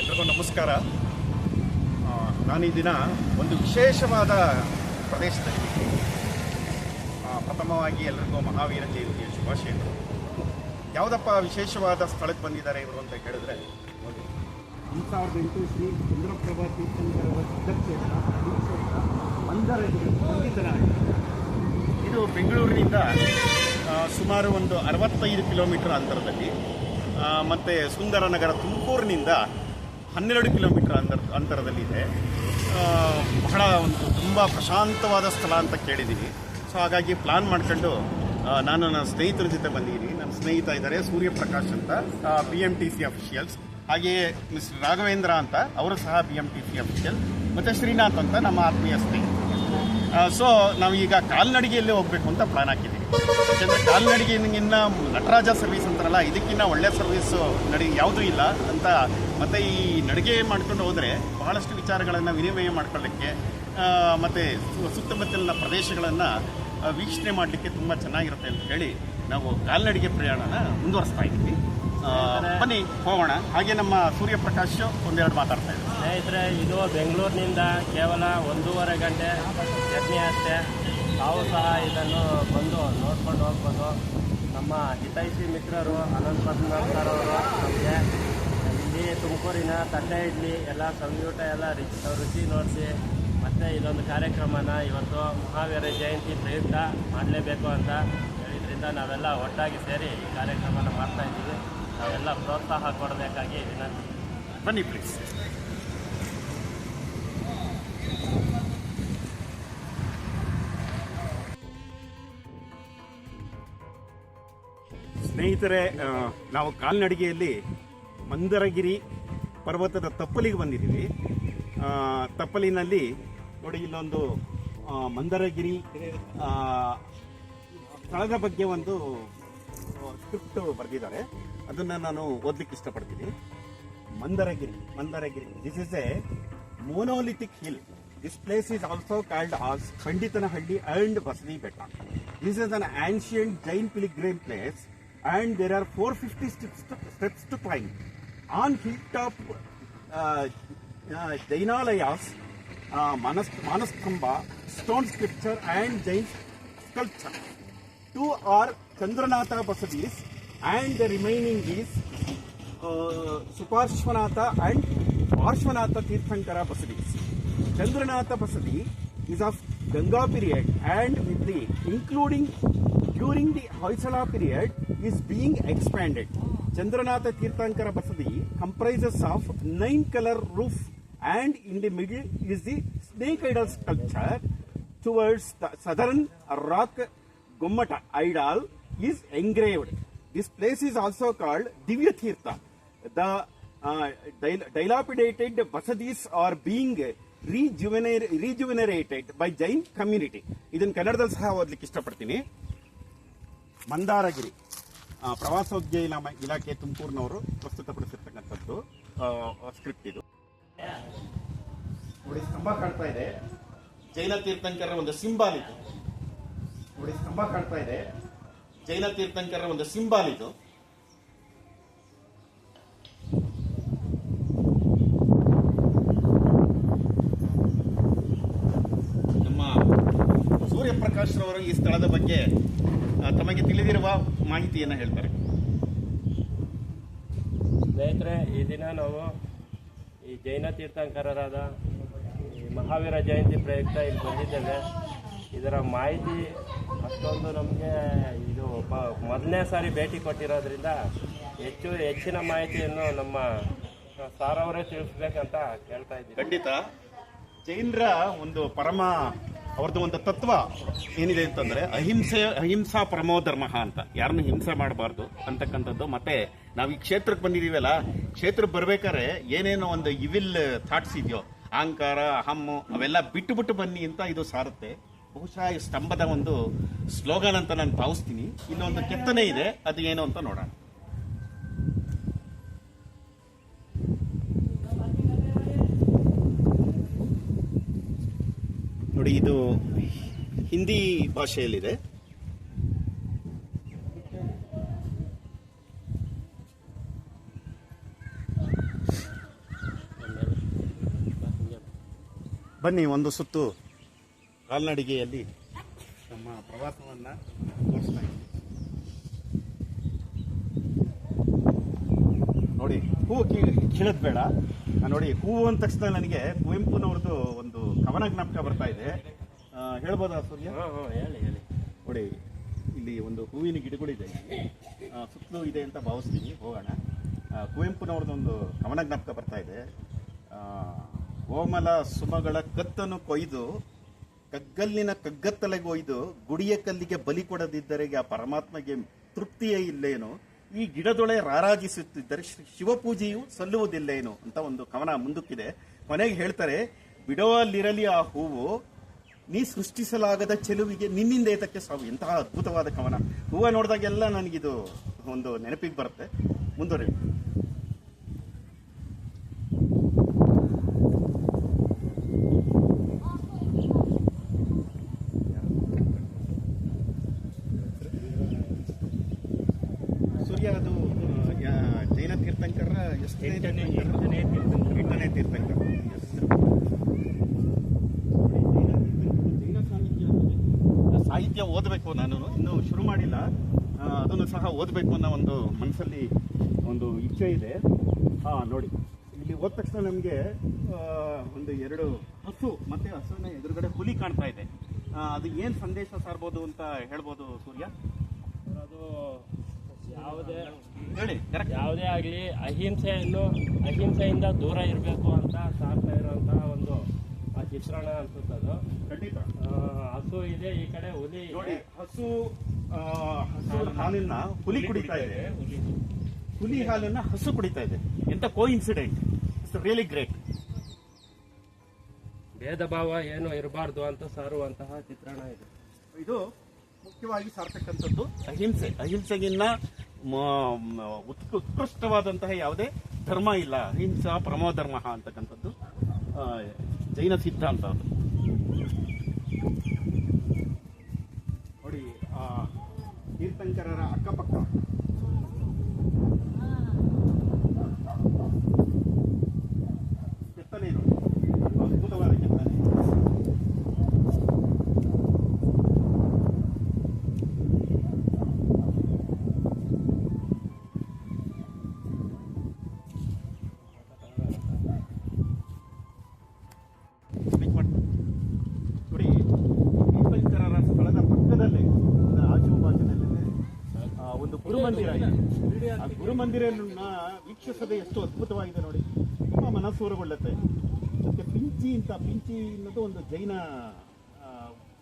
ಎಲ್ರಿಗೂ ನಮಸ್ಕಾರ. ನಾನು ಈ ದಿನ ಒಂದು ವಿಶೇಷವಾದ ಪ್ರದೇಶದಲ್ಲಿ ಪ್ರಥಮವಾಗಿ ಎಲ್ಲರಿಗೂ ಮಹಾವೀರ ಜಯಂತಿಯ ಶುಭಾಶಯಗಳು. ಯಾವುದಪ್ಪ ವಿಶೇಷವಾದ ಸ್ಥಳಕ್ಕೆ ಬಂದಿದ್ದಾರೆ ಇವರು ಅಂತ ಕೇಳಿದ್ರೆ, 2008 ಶ್ರೀ ಚಂದ್ರಪ್ರಭಾ ತೀರ್ಥಂಕರರ ಸಿದ್ಧಕ್ಷೇತ್ರ ಮಂದರಗಿರಿ ಬಂದಿದ್ದನಾಗಿ. ಇದು ಬೆಂಗಳೂರಿನಿಂದ ಸುಮಾರು ಒಂದು 65 ಕಿಲೋಮೀಟರ್ ಅಂತರದಲ್ಲಿ, ಮತ್ತು ಸುಂದರನಗರ ತುಮಕೂರಿನಿಂದ 12 ಕಿಲೋಮೀಟರ್ ಅಂತರದಲ್ಲಿದೆ. ಬಹಳ ಒಂದು ತುಂಬ ಪ್ರಶಾಂತವಾದ ಸ್ಥಳ ಅಂತ ಕೇಳಿದ್ದೀನಿ. ಸೊ ಹಾಗಾಗಿ ಪ್ಲಾನ್ ಮಾಡ್ಕೊಂಡು ನಾನು ನನ್ನ ಸ್ನೇಹಿತರ ಜೊತೆ ಬಂದಿದ್ದೀನಿ. ನನ್ನ ಸ್ನೇಹಿತ ಇದ್ದಾರೆ ಸೂರ್ಯಪ್ರಕಾಶ್ ಅಂತ, BMTC ಅಫಿಷಿಯಲ್ಸ್. ಹಾಗೆಯೇ ಮಿಸ್ಟರ್ ರಾಘವೇಂದ್ರ ಅಂತ, ಅವರು ಸಹ BMTC ಅಫಿಷಿಯಲ್. ಮತ್ತು ಶ್ರೀನಾಥ್ ಅಂತ ನಮ್ಮ ಆತ್ಮೀಯ ಸ್ನೇಹಿತ. ಸೊ ನಾವು ಈಗ ಕಾಲ್ನಡಿಗೆಯಲ್ಲೇ ಹೋಗಬೇಕು ಅಂತ ಪ್ಲಾನ್ ಹಾಕಿದ್ದೀವಿ. ಯಾಕೆಂದರೆ ಕಾಲ್ನಡಿಗೆಗಿನ್ನ ನಟರಾಜ ಸರ್ವಿಸ್ ಅಂತಾರಲ್ಲ, ಇದಕ್ಕಿಂತ ಒಳ್ಳೆಯ ಸರ್ವಿಸು ಯಾವುದೂ ಇಲ್ಲ ಅಂತ. ಮತ್ತು ಈ ನಡಿಗೆ ಮಾಡ್ಕೊಂಡು ಹೋದರೆ ಬಹಳಷ್ಟು ವಿಚಾರಗಳನ್ನು ವಿನಿಮಯ ಮಾಡ್ಕೊಳ್ಳಿಕ್ಕೆ ಮತ್ತು ಸುತ್ತಮುತ್ತಲಿನ ಪ್ರದೇಶಗಳನ್ನು ವೀಕ್ಷಣೆ ಮಾಡಲಿಕ್ಕೆ ತುಂಬ ಚೆನ್ನಾಗಿರುತ್ತೆ ಅಂತ ಹೇಳಿ ನಾವು ಕಾಲ್ನಡಿಗೆ ಪ್ರಯಾಣನ ಮುಂದುವರಿಸ್ತಾ ಇದ್ದೀವಿ. ಬನ್ನಿ ಹೋಗೋಣ. ಹಾಗೆ ನಮ್ಮ ಸೂರ್ಯಪ್ರಕಾಶ್ ಒಂದೆರಡು ಮಾತಾಡ್ತಾ ಇದ್ದಾರೆ. ಸ್ನೇಹಿತರೆ, ಇದು ಬೆಂಗಳೂರಿನಿಂದ ಕೇವಲ 1.5 ಗಂಟೆ ಜರ್ನಿ ಅಷ್ಟೇ. ತಾವು ಸಹ ಇದನ್ನು ಬಂದು ನೋಡ್ಕೊಂಡು ಹೋಗ್ಬೋದು. ನಮ್ಮ ಹಿತೈಷಿ ಮಿತ್ರರು ಅನಂತ ಪದ್ಮನಾಭ್ ಸರ್ ಅವರು ನಮಗೆ ಇಲ್ಲಿ ತುಮಕೂರಿನ ತಟ್ಟೆ ಇಡ್ಲಿ ಎಲ್ಲ ಸಂಯೂಟ ಎಲ್ಲ ರುಚಿ ನೋಡಿಸಿ, ಮತ್ತು ಇದೊಂದು ಕಾರ್ಯಕ್ರಮನ ಇವತ್ತು ಮಹಾವೀರ ಜಯಂತಿ ಪ್ರಯುಕ್ತ ಮಾಡಲೇಬೇಕು ಅಂತ ಹೇಳಿದ್ರಿಂದ ನಾವೆಲ್ಲ ಒಟ್ಟಾಗಿ ಸೇರಿ ಈ ಕಾರ್ಯಕ್ರಮನ ಮಾಡ್ತಾಯಿದ್ದೀವಿ. ನಾವೆಲ್ಲ ಪ್ರೋತ್ಸಾಹ ಕೊಡಬೇಕಾಗಿ ವಿನಂತಿ. ಬನ್ನಿ ಪ್ಲೀಸ್. ಸ್ನೇಹಿತರೆ, ನಾವು ಕಾಲ್ನಡಿಗೆಯಲ್ಲಿ ಮಂದರಗಿರಿ ಪರ್ವತದ ತಪ್ಪಲಿಗೆ ಬಂದಿದ್ದೀವಿ. ತಪ್ಪಲಿನಲ್ಲಿ ನೋಡಿ, ಇಲ್ಲೊಂದು ಮಂದರಗಿರಿ ಸ್ಥಳದ ಬಗ್ಗೆ ಒಂದು ಸ್ಕ್ರಿಪ್ಟ್ ಬರೆದಿದ್ದಾರೆ. ಅದನ್ನು ನಾನು ಓದಲಿಕ್ಕೆ ಇಷ್ಟಪಡ್ತೀನಿ. Mandaragiri this is a monolithic hill. This place is also called as Panditanahalli and Vasali Betta. This is an ancient Jain pilgrim place, and there are 450 steps to climb. On hilltop Jainalayas, Manastamba, stone sculpture and Jain sculpture. 2 are Chandranatha Basadis, and the remaining is Suparshvanatha and Parshvanatha Tirthankara Basadis. Chandranatha Basadi is of Ganga period, and with the including during the Hoysala period is being expanded. Chandranatha Tirthankara Basadi comprises of 9 color roof, and in the middle is the snake idol sculpture. Towards the southern rock Gommata idol is engraved. This place is also called Divya Tirtha. The dilapidated Basadis are being rejuvenated by Jain community. ಇದನ್ನು ಕನ್ನಡದಲ್ಲಿ ಸಹ ಓದಲಿಕ್ಕೆ ಇಷ್ಟಪಡ್ತೀನಿ. ಮಂದಾರಗಿರಿ ಪ್ರವಾಸೋದ್ಯಮ ಇಲಾಖೆ ತುಮಕೂರಿನವರು ಪ್ರಸ್ತುತಪಡಿಸಿರ್ತಕ್ಕಂಥದ್ದು script ಇದು. ನೋಡಿ, ಸ್ತಂಭ ಕಾಣ್ತಾ ಇದೆ. ಜೈನ ತೀರ್ಥಂಕರರ ಒಂದು ಸಿಂಬಾಲ್ ಇದು. ನೋಡಿ, ಸ್ತಂಭ ಕಾಣ್ತಾ ಇದೆ. ಜೈನ ತೀರ್ಥಂಕರರ ಒಂದು ಸಿಂಬಾಲ್ ಇದು. ಸೂರ್ಯಪ್ರಕಾಶ್ ರವರು ಈ ಸ್ಥಳದ ಬಗ್ಗೆ ತಮಗೆ ತಿಳಿದಿರುವ ಮಾಹಿತಿಯನ್ನು ಹೇಳ್ತಾರೆ. ಸ್ನೇಹಿತರೆ, ಈ ದಿನ ನಾವು ಈ ಜೈನ ತೀರ್ಥಂಕರರಾದ ಈ ಮಹಾವೀರ ಜಯಂತಿ ಪ್ರಯುಕ್ತ ಇಲ್ಲಿ ಬಂದಿದ್ದೇವೆ. ಇದರ ಮಾಹಿತಿ ಅಷ್ಟೊಂದು ನಮಗೆ ಇದು ಮೊದಲನೇ ಸಾರಿ ಭೇಟಿ ಕೊಟ್ಟಿರೋದ್ರಿಂದ ಹೆಚ್ಚಿನ ಮಾಹಿತಿಯನ್ನು ನಮ್ಮ ಸಾರ್ ಅವರೇ ತಿಳಿಸ್ಬೇಕಂತ ಕೇಳ್ತಾ ಇದ್ದೀವಿ. ಖಂಡಿತ. ಜೈನರ ಒಂದು ಅವ್ರದ್ದು ಒಂದು ತತ್ವ ಏನಿದೆ ಅಂತಂದ್ರೆ, ಅಹಿಂಸಾ ಪರಮೋ ಧರ್ಮ ಅಂತ, ಯಾರನ್ನು ಹಿಂಸೆ ಮಾಡಬಾರ್ದು ಅಂತಕ್ಕಂಥದ್ದು. ಮತ್ತೆ ನಾವು ಈ ಕ್ಷೇತ್ರಕ್ಕೆ ಬಂದಿದೀವಲ್ಲ, ಕ್ಷೇತ್ರಕ್ಕೆ ಬರ್ಬೇಕಾದ್ರೆ ಏನೇನೋ ಒಂದು ಇವಿಲ್ ಥಾಟ್ಸ್ ಇದೆಯೋ, ಅಹಂಕಾರ, ಅಹಮ್ಮು, ಅವೆಲ್ಲ ಬಿಟ್ಟು ಬನ್ನಿ ಅಂತ ಇದು ಸಾರುತ್ತೆ. ಬಹುಶಃ ಈ ಸ್ತಂಭದ ಒಂದು ಸ್ಲೋಗನ್ ಅಂತ ನಾನು ಭಾವಿಸ್ತೀನಿ. ಇಲ್ಲೊಂದು ಕೆತ್ತನೆ ಇದೆ, ಅದು ಏನು ಅಂತ ನೋಡೋಣ. ನೋಡಿ, ಇದು ಹಿಂದಿ ಭಾಷೆಯಲ್ಲಿದೆ. ಬನ್ನಿ ಒಂದು ಸುತ್ತು ಕಾಲ್ನಡಿಗೆಯಲ್ಲಿ ನಮ್ಮ ಪ್ರವಾಸವನ್ನ ತೋರಿಸ್ತಾ ಇದ್ದೀವಿ. ನೋಡಿ, ಹೂವು ಕೀಳದ್ ಬೇಡ. ನೋಡಿ, ಹೂವು ಅಂದ ತಕ್ಷಣ ನನಗೆ ಕುವೆಂಪುನವ್ರದ್ದು ಒಂದು ಕವನ ಜ್ಞಾಪಕ ಬರ್ತಾ ಇದೆ. ಹೇಳ್ಬೋದಾ ಸೂರ್ಯ? ಹೇಳಿ ಹೇಳಿ. ನೋಡಿ, ಇಲ್ಲಿ ಒಂದು ಹೂವಿನ ಗಿಡಗಳಿದೆ, ಸುತ್ತಲೂ ಇದೆ ಅಂತ ಭಾವಿಸ್ತೀನಿ. ಹೋಗೋಣ. ಕುವೆಂಪುನವ್ರದ್ದೊಂದು ಕವನ ಜ್ಞಾಪಕ ಬರ್ತಾ ಇದೆ. ಕೋಮಲ ಸುಮಗಳ ಕತ್ತನ್ನು ಕೊಯ್ದು ಕಗ್ಗಲ್ಲಿನ ಕಗ್ಗತ್ತಲೆಗೊಯ್ದು ಗುಡಿಯ ಕಲ್ಲಿಗೆ ಬಲಿ ಕೊಡದಿದ್ದರೆ ಆ ಪರಮಾತ್ಮಗೆ ತೃಪ್ತಿಯೇ ಇಲ್ಲೇನು, ಈ ಗಿಡದೊಳೆ ರಾರಾಜಿಸುತ್ತಿದ್ದರೆ ಶಿವಪೂಜೆಯು ಸಲ್ಲುವುದಿಲ್ಲೇನು ಅಂತ ಒಂದು ಕವನ ಮುಂದಕ್ಕಿದೆ. ಕೊನೆಗೆ ಹೇಳ್ತಾರೆ, ಬಿಡುವಲ್ಲಿರಲಿ ಆ ಹೂವು, ನೀ ಸೃಷ್ಟಿಸಲಾಗದ ಚೆಲುವಿಗೆ ನಿನ್ನಿಂದ ಏತಕ್ಕೆ ಸಾವು. ಎಂತಹ ಅದ್ಭುತವಾದ ಕವನ. ಹೂವು ನೋಡಿದಾಗೆಲ್ಲ ನನಗಿದು ಒಂದು ನೆನಪಿಗೆ ಬರುತ್ತೆ. ಮುಂದುವರಿ. ಸೂರ್ಯ ಅದು ಜೈನ ತೀರ್ಥಂಕರ ಎಂಟನೇ ತೀರ್ಥಂಕರ. ಸಾಹಿತ್ಯ ಓದಬೇಕು, ನಾನು ಇನ್ನೂ ಶುರು ಮಾಡಿಲ್ಲ. ಅದನ್ನು ಸಹ ಓದಬೇಕು ಅನ್ನೋ ಒಂದು ಮನಸ್ಸಲ್ಲಿ ಒಂದು ಇಚ್ಛೆ ಇದೆ. ನೋಡಿ, ಇಲ್ಲಿ ಹೋದ ತಕ್ಷಣ ನಮಗೆ ಒಂದು 2 ಹಸು ಮತ್ತೆ ಹಸುವಿನ ಎದುರುಗಡೆ ಹುಲಿ ಕಾಣ್ತಾ ಇದೆ. ಅದು ಏನು ಸಂದೇಶ ಸಾರ್ಬೋದು ಅಂತ ಹೇಳ್ಬೋದು ಸೂರ್ಯ? ಅದು ಯಾವುದೇ ಆಗಲಿ ಅಹಿಂಸೆಯಿಂದ ದೂರ ಇರಬೇಕು ಅಂತ ಸಾರ್ತಾ ಇರುವಂತಹ ಒಂದು ಚಿತ್ರಣ ಅನ್ಸುತ್ತದು. ಖಂಡಿತ. ಹಸು ಇದೆ, ಈ ಕಡೆ ಹುಲಿ ನೋಡಿ. ಹಸು ಹಾಲನ್ನ ಹುಲಿ ಕುಡಿತಾ ಇದೆ, ಹುಲಿ ಹಾಲನ್ನ ಹಸು ಕುಡಿತಾ ಇದೆ. ಎಂತ ಕೋ ಇನ್ಸಿಡೆಂಟ್. It's really great. ಭೇದ ಭಾವ ಏನು ಇರಬಾರ್ದು ಅಂತ ಸಾರುವಂತಹ ಚಿತ್ರಣ ಇದೆ. ಇದು ಮುಖ್ಯವಾಗಿ ಸಾರ್ತಕ್ಕಂಥದ್ದು ಅಹಿಂಸೆಗಿನ್ನ ಉತ್ಕೃಷ್ಟವಾದಂತಹ ಯಾವುದೇ ಧರ್ಮ ಇಲ್ಲ. ಅಹಿಂಸಾ ಪರಮೋ ಧರ್ಮ ಅಂತಕ್ಕಂಥದ್ದು ಜೈನ ಸಿದ್ಧಾಂತ. ಅದು ನೋಡಿ, ತೀರ್ಥಂಕರರ ಅಕ್ಕಪಕ್ಕ ಕೆತ್ತನೆ ನೋಡಿ, ಅದ್ಭುತವಾದ ಕೆತ್ತನೆ. ನೋಡಿ, ತೀರ್ಥಂಕರರ ಸ್ಥಳದ ಪಕ್ಕದಲ್ಲೇ ಆಜುಬಾಜಿನಲ್ಲೇ ಒಂದು ಗುರುಮಂದಿರ ಇದೆ. ಆ ಗುರುಮಂದಿರನ್ನ ವೀಕ್ಷಿಸದೆ ಎಷ್ಟು ಅದ್ಭುತವಾಗಿದೆ ನೋಡಿ. ತುಂಬಾ ಮನಸ್ಸೂರುಗೊಳ್ಳುತ್ತೆ. ಮತ್ತೆ ಪಿಂಚಿ ಅನ್ನೋದು ಒಂದು ಜೈನ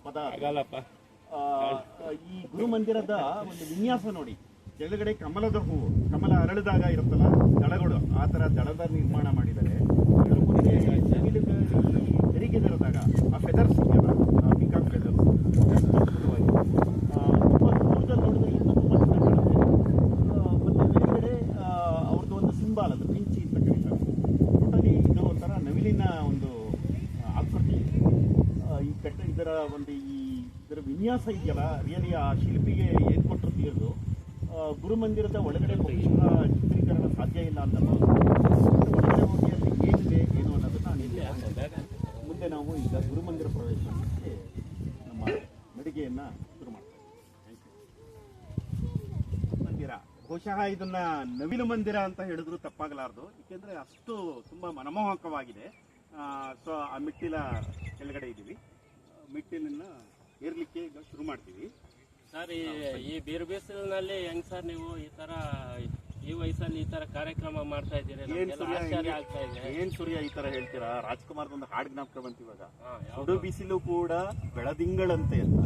ಪದ. ಈ ಗುರುಮಂದಿರದ ಒಂದು ವಿನ್ಯಾಸ ನೋಡಿ. ಕೆಳಗಡೆ ಕಮಲದ ಹೂವು, ಕಮಲ ಅರಳಿದಾಗ ಇರುತ್ತಲ್ಲ ದಳಗಳು, ಆ ತರ ದಳದ ನಿರ್ಮಾಣ ಮಾಡಿದ್ದಾರೆ. ತೆರಿಗೆ ಬರೆದಾಗ ಆ ಫೆದರ್ಸ್ ಇದೆಯಲ್ಲ, ಪಿಕಾಕ್ ಫೆದರ್ಸ್, ತುಂಬ ದೂರದಲ್ಲಿ ನೋಡಿದ್ರೆ ಇನ್ನೂ ತುಂಬ ಚೆನ್ನಾಗಿ ಕಾಣುತ್ತೆ. ಮತ್ತೆ ಮೇಲ್ಗಡೆ ಅವ್ರದ್ದು ಒಂದು ಸಿಂಬಾಲ್, ಅದು ಪಿಂಚಿ ಅಂತ ಕರೀತಾರೆ. ಟೋಟಲಿ ಇದು ಒಂಥರ ನವಿಲಿನ ಒಂದು ಆಕೃತಿ. ಇದರ ವಿನ್ಯಾಸ ಇದೆಯಲ್ಲ, ರಿಯಲಿ ಆ ಶಿಲ್ಪಿಗೆ ಏನು ಕೊಟ್ಟರು ತೀರ್ದು. ಗುರುಮಂದಿರದ ಒಳಗಡೆ ಚಿತ್ರೀಕರಣ ಸಾಧ್ಯ ಇಲ್ಲ ಅಂತ ಒಳಗಡೆ ಹೋಗಿ ಅಲ್ಲಿ ಏನಿದೆ ಏನು ಅನ್ನೋದನ್ನ ಮುಂದೆ ನಾವು ಈಗ ಗುರುಮಂದಿರ ಪ್ರವೇಶ ಮಾಡಲಿಕ್ಕೆ ನಮ್ಮ ನಡಿಗೆಯನ್ನ ಶುರು ಮಾಡ್ತೇವೆ. ಮಂದಿರ ಬಹುಶಃ ಇದನ್ನ ನವಿಲು ಮಂದಿರ ಅಂತ ಹೇಳಿದ್ರು ತಪ್ಪಾಗಲಾರದು, ಏಕೆಂದ್ರೆ ಅಷ್ಟು ತುಂಬಾ ಮನಮೋಹಕವಾಗಿದೆ. ಸೊ ಆ ಮೆಟ್ಟಿಲ ಕೆಳಗಡೆ ಇದ್ದೀವಿ. ಮೆಟ್ಟಿಲನ್ನ ಏರ್ಲಿಕ್ಕೆ ಈಗ ಶುರು ಮಾಡ್ತೀವಿ. ಸರ್, ಈ ಬಿಸಿಲಿನಲ್ಲಿ ಹೆಂಗ್ ಸರ್ ನೀವು ಈ ವಯಸ್ಸಲ್ಲಿ ಈ ತರ ಕಾರ್ಯಕ್ರಮ ಮಾಡ್ತಾ ಇದ್ದೀರಿ? ಆಶ್ಚರ್ಯ ಆಗ್ತಾ ಇದೆ. ಏನ್ ಸೂರ್ಯ ಈ ತರ ಹೇಳ್ತೀರಾ? ರಾಜ್ಕುಮಾರ್ ಒಂದು ಹಾಡು ಜ್ಞಾಪಕ ಬಂತು ಇವಾಗ. ಸುಡು ಬಿಸಿಲು ಕೂಡ ಬೆಳದಿಂಗಳಂತೆ ಅಂತ.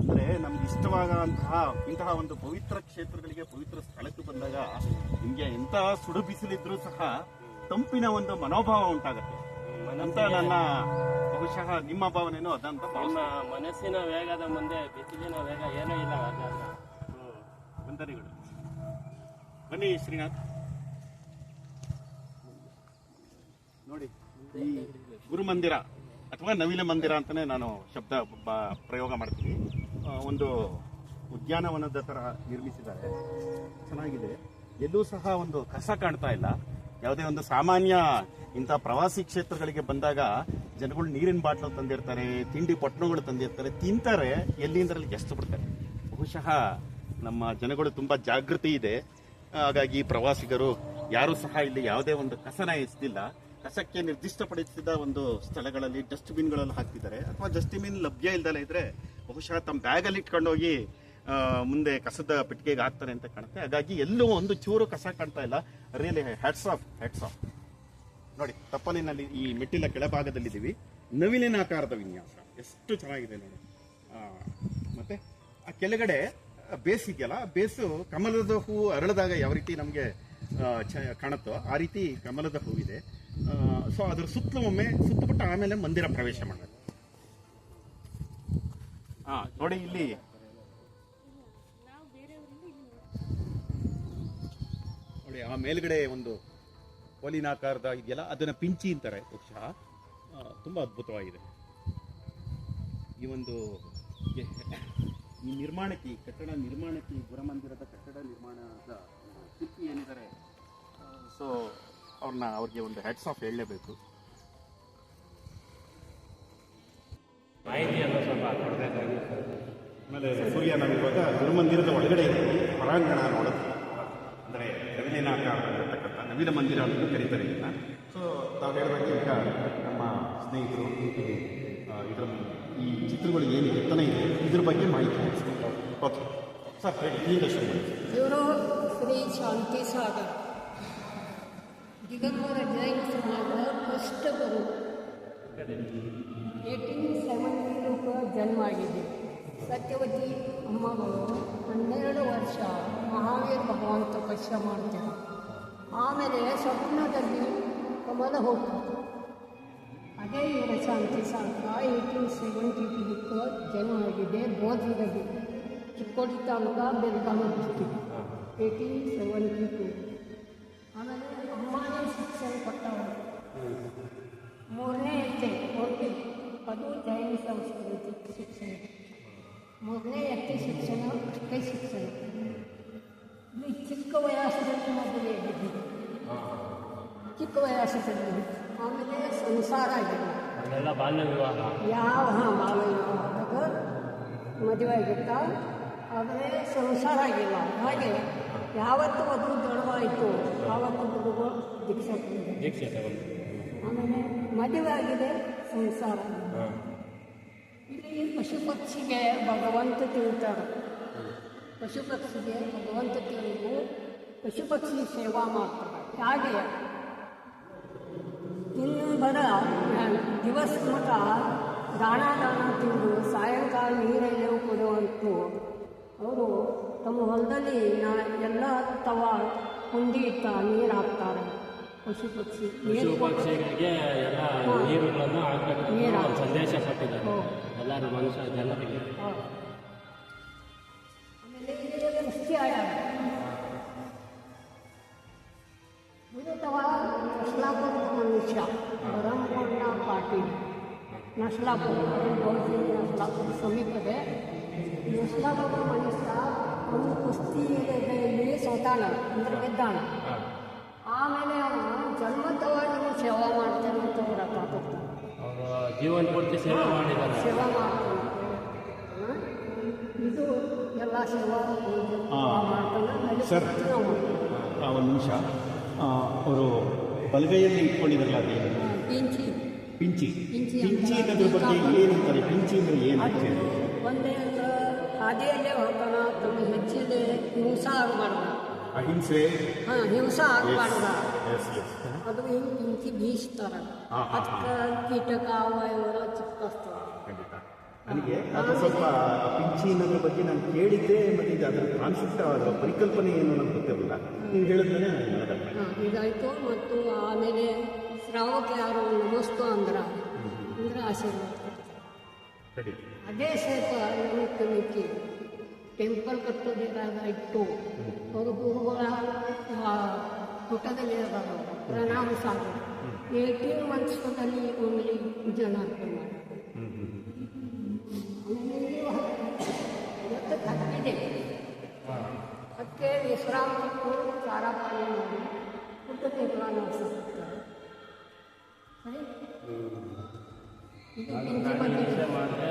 ಅಂದ್ರೆ ನಮ್ಗೆ ಇಷ್ಟವಾದಂತಹ ಇಂತಹ ಒಂದು ಪವಿತ್ರ ಕ್ಷೇತ್ರಗಳಿಗೆ, ಪವಿತ್ರ ಸ್ಥಳಕ್ಕೆ ಬಂದಾಗ ನಿಮ್ಗೆ ಎಂತ ಸುಡು ಬಿಸಿಲಿದ್ರೂ ಸಹ ತಂಪಿನ ಒಂದು ಮನೋಭಾವ ಉಂಟಾಗತ್ತೆ ಅಂತ ನನ್ನ ಬಹುಶಃ ನಿಮ್ಮ ಭಾವನೆನೂ ಅದಂತ. ಮನಸ್ಸಿನ ವೇಗದ ಮುಂದೆ ಬಿಸಿಲಿನ ವೇಗ ಏನೂ ಇಲ್ಲ. ವಂದನೆಗಳು. ಬನ್ನಿ ಶ್ರೀನಾಥ್. ನೋಡಿ, ಈ ಗುರುಮಂದಿರ ಅಥವಾ ನವಿಲ ಮಂದಿರ ಅಂತಾನೆ ನಾನು ಶಬ್ದ ಪ್ರಯೋಗ ಮಾಡ್ತೀನಿ. ಒಂದು ಉದ್ಯಾನವನದ ತರ ನಿರ್ಮಿಸಿದ್ದಾರೆ, ಚೆನ್ನಾಗಿದೆ. ಎಲ್ಲೂ ಸಹ ಒಂದು ಕಸ ಕಾಣ್ತಾ ಇಲ್ಲ. ಯಾವುದೇ ಒಂದು ಸಾಮಾನ್ಯ ಇಂಥ ಪ್ರವಾಸಿ ಕ್ಷೇತ್ರಗಳಿಗೆ ಬಂದಾಗ ಜನಗಳು ನೀರಿನ ಬಾಟ್ಲು ತಂದಿರ್ತಾರೆ, ತಿಂಡಿ ಪೊಟ್ಟಣಗಳು ತಂದಿರ್ತಾರೆ, ತಿಂತಾರೆ, ಎಲ್ಲಿಂದರಲ್ಲಿ ಎಷ್ಟು ಬಿಡ್ತಾರೆ. ಬಹುಶಃ ನಮ್ಮ ಜನಗಳು ತುಂಬಾ ಜಾಗೃತಿ ಇದೆ. ಹಾಗಾಗಿ ಪ್ರವಾಸಿಗರು ಯಾರು ಸಹ ಇಲ್ಲಿ ಯಾವುದೇ ಒಂದು ಕಸನ ಎಸೆದಿಲ್ಲ. ಕಸಕ್ಕೆ ನಿರ್ದಿಷ್ಟಪಡಿಸಿದ ಒಂದು ಸ್ಥಳಗಳಲ್ಲಿ ಡಸ್ಟ್ಬಿನ್ಗಳಲ್ಲಿ ಹಾಕ್ತಿದ್ದಾರೆ, ಅಥವಾ ಡಸ್ಟ್ಬಿನ್ ಲಭ್ಯ ಇಲ್ದಲೇ ಇದ್ರೆ ಬಹುಶಃ ತಮ್ಮ ಬ್ಯಾಗಲ್ಲಿ ಇಟ್ಕೊಂಡೋಗಿ ಮುಂದೆ ಕಸದ ಪೆಟ್ಟಿಗೆಗೆ ಹಾಕ್ತಾರೆ ಅಂತ ಕಾಣುತ್ತೆ. ಹಾಗಾಗಿ ಎಲ್ಲೂ ಒಂದು ಚೂರು ಕಸ ಕಾಣ್ತಾ ಇಲ್ಲ. Really hats off. ನೋಡಿ, ತಪ್ಪಲಿನಲ್ಲಿ ಈ ಮೆಟ್ಟಿಲ ಕೆಳಭಾಗದಲ್ಲಿದ್ದೀವಿ. ನವಿಲಿನ ಆಕಾರದ ವಿನ್ಯಾಸ ಎಷ್ಟು ಚೆನ್ನಾಗಿದೆ ನೋಡಿ. ಮತ್ತೆ ಆ ಕೆಳಗಡೆ ಬೇಸ್ ಇದೆಯಲ್ಲ, ಬೇಸು ಕಮಲದ ಹೂವು ಅರಳಿದಾಗ ಯಾವ ರೀತಿ ನಮಗೆ ಕಾಣುತ್ತೋ ಆ ರೀತಿ ಕಮಲದ ಹೂವಿದೆ. ಸೊ ಅದ್ರ ಸುತ್ತಲೂ ಒಮ್ಮೆ ಸುತ್ತಬಿಟ್ಟು ಆಮೇಲೆ ಮಂದಿರ ಪ್ರವೇಶ ಮಾಡಬೇಕು. ನೋಡಿ ಇಲ್ಲಿ ನೋಡಿ, ಆ ಮೇಲ್ಗಡೆ ಒಂದು ಕೋಲಿನಾಕಾರದ ಇದೆಯಲ್ಲ, ಅದನ್ನ ಪಿಂಚಿ ಅಂತಾರೆ. ಬಹುಶಃ ತುಂಬಾ ಅದ್ಭುತವಾಗಿದೆ. ಈ ನಿರ್ಮಾಣಕ್ಕೆ, ಈ ಕಟ್ಟಡ ನಿರ್ಮಾಣಕ್ಕೆ, ಈ ಗುರುಮಂದಿರದ ಕಟ್ಟಡ ನಿರ್ಮಾಣದ ಶಿಲ್ಪಿ ಏನಿದ್ದಾರೆ, ಸೊ ಅವ್ರಿಗೆ ಒಂದು ಹ್ಯಾಟ್ಸ್ ಆಫ್ ಹೇಳಲೇಬೇಕು. ಮಾಹಿತಿಯನ್ನು ಸ್ವಲ್ಪ ಕೊಡಬೇಕಾಗಿತ್ತು. ಆಮೇಲೆ ಸೂರ್ಯ, ನಾವಿವಾಗ ಗುರುಮಂದಿರದ ಒಳಗಡೆ ಇದ್ದೀವಿ. ಹೊರಾಂಗಣ ನೋಡುತ್ತೆ, ಅಂದರೆ ನವಿಲಿನಾಕಾರದಲ್ಲಿರ್ತಕ್ಕಂಥ ನವಿಲ ಮಂದಿರ ಅಂತ ಕರೀತಾರೆ ಇದನ್ನ. ಸೊ ತಾವು ಹೇಳಿದಾಗ ಈಗ ನಮ್ಮ ಸ್ನೇಹಿತರು ಇದರ ಈ ಚಿತ್ರಗಳು ಏನು ಕೆತ್ತನೆ ಇದೆ ಇದ್ರ ಬಗ್ಗೆ ಮಾಹಿತಿ. ಓಕೆ ಸರ್, ಹೇಳಿ. ಇವರು ಶ್ರೀ ಶಾಂತಿ ಸಾಗರ್ ದಿಗಂಬರ ಜೈನ ಸಮಾಜ ಫಸ್ಟ್ ಗುರು. 1872 ಜನ್ಮ ಆಗಿದೆ. ಸತ್ಯವತಿ ಅಮ್ಮಗಳು 12 ವರ್ಷ ಮಹಾವೀರ ಭಗವಾನ್ ತಪಸ್ಯ ಮಾಡ್ತಾರೆ. ಆಮೇಲೆ ಸ್ವಪ್ನದಲ್ಲಿ ಕಮಲ ಹೋಗ್ತಾರೆ. ಅದೇ ಇವರ ಶಾಂತಿ ಸಾಗರ 1872 ಜನ್ಮ ಆಗಿದೆ. ಬೋಧದಲ್ಲಿ ಚಿಕ್ಕೋಡಿ ತಾಲೂಕು, ಬೆಳಗಾವಿ ಡಿಸ್ಟಿಕ್. 1872. ಆಮೇಲೆ ಅಮ್ಮನೇ ಶಿಕ್ಷಣ ಕೊಟ್ಟವರು. 3ನೇ ಹೆಜ್ಜೆ ಹೋಗಿ ಅದು ಜೈನ ಸಂಸ್ಕೃತಿ ಶಿಕ್ಷಣ. 3ನೇ ಎತ್ತಿ ಶಿಕ್ಷಣ, ಅಷ್ಟೇ ಶಿಕ್ಷಣ. ಇಲ್ಲಿ ಚಿಕ್ಕ ವಯಸ್ಸದಲ್ಲಿ ಮದುವೆ ಆಗಿದ್ದೀವಿ, ಚಿಕ್ಕ ವಯಸ್ಸಲ್ಲಿ. ಆಮೇಲೆ ಸಂಸಾರ ಆಗಿದೆ. ಬಾಲ್ಯ ವಿವಾಹ, ಬಾಲ್ಯ ವಿವಾಹದಾಗ ಮದುವೆ ಆಗಿತ್ತ. ಆದರೆ ಸಂಸಾರ ಆಗಿಲ್ಲ. ಹಾಗೆ ಯಾವತ್ತು ಅದು ದೊಡ್ಡವಾಯಿತು ಆವತ್ತು ಹುಡುಗ ದೀಕ್ಷೆ ತಗೊಂಡು. ಆಮೇಲೆ ಮದುವೆ ಆಗಿದೆ, ಸಂಸಾರ. ಇಲ್ಲಿ ಪಶು ಪಕ್ಷಿಗೆ ಭಗವಂತ ತಿಳ್ತಾರೆ. ಪಶು ಪಕ್ಷಿಗೆ ಭಗವಂತ ತಿಳಿದು ಪಶು ಪಕ್ಷಿ ಸೇವಾ ಮಾಡ್ತಾರೆ. ಹಾಗೆ ಇನ್ನು ದಿವಸ ಮಠ ದಾಣ ತಿಂದು ಸಾಯಂಕಾಲ ನೀರಲ್ಲೇ ಕೊಡುವಂತೂ ಅವರು ತಮ್ಮ ಹೊಲದಲ್ಲಿ ಎಲ್ಲ ತವ ಕುಂಡಿ ಇಟ್ಟ ನೀರು ಹಾಕ್ತಾರೆ. ಪಶು ಪಕ್ಷಿಗಳಿಗೆ ಎಲ್ಲ ನೀರುಗಳನ್ನು ಹಾಕಬೇಕು ಸಂದೇಶ ಕೊಟ್ಟಿದ್ದಾರೆ ಎಲ್ಲರೂ ಮನುಷ್ಯ ಜನರಿಗೆ. ಆಮೇಲೆ ಇದರಲ್ಲಿ ಮುಖ್ಯ ಇದು ನಸ್ಲಾಪುರ ಮನುಷ್ಯ ಬರಂಕೊಂಡ ಪಾಟೀಲ್. ನಸ್ಲಾಪುರ ನಸ್ಲಾಪುರ ಸಮೀಪದೆ. ನಸ್ಲಾಪುರ ಮನುಷ್ಯ ಒಂದು ಕುಸ್ತಿಯಲ್ಲಿ ಸೋತಾನ, ಅಂದ್ರೆ ಗೆದ್ದಾನ. ಆಮೇಲೆ ಅವನು ಜನ್ಮತವಾಗಿ ಸೇವಾ ಮಾಡ್ತಾನೆ ಅಂತ ಗೊತ್ತಾಗ್ತದೆ. ಜೀವನ ಪೂರ್ತಿ ಸೇವಾ ಮಾಡಿದ್ದಾರೆ, ಸೇವಾ ಮಾಡ್ತಾನೆ. ಇದು ಎಲ್ಲ ಸೇವಾ ಮಾಡ್ತಾನೆ. ಸರ್, ಒಂದು ನಿಮಿಷ. ಅವರು ಬಲಗೈಯಲ್ಲಿ ಇಟ್ಕೊಂಡಿದ್ರಲ್ಲ ಅದೇ ಪಿಂಚಿ ಪಿಂಚಿ ಅನ್ನೋದ್ರ ಬಗ್ಗೆ ಏನಂತಾರೆ? ಪಿಂಚಿ ಅಂದ್ರೆ ಏನು? ಒಂದೇ ಹಾದಿಯಲ್ಲೇ ಹೋಗ್ತಾನ. ತಮ್ಮ ಹೆಚ್ಚಿಗೆ ಹಿಂಸೆ ಆಗಬಾರ್ದು, ಅಹಿಂಸೆ. ಹಿಂಸೆ ಆಗಬಾರ್ದ. ಅದು ಹಿಂಗೆ ಪಿಂಚಿ ಬೀಸ್ತಾರ. ಅದಕ್ಕೆ ಕೀಟಕ ಅವಯವ ಚಿಕ್ಕಸ್ತಾವ. ಖಂಡಿತ. ನನಗೆ ಅದು ಸ್ವಲ್ಪ ಪಿಂಚಿ ಅನ್ನೋದ್ರ ಬಗ್ಗೆ ನಾನು ಕೇಳಿದ್ದೆ, ಮತ್ತು ಅದರ ಕಾನ್ಸೆಪ್ಟ್, ಅದರ ಪರಿಕಲ್ಪನೆ ಏನು ಅನ್ನೋದು ಗೊತ್ತಿರಲಿಲ್ಲ. ನೀವು ಹೇಳಿದ್ರೆ ಇದಾಯಿತು. ಮತ್ತು ಆಮೇಲೆ ಶ್ರಾವಕ ಯಾರು ನಮಸ್ತು ಅಂದ್ರೆ ಆಶೀರ್ವಾದ ಕೊಡ್ತಾರೆ. ಅದೇ ಸ್ವಲ್ಪ ನಮಿಕ್ಕಿ ಟೆಂಪಲ್ ಕಟ್ಟೋದಿದ್ದಾಗ ಇಟ್ಟು ಅವರು ಗುರುಗಳ ಪುಟದಲ್ಲಿ ಪ್ರಣಾಮ ಸಾಗರ 18 ಮಂತ್ಸದಲ್ಲಿ ಓನ್ಲಿ ಜನ ಅರ್ಪಣೆ ಮಾಡಿ. ಇವತ್ತು ಹಕ್ಕಿದೆ. ಹಕ್ಕೆ ವಿಶ್ರಾಮ ಕೊಟ್ಟು ಚಾರ ಪಾಲನೆ ಮಾಡಿ ಊಟ ನಿರ್ಮಾಣ ಸರಿ. ಇದು ಪಿಂಚಿ ಬಂದಿದೆ, ಹಿಂಸೆ ಮಾಡಿದ್ರೆ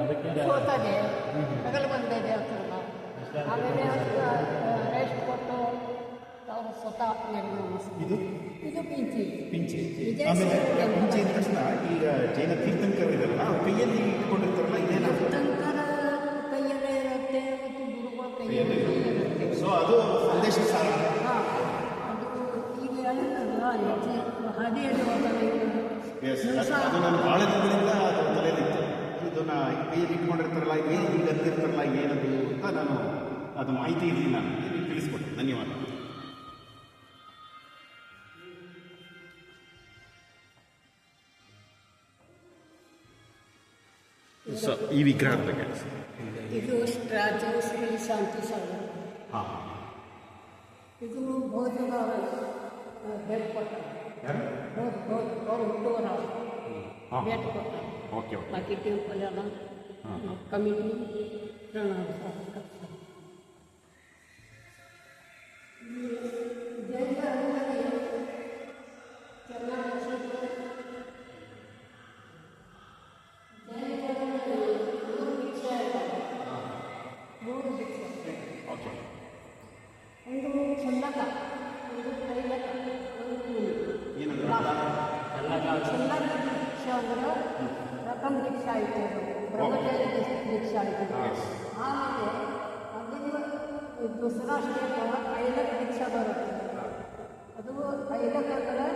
ಅದಕ್ಕೆ ಸೋತದೆ, ಹಗಲು ಬಂದಿದೆ ಅಂತಲ್ಲ. ಆಮೇಲೆ ರೆಸ್ಟ್ ಕೊಟ್ಟು ತಾವು ಸ್ವತಃ ಇದು ಇದು ಪಿಂಚಿ. ಪಿಂಚಿ. ಇದೇ ಆಮೇಲೆ ಸೇವೆ. ಪಿಂಚಿ ಅಂದ ತಕ್ಷಣ ಈಗ ಜೈನ ತೀರ್ಥಂಕರ್ ಇದಾರಲ್ಲ ಅವ್ರ ಕೈಯಲ್ಲಿ ಇಟ್ಕೊಂಡಿರ್ತಾರಲ್ಲ ಇದೇನಾಗ್ತದೆ? ತೀರ್ಥಂಕರ ಕೈಯಲ್ಲೇ ಇರುತ್ತೆ ಮತ್ತು ಗುರುಗಳ ಕೈಯಲ್ಲೇ ಇರುತ್ತೆ. ಸೊ ಅದು ಸಂದೇಶ ಸಾರ. ಹಾಂ, ಅದು ಈಗ ಹೇಳಿದ್ರಲ್ಲ ಹಾದಿಯಲ್ಲಿ ಹೋಗಲ್ಲ. ಎಸ್, ಅದು ನಾನು ಭಾಳ ದಿನಗಳಿಂದ ಅದು ತಲೆಯಲ್ಲಿತ್ತು. ಇದನ್ನ ಕೈಯಲ್ಲಿ ಇಟ್ಕೊಂಡಿರ್ತಾರಲ್ಲ ಏನು ಈಗ ಅಂತಿರ್ತಾರಲ್ಲ ಏನದು ಅಂತ ನಾನು ಅದು ಮಾಹಿತಿ ಇರಲಿಲ್ಲ, ನಾನು ತಿಳಿಸ್ಕೊಟ್ಟೆ. ಧನ್ಯವಾದ. ಸೊ ಈ ವಿಗ್ರಹದ ಬಗ್ಗೆ ಇದು ಸ್ಟ್ರಾಚು ಶ್ರೀ ಶಾಂತಿ ಸಾಗರ. ಹಾಂ, ಇದು ಬೌದ್ಧರ ಭೇಟ್ ಕೊಟ್ಟಾರೆ. ಅವ್ರು ಹುಟ್ಟುವರ ಹಾಂ, ಭೇಟ್ ಕೊಟ್ಟಾರೆ. Okay okay. ಬಾಕಿ ಟೆಂಪಲ್ ಎಲ್ಲ ಕಮಿಟಿ ಪ್ರಣಾಮ ಓಕೆ. ಒಂದು ಚಂದಕ, ಒಂದು ಕೈಲಕ, ಒಂದು ಏನಂದ್ರೆ ಚಂದಕ ದೀಕ್ಷೆ ಅಂದ್ರೆ ಪ್ರಥಮ ದೀಕ್ಷೆ ಆಯಿತು, ಬ್ರಹ್ಮಚಾರಿ ದೀಕ್ಷೆ ಆಯಿತು. ಆಮೇಲೆ ಅದನ್ನು ದೂಸರಾ ಸ್ಟೇಟ್ ಐಲಕ ದೀಕ್ಷೆ ಬರುತ್ತೆ. ಅದು ಐಲಕ ಅಂದರೆ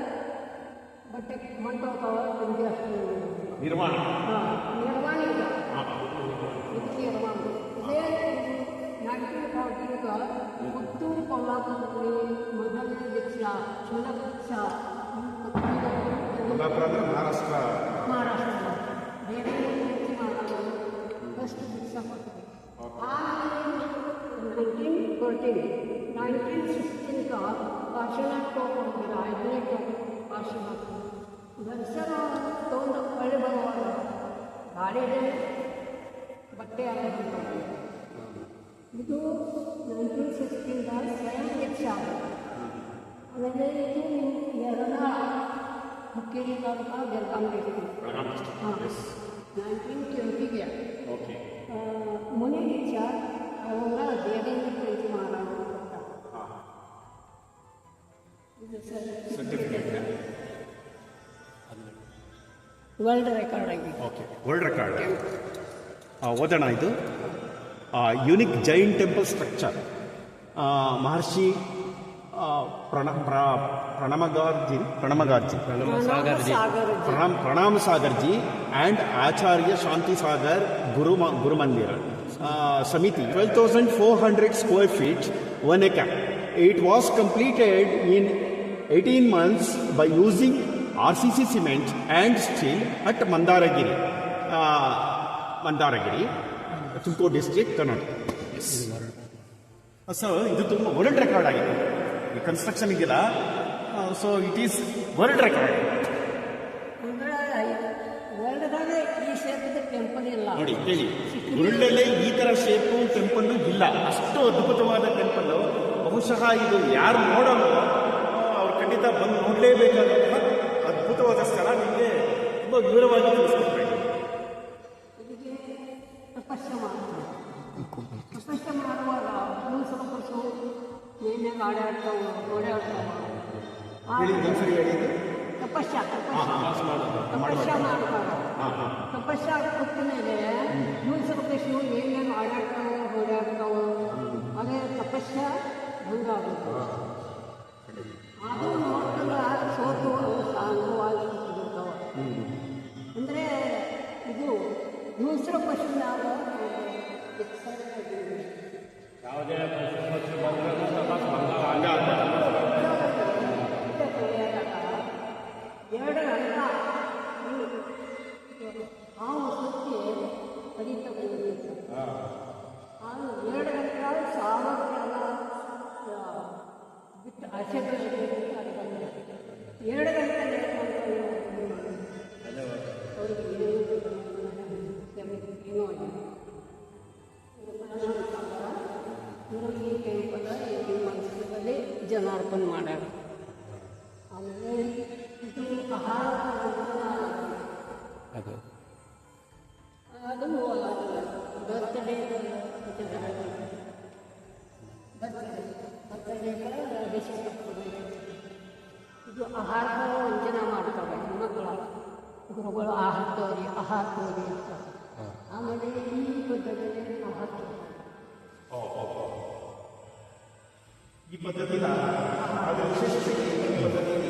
ಬಟ್ಟೆ ಮಂಟೋತಾವ ನಮಗೆ ಅಷ್ಟು ನಿರ್ಮಾಣ. ನಿರ್ಮಾಣ ಇಲ್ಲ, ಇದು ನಿರ್ಮಾಣ. ಇದೇ 1940 ಪುತ್ತೂರು ಕೊಲ್ಲಾಪುರದಲ್ಲಿ ಮೊದಲನೇ ದೀಕ್ಷಾ ಚುಲ ದೀಕ್ಷಾ ಕೊಲ್ಲಾಪುರ ಅಂದರೆ ಮಹಾರಾಷ್ಟ್ರ. ಮಹಾರಾಷ್ಟ್ರ ಬೇರೆ ರೀತಿ ಮಾಡೋದು ಫಸ್ಟ್ ದೀಕ್ಷಾ ಕೊಟ್ಟಿದೆ. ಆಮೇಲೆ 1916 ಕಾಶಿನಾಥ್ ಟೋಪ್ ಹೋಗ್ತಾರೆ, 5ನೇ ಟೋಪ್ ಕಾಶಿನಾಥ್ ದರ್ಶನ ತೊಗೊಂಡು ಹೊಳ್ಳಿ ಬರುವಾಗ ಗಾಳಿಗೆ ಬಟ್ಟೆ ಹಾಕಿರ್ತಾರೆ. ಇದು 1916 ಸ್ವಯಂ ದೀಕ್ಷಾ. ಆಮೇಲೆ ಇದು ಎರಡನೇ ಹುಕ್ಕೇರಿ ತಾಲೂಕು ಬೆಳಗಾವಿ ಡಿಸ್ಟ್ರಿಕ್ಟ್. ಹಾಂ, 1920 ಓಕೆ. ಮುನಿ ದೀಕ್ಷಾ ಅವರ ದೇವೇಂದ್ರ ಪ್ರೀತಿ ಮಹಾರಾಜ ಕೊಟ್ಟ. ಇದು ಸರ್ಟಿಫಿಕೇಟ್. ವರ್ಲ್ಡ್ ರೆಕಾರ್ಡ್ ಆಗಿದೆ. Okay, world record. ಓದೋಣ. ಇದು unique Jain temple structure. Maharshi Pranam Sagar ji and Acharya Shanti Sagar Guru Mandir Samiti, 12,400 square feet, 1 acre. It was completed in 18 months by using RCC cement and steel at Mandaragiri, Tumkur district, Karnataka. Yes. So, ಇದು ತುಂಬ world record ಆಗಿದೆ ಈ construction ಇದೆಯಲ್ಲ. So it is world record. ಅಂದರೆ ವರ್ಲ್ಡ್ದಾಗ ಈ ಶೇಪದ temple ಇಲ್ಲ ನೋಡಿ ಹೇಳಿ, ವರ್ಲ್ಡಲ್ಲೇ ಈ ಥರ ಶೇಪು ಟೆಂಪಲ್ ಇಲ್ಲ. ಅಷ್ಟು ಅದ್ಭುತವಾದ ಟೆಂಪಲ್. ಬಹುಶಃ ಇದು ಯಾರು ನೋಡೋದು ಅವ್ರು ಖಂಡಿತ ಬಂದು ನೋಡಲೇಬೇಕಾದಂತಹ ಅದ್ಭುತವಾದ ಸ್ಥಳ. ನಿಮಗೆ ತುಂಬ ವಿವರವಾಗಿ ತಿಳಿಸ್ಕೊಡ್ಬೇಕು. ಇದಕ್ಕೆ ತಪಸ್ಸು ಮಾಡ್ತಾರೆ. ತಪಸ್ಸು ಮಾಡುವಾಗ ಸ್ವಲ್ಪ ಮೇಲೆ ಓಡಾಡ್ತಾವೆ. ಹೇಳಿ ಒಂದ್ಸರಿ ಹೇಳಿ. ತಪಸ್ಸ ಮಾಡ್ತಾರೆ. ತಪಸ್ಸ ಕೂತ ಮೇಲೆ ಸ್ವಲ್ಪ ಏನೇನು ಓಡಾಡ್ತಾವೆ. ಅದೇ ತಪಸ್ಸ ಹಂಗಾಗುತ್ತೆ. ಅದು ನೋಡ್ಕೊಂಡ ಸೋತು ಸಾಂಗವಾಗಿ ಬಿಡ್ತಾವೆ. ಅಂದರೆ ಇದು ದೂಸರ ಪಶು ಯಾವುದೇ ಪಶು ಬಂದರೂ ತಪಾಸ್ ಎರಡು ಅಲ್ಲ ಹಾವು ಸುತ್ತಿ ಕಡಿತಾ ಹೋಗುತ್ತೆ. ಅದು 2 ಗಂಟೆ ಸಾವಿರ ಬಿಟ್ಟು ಆಸೆ ಬರುತ್ತೆ. 2 ಗಂಟೆ ಅವ್ರಿಗೆ ಏನೋ ಆಗಿದೆ. ಮುರುಗಿ ಟೆಂಪಲ್ 18 ಮನಸ್ಸುಗಳಲ್ಲಿ ಜನಾರ್ಪಣೆ ಮಾಡ್ಯಾರ. ಆಮೇಲೆ ಇದು ಆಹಾರ ಆಹಾರ ವಂಚನೆ ಮಾಡ್ತಾರೆ ಹೆಣ್ಮಕ್ಳು. ಗುರುಗಳು ಆಹಾರ ತೋರಿ ಅಂತ. ಆಮೇಲೆ ಈ ಪದ್ಧತಿಯಲ್ಲಿ ಆಹಾರ ಈ ಪದ್ಧತಿನ ಅದರ ವಿಶೇಷತೆ ಈ ಪದ್ಧತಿಯಲ್ಲಿ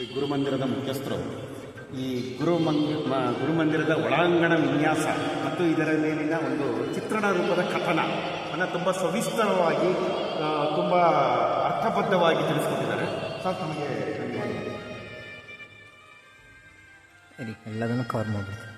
ಈ ಗುರುಮಂದಿರದ ಮುಖ್ಯಸ್ಥರು ಈ ಗುರುಮಂದಿರದ ಒಳಾಂಗಣ ವಿನ್ಯಾಸ ಮತ್ತು ಇದರ ಮೇಲಿನ ಒಂದು ಚಿತ್ರಣ ರೂಪದ ಕಥನ ಅನ್ನು ತುಂಬ ಸವಿಸ್ತರವಾಗಿ ತುಂಬ ಅರ್ಥಬದ್ಧವಾಗಿ ತಿಳಿಸ್ಕೊಟ್ಟಿದ್ದಾರೆ. ಸಾಕು ನಮಗೆ ಎಲ್ಲದನ್ನು ಕವರ್ ಮಾಡ್ಬಿಡ್ತಾರೆ.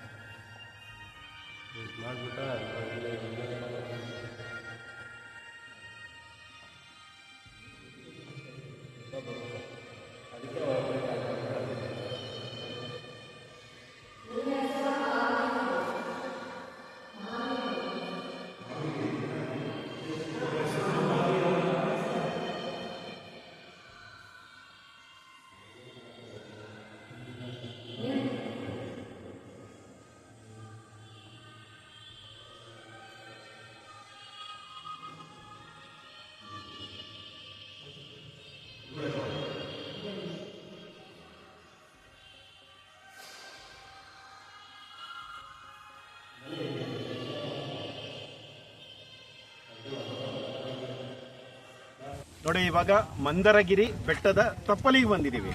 ನೋಡಿ, ಇವಾಗ ಮಂದರಗಿರಿ ಬೆಟ್ಟದ ತಪ್ಪಲಿಗೆ ಬಂದಿದ್ದೀವಿ.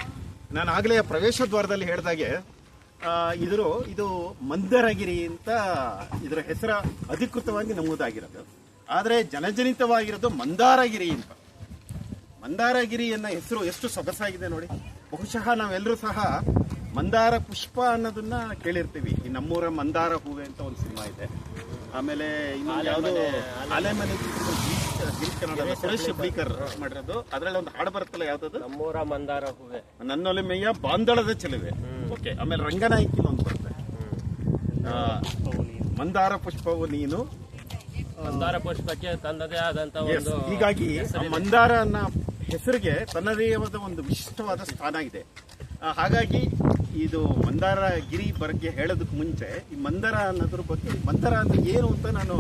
ನಾನು ಆಗಲೇ ಪ್ರವೇಶ ದ್ವಾರದಲ್ಲಿ ಹೇಳಿದಾಗೆ ಇದು ಮಂದರಗಿರಿ ಅಂತ ಇದರ ಹೆಸರ ಅಧಿಕೃತವಾಗಿ ನಮೂದಾಗಿರೋದು. ಆದರೆ ಜನಜನಿತವಾಗಿರೋದು ಮಂದಾರಗಿರಿ ಅಂತ. ಮಂದಾರಗಿರಿ ಅನ್ನೋ ಹೆಸರು ಎಷ್ಟು ಸೊಗಸಾಗಿದೆ ನೋಡಿ. ಬಹುಶಃ ನಾವೆಲ್ಲರೂ ಸಹ ಮಂದಾರ ಪುಷ್ಪ ಅನ್ನೋದನ್ನ ಕೇಳಿರ್ತೀವಿ. ಈ ನಮ್ಮೂರ ಮಂದಾರ ಹೂವೆ ಅಂತ ಒಂದು ಸಿನಿಮಾ ಇದೆ. ಆಮೇಲೆ ಇನ್ನೊಂದು ಯಾವುದೋ ಆಲೆಮನೆ ಗಿರೀಶ್ ಕನ್ನಡ ಸುರೇಶ್ ಬ್ಲೀಕರ್ ಮಾಡಿರೋದು. ಅದರಲ್ಲಿ ಒಂದು ಹಾಡು ಬರುತ್ತಲ್ಲ, ಯಾವ್ದದು? ನಮ್ಮೂರ ಮಂದಾರ ಹೂವೆ, ನನ್ನೊಲಿಮೆಯ ಬಾಂದಳದ ಚೆಲುವೆ. ಓಕೆ. ಆಮೇಲೆ ರಂಗನಾಯಕಿನ ಒಂದು ಬರುತ್ತೆ, ಮಂದಾರ ಪುಷ್ಪವು ನೀನು. ಮಂದಾರ ಪುಷ್ಪಕ್ಕೆ ತನ್ನದೇ ಆದಂತ ಒಂದು. ಹೀಗಾಗಿ ಮಂದಾರ ಅನ್ನೋ ಹೆಸರಿಗೆ ತನ್ನದೇ ಆದ ಒಂದು ವಿಶಿಷ್ಟವಾದ ಸ್ಥಾನ ಇದೆ. ಹಾಗಾಗಿ ಇದು ಮಂದಾರಗಿರಿ ಬಗ್ಗೆ ಹೇಳೋದಕ್ಕೆ ಮುಂಚೆ ಈ ಮಂದರ ಅನ್ನೋದ್ರ ಬಗ್ಗೆ, ಮಂದರ ಅಂದ್ರೆ ಏನು ಅಂತ ನಾನು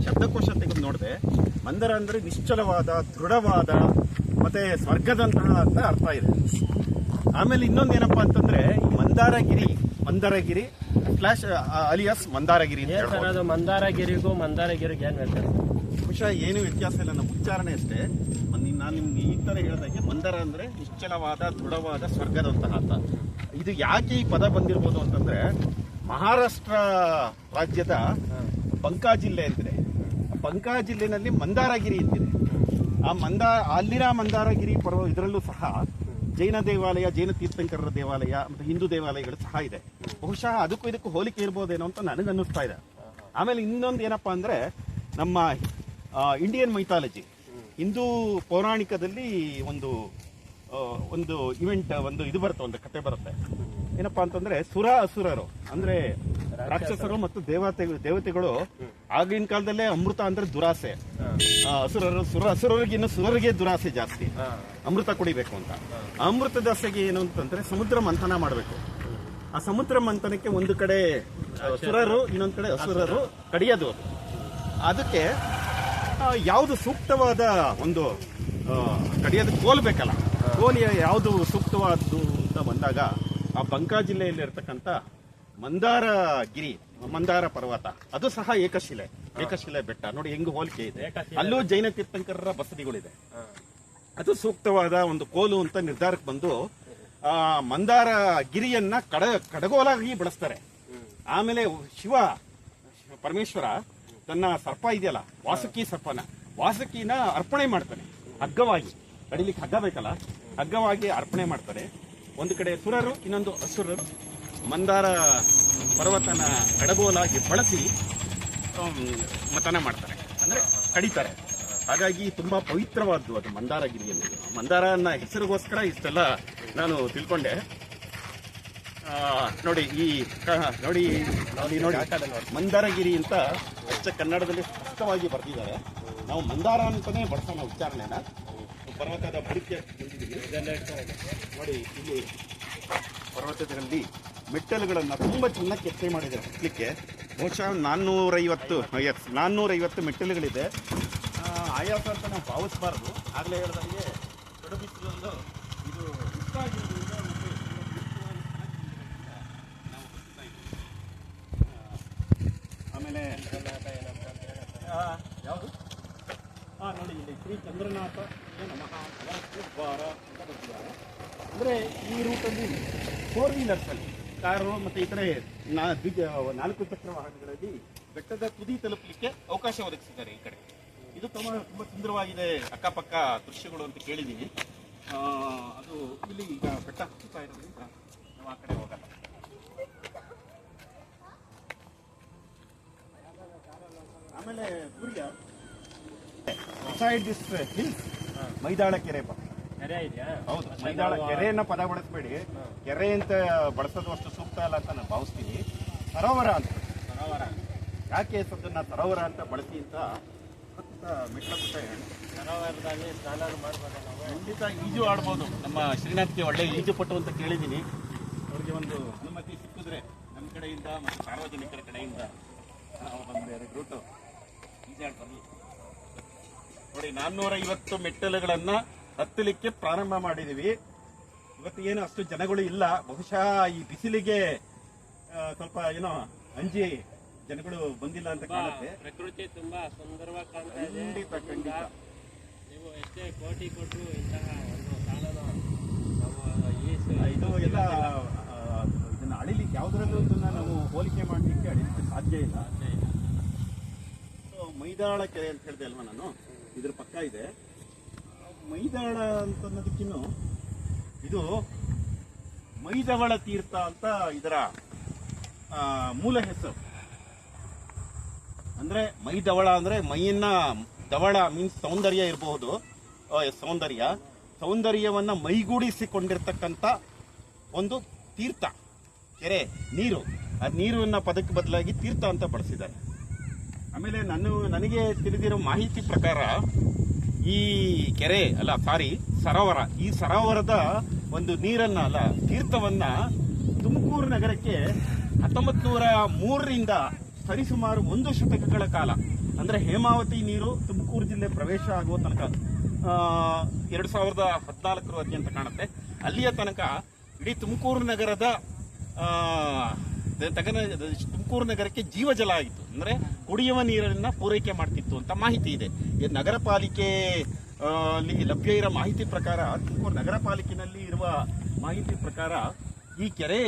ಶಬ್ದಕೋಶ ತೆಗೆದು ನೋಡಿದೆ. ಮಂದರ ಅಂದ್ರೆ ನಿಶ್ಚಲವಾದ, ದೃಢವಾದ, ಮತ್ತೆ ಸ್ವರ್ಗದಂತಹ ಅಂತ ಅರ್ಥ ಇದೆ. ಆಮೇಲೆ ಇನ್ನೊಂದೇನಪ್ಪಾ ಅಂತಂದ್ರೆ ಈ ಮಂದಾರಗಿರಿ ಸ್ಲಾಶ್ ಅಲಿಯಾಸ್ ಮಂದಾರಗಿರಿ ಅಂತ ಹೇಳ್ಬೋದು. ಮಂದಾರಗಿರಿಗೂ ಮಂದಾರಗಿರಿಗೆ ಏನ್ ವ್ಯತ್ಯಾಸ? ಬಹುಶಃ ಏನು ವ್ಯತ್ಯಾಸ ಇಲ್ಲ, ನಮ್ಮ ಉಚ್ಚಾರಣೆ ಅಷ್ಟೇ. ನಾನು ನಿಮ್ಗೆ ಈ ತರ ಹೇಳಿದಾಗೆ ಮಂದರ ಅಂದ್ರೆ ನಿಶ್ಚಲವಾದ, ದೃಢವಾದ, ಸ್ವರ್ಗದಂತಹ ಅಂತ. ಇದು ಯಾಕೆ ಈ ಪದ ಬಂದಿರ್ಬೋದು ಅಂತಂದ್ರೆ, ಮಹಾರಾಷ್ಟ್ರ ರಾಜ್ಯದ ಬಂಕಾ ಜಿಲ್ಲೆ ಅಂತಿದೆ. ಬಂಕಾ ಜಿಲ್ಲೆನಲ್ಲಿ ಮಂದಾರಗಿರಿ ಅಂತಿದೆ. ಅಲ್ಲಿನ ಮಂದಾರಗಿರಿ ಇದರಲ್ಲೂ ಸಹ ಜೈನ ದೇವಾಲಯ, ಜೈನ ತೀರ್ಥಂಕರರ ದೇವಾಲಯ ಮತ್ತು ಹಿಂದೂ ದೇವಾಲಯಗಳು ಸಹ ಇದೆ. ಬಹುಶಃ ಅದಕ್ಕೂ ಇದಕ್ಕೂ ಹೋಲಿಕೆ ಇರ್ಬೋದೇನೋ ಅಂತ ನನಗನ್ನಿಸ್ತಾ ಇದೆ. ಆಮೇಲೆ ಇನ್ನೊಂದು ಏನಪ್ಪಾ ಅಂದ್ರೆ, ನಮ್ಮ ಇಂಡಿಯನ್ ಮೈಥಾಲಜಿ, ಹಿಂದೂ ಪೌರಾಣಿಕದಲ್ಲಿ ಒಂದು ಇವೆಂಟ್, ಒಂದು ಇದು ಬರುತ್ತೆ, ಒಂದು ಕತೆ ಬರುತ್ತೆ. ಏನಪ್ಪಾ ಅಂತಂದ್ರೆ, ಅಸುರರು ಅಂದ್ರೆ ರಾಕ್ಷಸರು ಮತ್ತು ದೇವತೆಗಳು ಆಗಿನ ಕಾಲದಲ್ಲೇ ಅಮೃತ ಅಂದ್ರೆ ದುರಾಸೆ. ಅಸುರರಿಗೆ ಸುರರಿಗೆ ದುರಾಸೆ ಜಾಸ್ತಿ, ಅಮೃತ ಕುಡಿಬೇಕು ಅಂತ. ಅಮೃತ ದಾಸೆಗೆ ಏನು ಅಂತಂದ್ರೆ ಸಮುದ್ರ ಮಂಥನ ಮಾಡಬೇಕು. ಆ ಸಮುದ್ರ ಮಂಥನಕ್ಕೆ ಒಂದು ಕಡೆ ಸುರರು, ಇನ್ನೊಂದು ಕಡೆ ಅಸುರರು ಕಡಿಯೋದು. ಅದಕ್ಕೆ ಯಾವುದು ಸೂಕ್ತವಾದ ಒಂದು ಕಡಿಯೋದು ಕೋಲ್ ಬೇಕಲ್ಲ, ಕೋಲಿಯ ಯಾವುದು ಸೂಕ್ತವಾದ್ದು ಅಂತ ಬಂದಾಗ ಆ ಬಂಕಾ ಜಿಲ್ಲೆಯಲ್ಲಿ ಇರ್ತಕ್ಕಂಥ ಮಂದಾರ ಪರ್ವತ, ಅದು ಸಹ ಏಕಶಿಲೆ ಬೆಟ್ಟ ನೋಡಿ ಹೆಂಗ್ ಹೋಲಿಕೆ ಇದೆ. ಅಲ್ಲೂ ಜೈನ ತೀರ್ಥಂಕರರ ಬಸದಿಗಳಿದೆ. ಅದು ಸೂಕ್ತವಾದ ಒಂದು ಕೋಲು ಅಂತ ನಿರ್ಧಾರಕ್ಕೆ ಬಂದು ಮಂದಾರ ಗಿರಿಯನ್ನ ಕಡಗೋಲಾಗಿ ಬಳಸ್ತಾರೆ. ಆಮೇಲೆ ಪರಮೇಶ್ವರ ತನ್ನ ಸರ್ಪ ಇದೆಯಲ್ಲ, ವಾಸುಕಿನ ಅರ್ಪಣೆ ಮಾಡ್ತಾನೆ ಹಗ್ಗವಾಗಿ. ಕಡಿಲಿಕ್ಕೆ ಹಗ್ಗ ಬೇಕಲ್ಲ, ಹಗ್ಗವಾಗಿ ಅರ್ಪಣೆ ಮಾಡ್ತಾರೆ. ಒಂದು ಕಡೆ ಸುರರು, ಇನ್ನೊಂದು ಅಸುರರು ಮಂದಾರ ಪರ್ವತನ ಕಡಗೋಲಾಗಿ ಬಳಸಿ ಮತನ ಮಾಡ್ತಾರೆ, ಅಂದ್ರೆ ಕಡಿತಾರೆ. ಹಾಗಾಗಿ ತುಂಬಾ ಪವಿತ್ರವಾದ್ದು ಅದು ಮಂದಾರಗಿರಿಯಲ್ಲಿ. ಮಂದಾರ ಹೆಸರಿಗೋಸ್ಕರ ಇಷ್ಟೆಲ್ಲ ನಾನು ತಿಳ್ಕೊಂಡೆ. ನೋಡಿ ನೋಡಿ ಮಂದಾರಗಿರಿ ಅಂತ ಅಚ್ಚ ಕನ್ನಡದಲ್ಲಿ ಸ್ಪಷ್ಟವಾಗಿ ಬರೆದಿದ್ದಾರೆ. ನಾವು ಮಂದಾರ ಅಂತಾನೆ ಬಳಸೋಣ ಉಚ್ಚಾರಣೆನ. ಪರ್ವತದ ಬಳಿಕೆ ನೋಡಿ, ಇಲ್ಲಿ ಪರ್ವತದಲ್ಲಿ ಮೆಟ್ಟಲುಗಳನ್ನು ತುಂಬಾ ಚೆನ್ನಾಗಿ ಕೆತ್ತನೆ ಮಾಡಿದ್ದಾರೆ. ಹತ್ತಲಿಕ್ಕೆ ಬಹುಶಃ 450 ಮೆಟ್ಟಲುಗಳಿದೆ. ಆಯಾಸ ಅಂತ ನಾವು ಭಾವಿಸಬಾರ್ದು. ಆಗಲೇ ಹೇಳಿದಂಗೆ ಕಡುಬಿಸಿಲೊಂದು ಇದು ಇಷ್ಟ ಆಗಿರೋದ್ರಿಂದ ಆಮೇಲೆ ಯಾವುದು ನೋಡಿ, ಇಲ್ಲಿ ಶ್ರೀ ಚಂದ್ರನಾಥ ನಮಃ ದ್ವಾರ ಅಂತ ಬರ್ತಿದ್ದಾರೆ. ಅಂದರೆ ಈ ರೂಟಲ್ಲಿ 4 ವೀಲರ್ಸಲ್ಲಿ ಕಾರು ಮತ್ತು ಈ ಕಡೆ 4 ಚಕ್ರ ವಾಹನಗಳಲ್ಲಿ ಬೆಟ್ಟದ ತುದಿ ತಲುಪಲಿಕ್ಕೆ ಅವಕಾಶ ಒದಗಿಸಿದ್ದಾರೆ. ಈ ಕಡೆ ಇದು ತುಂಬ ಸುಂದರವಾಗಿದೆ. ಅಕ್ಕಪಕ್ಕ ದೃಶ್ಯಗಳು ಅಂತ ಕೇಳಿದ್ದೀವಿ. ಅದು ಇಲ್ಲಿ ಈಗ ಬೆಟ್ಟ ಹತ್ತುತ್ತಾ ಇರೋದ್ರಿಂದ ನಾವು ಆ ಕಡೆ ಹೋಗಲ್ಲ. ಆಮೇಲೆ ಸೂರ್ಯ ದಿಸ್ ಹಿಲ್ಸ್ ಮೈದಾಳ ಕೆರೆ ಇದೆಯಾ? ಹೌದು, ಮೈದಾಳ ಕೆರೆಯನ್ನ ಪದ ಬಳಸಬೇಡಿ, ಕೆರೆ ಅಂತ ಬಳಸೋದು ಅಷ್ಟು ಸೂಕ್ತ ಅಲ್ಲ ಅಂತ ನಾನು ಭಾವಿಸ್ತೀನಿ. ಸರೋವರ ಯಾಕೆ ಸದ್ದನ್ನ ಸರೋವರ ಅಂತ ಬಳಸಿ ಅಂತ ಸರೋವರದಲ್ಲಿ ಸ್ನಾನ ಮಾಡ್ಬೋದು. ಖಂಡಿತ ಈಜು ಆಡ್ಬೋದು. ನಮ್ಮ ಶ್ರೀನಾಥ್ಗೆ ಒಳ್ಳೆ ಈಜು ಪಟ್ಟು ಅಂತ ಕೇಳಿದ್ದೀನಿ. ಅವ್ರಿಗೆ ಒಂದು ಅನುಮತಿ ಸಿಕ್ಕಿದ್ರೆ ನಮ್ಮ ಕಡೆಯಿಂದ ಮತ್ತು ಸಾರ್ವಜನಿಕರ ಕಡೆಯಿಂದ ನಾವು ಒಂದು 2 ರೂಟು ಈಜಾಡ್ ಬರಲಿ. ನೋಡಿ, 450 ಮೆಟ್ಟಲುಗಳನ್ನ ಹತ್ತಲಿಕ್ಕೆ ಪ್ರಾರಂಭ ಮಾಡಿದೀವಿ. ಇವತ್ತು ಏನು ಅಷ್ಟು ಜನಗಳು ಇಲ್ಲ. ಬಹುಶಃ ಈ ಬಿಸಿಲಿಗೆ ಸ್ವಲ್ಪ ಏನೋ ಅಂಜಿ ಜನಗಳು ಬಂದಿಲ್ಲ ಅಂತ ಕಾಣುತ್ತೆ. ಪ್ರಕೃತಿ ತುಂಬಾ ಸುಂದರವಾಗಿ ಕಾಣ್ತಾ ಇದೆ. ಖಂಡಿತ ನೀವು ಎಷ್ಟೇ ಕೋಟಿ ಕೊಟ್ಟರು ಇಂತಹ ಒಂದು ತಾಣನ ಇದು ಎಲ್ಲ ಇದನ್ನ ಅಳಿಲಿಕ್ಕೆ ಯಾವುದರಲ್ಲೂ ಇದನ್ನ ನಾವು ಹೋಲಿಕೆ ಮಾಡಲಿಕ್ಕೆ ಅಳಿಲಿಕ್ಕೆ ಸಾಧ್ಯ ಇಲ್ಲ. ಮೈದಾಳ ಕೆರೆ ಅಂತ ಹೇಳಿದೆ ಅಲ್ವಾ ನಾನು, ಇದ್ರ ಪಕ್ಕ ಇದೆ. ಮೈದಾಳ ಅಂತ ಅನ್ನೋದಕ್ಕಿನ್ನು ಇದು ಮೈದವಳ ತೀರ್ಥ ಅಂತ ಇದರ ಮೂಲ ಹೆಸರು. ಅಂದ್ರೆ ಮೈದವಳ ಅಂದ್ರೆ ಮೈಯನ್ನ, ದವಳ ಮೀನ್ಸ್ ಸೌಂದರ್ಯ ಇರಬಹುದು. ಸೌಂದರ್ಯವನ್ನ ಮೈಗೂಡಿಸಿಕೊಂಡಿರ್ತಕ್ಕಂಥ ಒಂದು ತೀರ್ಥ, ಕೆರೆ, ನೀರು. ಆ ನೀರನ್ನ ಪದಕ್ಕೆ ಬದಲಾಗಿ ತೀರ್ಥ ಅಂತ ಬಳಸಿದ್ದಾರೆ. ಆಮೇಲೆ ನನಗೆ ತಿಳಿದಿರೋ ಮಾಹಿತಿ ಪ್ರಕಾರ ಈ ಸರೋವರ, ಈ ಸರೋವರದ ಒಂದು ನೀರನ್ನ ತೀರ್ಥವನ್ನ ತುಮಕೂರು ನಗರಕ್ಕೆ 1903ರಿಂದ ಸರಿಸುಮಾರು 1 ಶತಕಗಳ ಕಾಲ, ಅಂದ್ರೆ ಹೇಮಾವತಿ ನೀರು ತುಮಕೂರು ಜಿಲ್ಲೆ ಪ್ರವೇಶ ಆಗುವ ತನಕ 2014 ಅವಧಿ ಅಂತ ಕಾಣುತ್ತೆ. ಅಲ್ಲಿಯ ತನಕ ಇಡೀ ತುಮಕೂರು ನಗರಕ್ಕೆ ಜೀವಜಲ ಆಗಿತ್ತು. ಅಂದ್ರೆ ಕುಡಿಯುವ ನೀರನ್ನ ಪೂರೈಕೆ ಮಾಡ್ತಿತ್ತು ಅಂತ ಮಾಹಿತಿ ಇದೆ. ನಗರ ಪಾಲಿಕೆ ಲಭ್ಯ ಇರೋ ಮಾಹಿತಿ ಪ್ರಕಾರ, ತುಮಕೂರು ನಗರ ಪಾಲಿಕೆನಲ್ಲಿ ಇರುವ ಮಾಹಿತಿ ಪ್ರಕಾರ ಈ ಕೆರೆ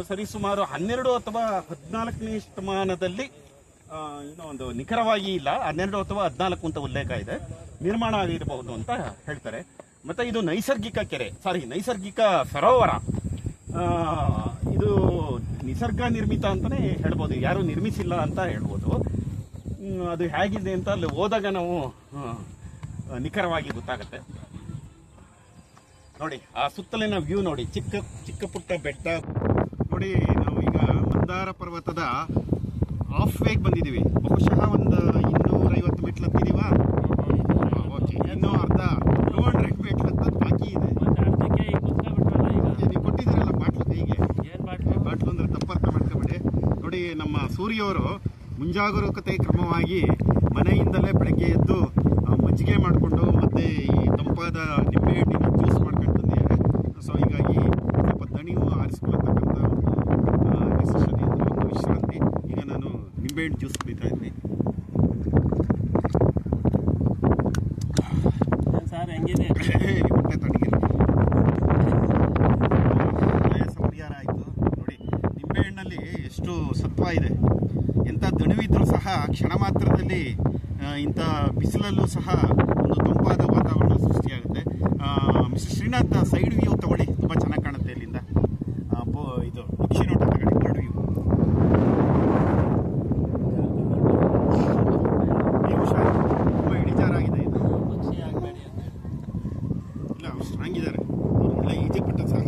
ಸರಿಸುಮಾರು 12 ಅಥವಾ 14ನೇ ಶತಮಾನದಲ್ಲಿ ಒಂದು ನಿಖರವಾಗಿ ಇಲ್ಲ, 12 ಅಥವಾ 14 ಅಂತ ಉಲ್ಲೇಖ ಇದೆ, ನಿರ್ಮಾಣ ಆಗಿರಬಹುದು ಅಂತ ಹೇಳ್ತಾರೆ. ಮತ್ತೆ ಇದು ನೈಸರ್ಗಿಕ ಸರೋವರ. ಇದು ನಿಸರ್ಗ ನಿರ್ಮಿತ ಅಂತಾನೆ ಹೇಳ್ಬೋದು, ಯಾರು ನಿರ್ಮಿಸಿಲ್ಲ ಅಂತ ಹೇಳ್ಬೋದು. ಅದು ಹೇಗಿದೆ ಅಂತ ಅಲ್ಲಿ ಹೋದಾಗ ನಾವು ನಿಖರವಾಗಿ ಗೊತ್ತಾಗುತ್ತೆ. ನೋಡಿ, ಆ ಸುತ್ತಲಿನ ವ್ಯೂ ನೋಡಿ, ಚಿಕ್ಕ ಪುಟ್ಟ ಬೆಟ್ಟ ನೋಡಿ. ನಾವು ಈಗ ಮಂದಾರ ಪರ್ವತದ ಹಾಫ್ ವೇಗ್ ಬಂದಿದ್ದೀವಿ. ಬಹುಶಃ ಒಂದು 250 ಮೆಟ್ಲು ಹತ್ತಿದೀವಾ? ಓಕೆ, ಇನ್ನೂ ಅರ್ಧ 200 ಮೆಟ್ಲು ಹತ್ತೋದು ಬಾಕಿ ಇದೆ. ನೀವು ಕೊಟ್ಟಿದ್ದೀರಲ್ಲ ಬಾಟ್ಲು ಕೈಗೆ, ಬಾಟ್ಲು ಅಂದ್ರೆ ತಪ್ಪರ್ಥ ಮಾಡ್ಕೋಬೇಡಿ. ನೋಡಿ, ನಮ್ಮ ಸೂರ್ಯವರು ಮುಂಜಾಗರೂಕತೆ ಕ್ರಮವಾಗಿ ಮನೆಯಿಂದಲೇ ಬೆಳಗ್ಗೆ ಎದ್ದು ಮಜ್ಜಿಗೆ ಮಾಡಿಕೊಂಡು ಮತ್ತೆ ಈ ತಂಪಾದ ನಿಂಬೆಹಣ್ಣಿನ ಜ್ಯೂಸ್ ಮಾಡ್ಕೊಂಡು ತಂದಿದ್ದಾರೆ. ಸೊ ಹೀಗಾಗಿ ಸ್ವಲ್ಪ ದಣಿವು ಆರಿಸ್ಕೊಳ್ತಕ್ಕಂಥ ಒಂದು ಡಿಸಿಷನ್ ಅಂದರೆ ಒಂದು ವಿಶ್ರಾಂತಿ. ಈಗ ನಾನು ನಿಂಬೆಹಣ್ಣು ಜ್ಯೂಸ್ ಕುಡಿತಾ ಇದ್ದೀನಿ. ಸರ್ ಹೆಂಗಿದೆ? ಹೊಟ್ಟೆ ತಣ್ಣಗಿಲ್ಲ, ಆಯಾಸ ಪರಿಹಾರ ಆಯಿತು. ನೋಡಿ, ನಿಂಬೆಹಣ್ಣಲ್ಲಿ ಎಷ್ಟು ಸತ್ವ ಇದೆ. ಎಂಥ ದಣಿವಿದ್ರೂ ಸಹ ಕ್ಷಣ ಮಾತ್ರದಲ್ಲಿ ಇಂಥ ಬಿಸಿಲಲ್ಲೂ ಸಹ ಒಂದು ತಂಪಾದ ವಾತಾವರಣ ಸೃಷ್ಟಿಯಾಗುತ್ತೆ. ಮಿಸ್ಟರ್ ಶ್ರೀನಾಥ್, ಸೈಡ್ ವ್ಯೂ ತಗೊಳ್ಳಿ, ತುಂಬ ಚೆನ್ನಾಗಿ ಕಾಣುತ್ತೆ ಇಲ್ಲಿಂದ. ಇದು ಪಕ್ಷಿ ನೋಟ ತಗೊಳ್ಳಿ, ಬರ್ಡ್ ವ್ಯೂ. ಹುಷಾರು, ತುಂಬ ಇಳಿಜಾರಾಗಿದೆ ಇದು. ಇಲ್ಲ, ಅವ್ರು ಸ್ಟ್ರಾಂಗ್ ಇದ್ದಾರೆ. ಅವರೆಲ್ಲ ಈಜಪಟ್ಟು ಸಹ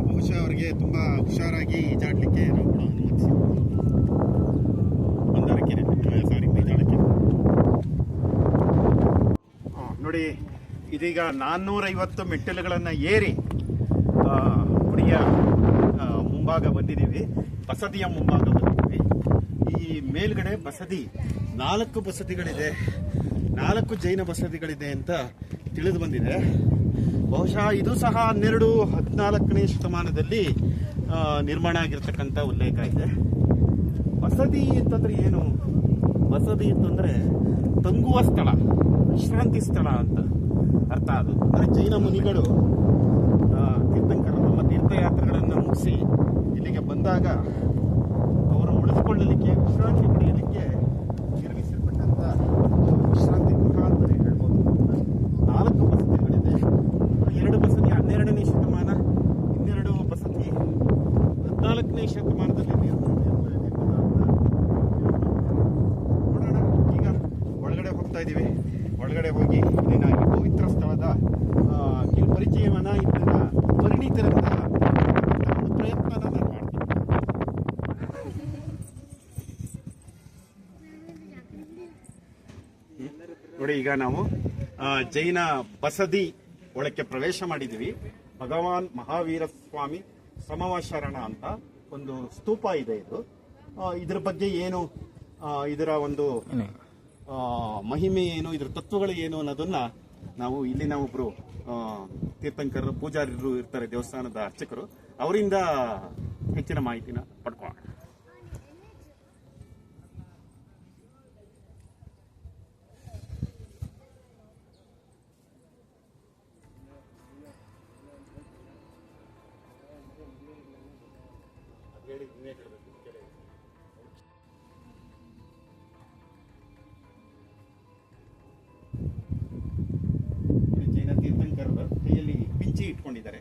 ಬಹುಶಃ ಅವರಿಗೆ ತುಂಬ ಹುಷಾರಾಗಿ ಈಜಾಡಲಿಕ್ಕೆ ನಾವು ಕೂಡ ಅನುಮತಿಸಿದ್ವಿ. ಮೈದಾಳಕ್ಕೆ ನೋಡಿ, ಇದೀಗ 450 ಮೆಟ್ಟಿಲುಗಳನ್ನು ಏರಿ ಗುಡಿಯ ಮುಂಭಾಗ ಬಂದಿದ್ದೀವಿ. ಬಸದಿಯ ಮುಂಭಾಗ ಬಂದಿದ್ದೀವಿ. ಈ ಮೇಲ್ಗಡೆ ಬಸದಿ 4 ಬಸದಿಗಳಿದೆ, 4 ಜೈನ ಬಸದಿಗಳಿದೆ ಅಂತ ತಿಳಿದು ಬಂದಿದೆ. ಬಹುಶಃ ಇದು ಸಹ 12-14ನೇ ಶತಮಾನದಲ್ಲಿ ನಿರ್ಮಾಣ ಆಗಿರ್ತಕ್ಕಂಥ ಉಲ್ಲೇಖ ಇದೆ. ಬಸದಿ ಅಂತಂದ್ರೆ ಏನು? ಬಸದಿ ಅಂತಂದ್ರೆ ತಂಗುವ ಸ್ಥಳ, ವಿಶ್ರಾಂತಿ ಸ್ಥಳ ಅಂತ ಅರ್ಥ. ಅದು ಅಂದರೆ ಜೈನ ಮುನಿಗಳು ತೀರ್ಥಂಕರ ತಮ್ಮ ತೀರ್ಥಯಾತ್ರೆಗಳನ್ನು ಮುಗಿಸಿ ಇಲ್ಲಿಗೆ ಬಂದಾಗ ಅವರು ಉಳಿದುಕೊಳ್ಳಲಿಕ್ಕೆ, ವಿಶ್ರಾಂತಿ ಪಡೆಯಲಿಕ್ಕೆ ನಿರ್ಮಿಸಲ್ಪಟ್ಟಂಥ ವಿಶ್ರಾಂತಿ ಗೃಹ ಅಂತಲೇ ಹೇಳ್ಬೋದು. 4 ಬಸದಿಗಳಿದೆ. 2 ಬಸದಿ 12ನೇ ಶತಮಾನ, ಇನ್ನೆರಡು ಬಸದಿ 14ನೇ ಶತಮಾನದಲ್ಲಿ ನಿರ್ಮಾಣ. ನೋಡೋಣ, ಈಗ ಒಳಗಡೆ ಹೋಗ್ತಾ ಇದ್ದೀವಿ. ಒಳಗಡೆ ಹೋಗಿ ಇಲ್ಲಿನ ಈ ಪವಿತ್ರ ಸ್ಥಳದ ಪರಿಚಯವನ್ನ ಇಲ್ಲಿನ ಪರಿಣಿತರಿಂದ ಒಂದು ಪ್ರಯತ್ನ ನಾನು ಮಾಡ್ತೀನಿ. ನೋಡಿ, ಈಗ ನಾವು ಜೈನ ಬಸದಿ ಒಳಕ್ಕೆ ಪ್ರವೇಶ ಮಾಡಿದ್ದೀವಿ. ಭಗವಾನ್ ಮಹಾವೀರ ಸ್ವಾಮಿ ಸಮವಶರಣ ಅಂತ ಒಂದು ಸ್ತೂಪ ಇದೆ. ಇದರ ಬಗ್ಗೆ ಏನು, ಇದರ ಒಂದು ಮಹಿಮೆ ಏನು, ಇದರ ತತ್ವಗಳು ಏನು ಅನ್ನೋದನ್ನ ನಾವು ಇಲ್ಲಿನ ಒಬ್ರು ತೀರ್ಥಂಕರರು, ಪೂಜಾರಿರು ಇರ್ತಾರೆ, ದೇವಸ್ಥಾನದ ಅರ್ಚಕರು, ಅವರಿಂದ ಹೆಚ್ಚಿನ ಮಾಹಿತಿನ ಪಡ್ಕೊಳ್ಳೋಣ. ಜೈನ ತೀರ್ಥಂಕರರು ಕೈಯಲ್ಲಿ ಪಿಂಚಿ ಇಟ್ಕೊಂಡಿದ್ದಾರೆ.